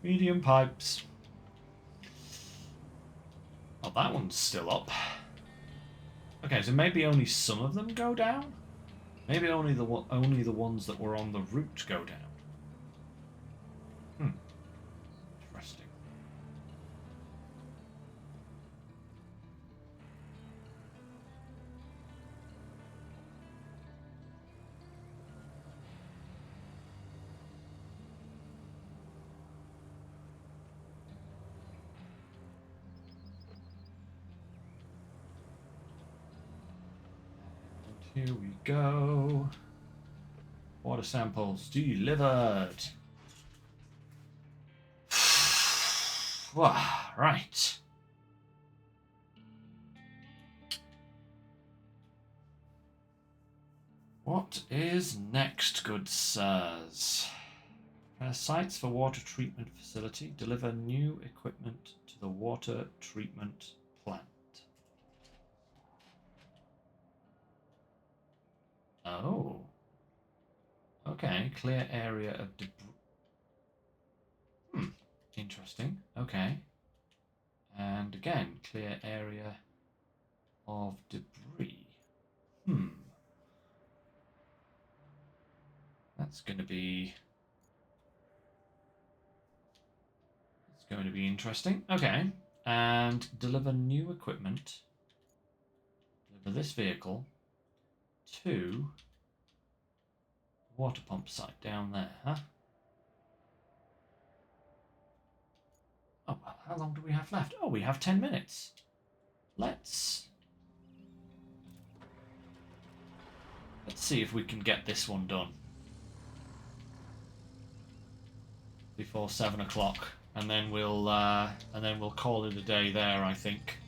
Medium pipes. Oh, that one's still up. Okay, so maybe only some of them go down? Maybe only the ones that were on the route go down. Interesting. And here we go. Water samples delivered. Right. What is next, good sirs? Prepare sites for water treatment facility. Deliver new equipment to the water treatment plant. Oh. Okay, clear area of debris. Interesting. Okay. And again, clear area of debris. That's going to be... It's going to be interesting. Okay. And deliver new equipment. Deliver this vehicle to the water pump site down there, huh? Oh, well, how long do we have left? Oh, we have 10 minutes. Let's see if we can get this one done before 7 o'clock, and then we'll call it a day there, I think.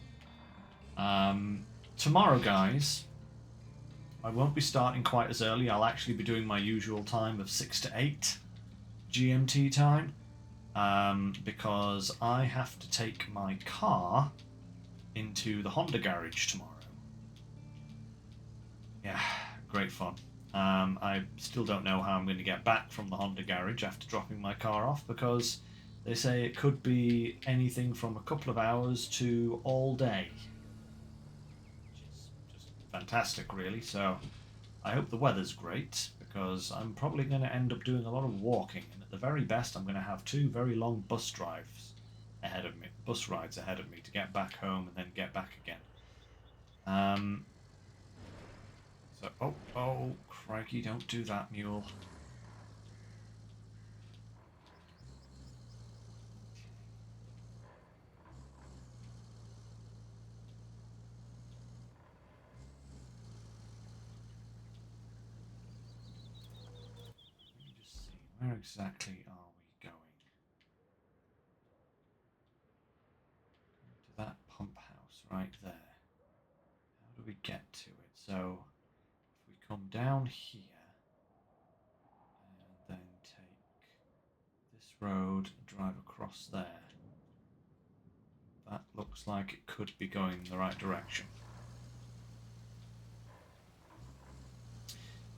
Tomorrow, guys, I won't be starting quite as early. I'll actually be doing my usual time of 6 to 8 GMT time, because I have to take my car into the Honda garage tomorrow. Yeah, great fun. I still don't know how I'm going to get back from the Honda garage after dropping my car off, because they say it could be anything from a couple of hours to all day. Which is just fantastic, really. So I hope the weather's great, because I'm probably going to end up doing a lot of walking, and at the very best I'm going to have 2 very long bus rides ahead of me to get back home and then get back again. So, oh, crikey, don't do that, mule. Let me just see, where exactly are we going? To that pump house right there. How do we get to it? So, if we come down here, and then take this road and drive across there. That looks like it could be going in the right direction.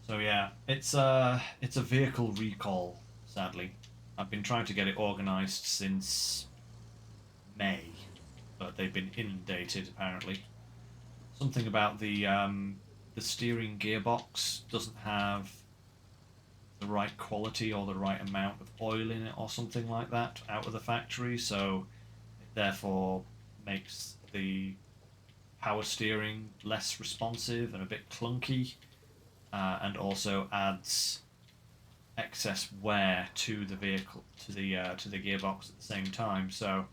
So yeah, it's a vehicle recall, sadly. I've been trying to get it organised since May, but they've been inundated apparently. Something about the steering gearbox doesn't have the right quality or the right amount of oil in it or something like that out of the factory, so it therefore makes the power steering less responsive and a bit clunky, and also adds excess wear to the vehicle, to the gearbox at the same time. So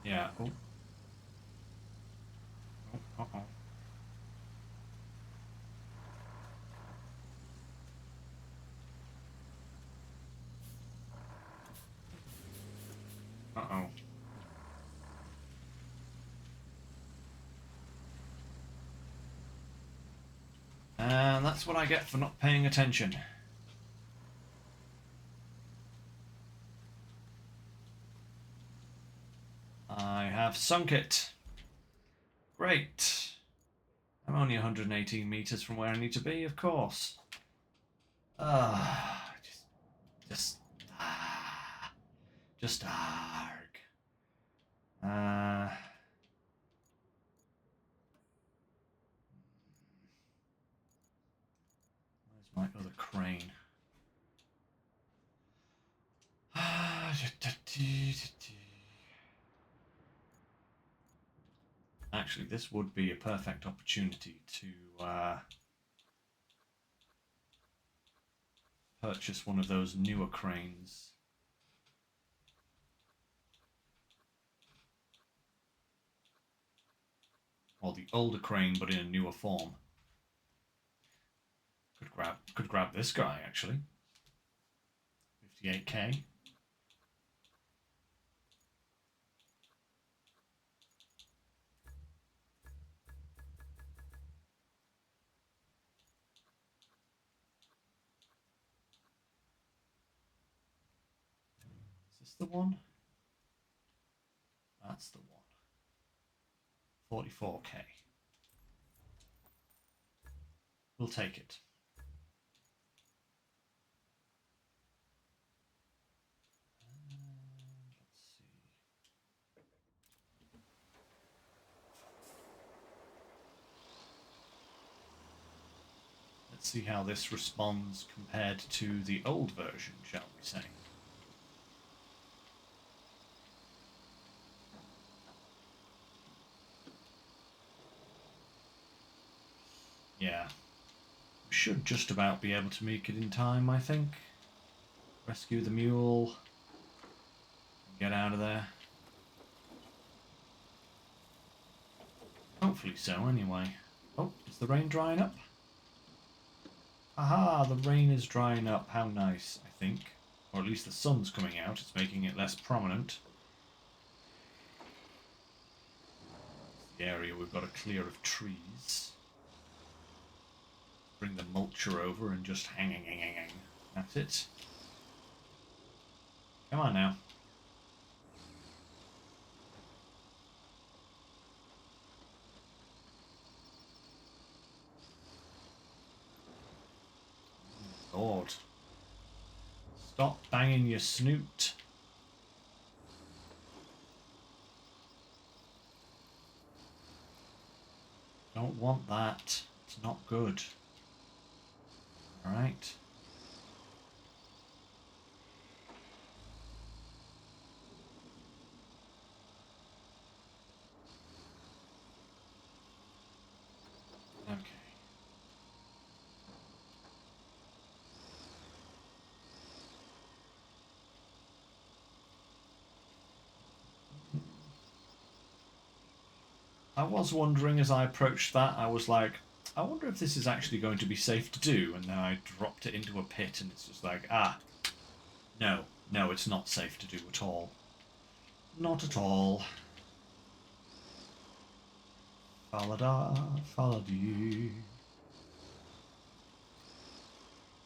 yeah. Oh. Oh. Uh-oh. Uh-oh. And that's what I get for not paying attention. I have sunk it. Great. I'm only 118 meters from where I need to be, of course. Just, just arg. Where's my other crane? Actually, this would be a perfect opportunity to purchase one of those newer cranes. Or the older crane, but in a newer form. Could grab this guy, actually. 58k. Is this the one? That's the one. 44k. We'll take it. Let's see. Let's see how this responds compared to the old version, shall we say. Yeah. We should just about be able to make it in time, I think. Rescue the mule. Get out of there. Hopefully so, anyway. Oh, is the rain drying up? Aha, the rain is drying up. How nice, I think. Or at least the sun's coming out. It's making it less prominent. the area we've got to clear of trees. Bring the mulcher over and just hang. That's it. Come on now. Lord. Stop banging your snoot. Don't want that. It's not good. Alright. Okay. I was wondering as I approached that, I was like, I wonder if this is actually going to be safe to do, and then I dropped it into a pit and it's just like, no, it's not safe to do at all. Not at all. Falada, faladi.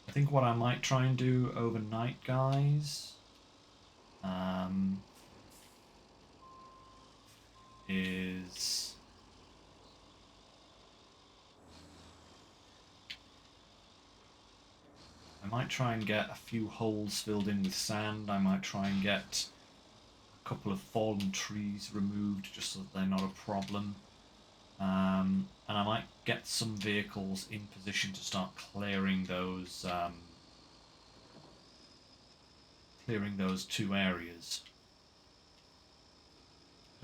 I think what I might try and do overnight, guys, is I might try and get a few holes filled in with sand. I might try and get a couple of fallen trees removed just so that they're not a problem. And I might get some vehicles in position to start clearing those two areas.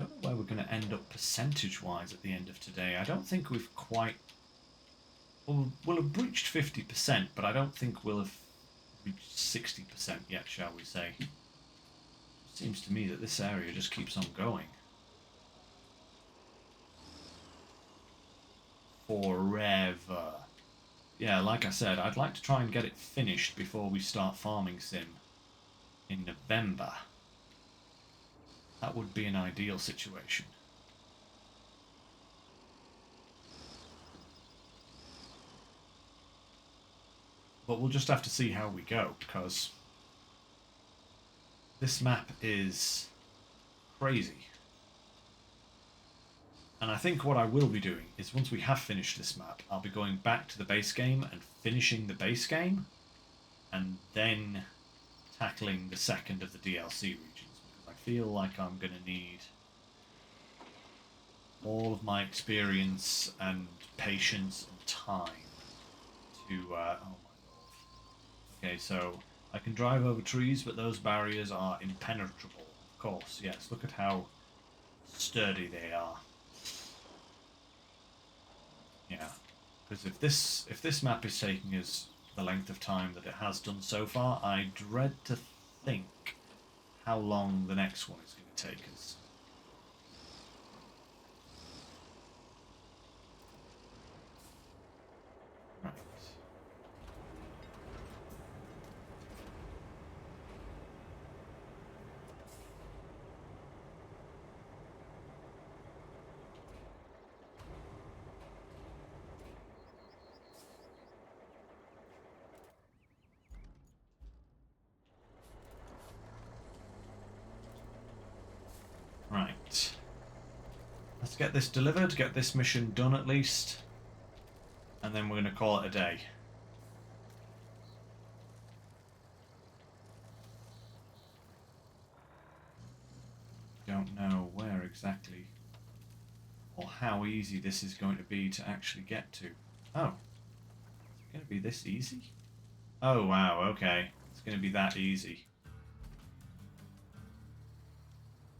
I don't know where we're going to end up percentage-wise at the end of today. I don't think we've quite... We'll have breached 50%, but I don't think we'll have reached 60% yet, shall we say. It seems to me that this area just keeps on going. Forever. Yeah, like I said, I'd like to try and get it finished before we start farming sim in November. That would be an ideal situation. But we'll just have to see how we go, because this map is crazy. And I think what I will be doing is once we have finished this map, I'll be going back to the base game and finishing the base game, and then tackling the second of the DLC regions. Because I feel like I'm going to need all of my experience and patience and time to... oh my lord. Okay, so I can drive over trees, but those barriers are impenetrable. Of course, yes. Look at how sturdy they are. Yeah, because if this map is taking us the length of time that it has done so far, I dread to think how long the next one is going to take us. Right. Right. Let's get this delivered, get this mission done at least, and then we're going to call it a day. Don't know where exactly or how easy this is going to be to actually get to. Oh, is it going to be this easy? Oh wow, okay. It's going to be that easy.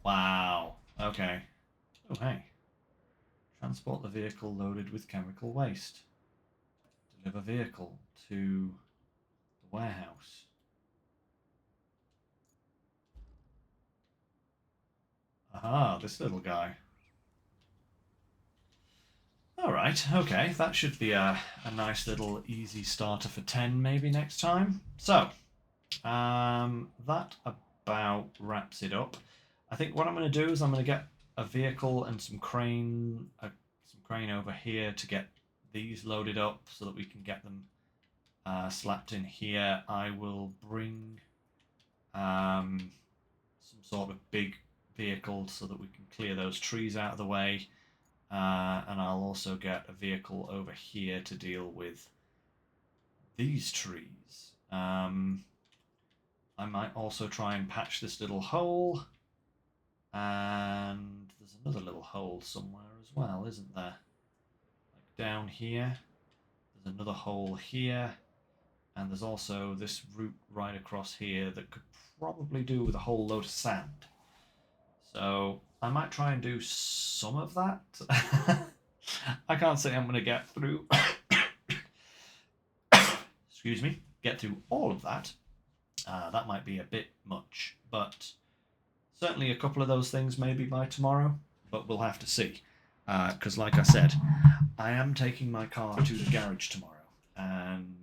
Wow. Okay. Oh, hey. Transport the vehicle loaded with chemical waste. Deliver vehicle to the warehouse. Aha, this little guy. Alright, okay. That should be a nice little easy starter for 10 maybe next time. So, that about wraps it up. I think what I'm going to do is I'm going to get a vehicle and some crane over here to get these loaded up so that we can get them slapped in here. I will bring some sort of big vehicle so that we can clear those trees out of the way. And I'll also get a vehicle over here to deal with these trees. I might also try and patch this little hole. And there's another little hole somewhere as well, isn't there? Like down here. There's another hole here. And there's also this route right across here that could probably do with a whole load of sand. So I might try and do some of that. I can't say I'm going to get through... Excuse me. Get through all of that. That might be a bit much. But certainly a couple of those things maybe by tomorrow. But we'll have to see. Because like I said, I am taking my car to the garage tomorrow. And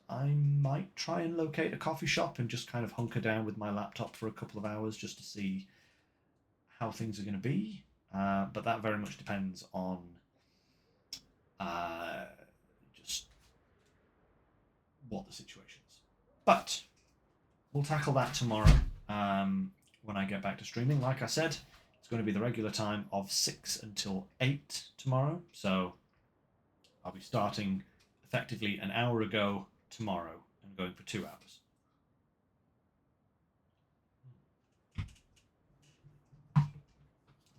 I might try and locate a coffee shop and just kind of hunker down with my laptop for a couple of hours just to see how things are going to be. But that very much depends on just what the situation is. But we'll tackle that tomorrow when I get back to streaming. Like I said, it's going to be the regular time of 6 until 8 tomorrow. So I'll be starting effectively an hour ago tomorrow and going for 2 hours.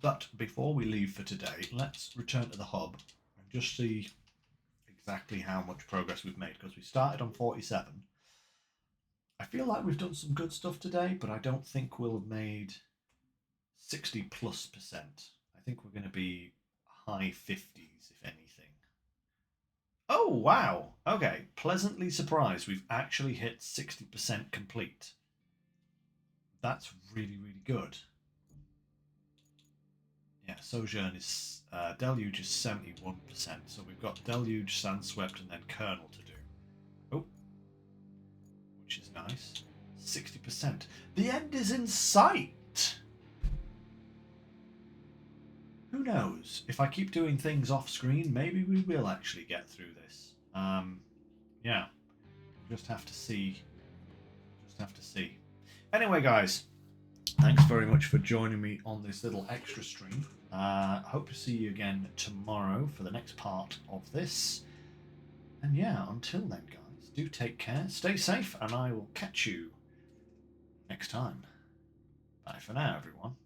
But before we leave for today, let's return to the hub and just see exactly how much progress we've made, because we started on 47. I feel like we've done some good stuff today, but I don't think we'll have made 60+%. I think we're going to be high 50s, if anything. Oh, wow. Okay, pleasantly surprised we've actually hit 60% complete. That's really, really good. Yeah, Sojourn is... Deluge is 71%, so we've got Deluge, Sandswept, and then Kernel to do. Oh. Which is nice. 60%. The end is in sight! Who knows? If I keep doing things off screen, maybe we will actually get through this. Yeah. Just have to see. Just have to see. Anyway, guys. Thanks very much for joining me on this little extra stream. Hope to see you again tomorrow for the next part of this. And yeah, until then, guys, do take care, stay safe, and I will catch you next time. Bye for now, everyone.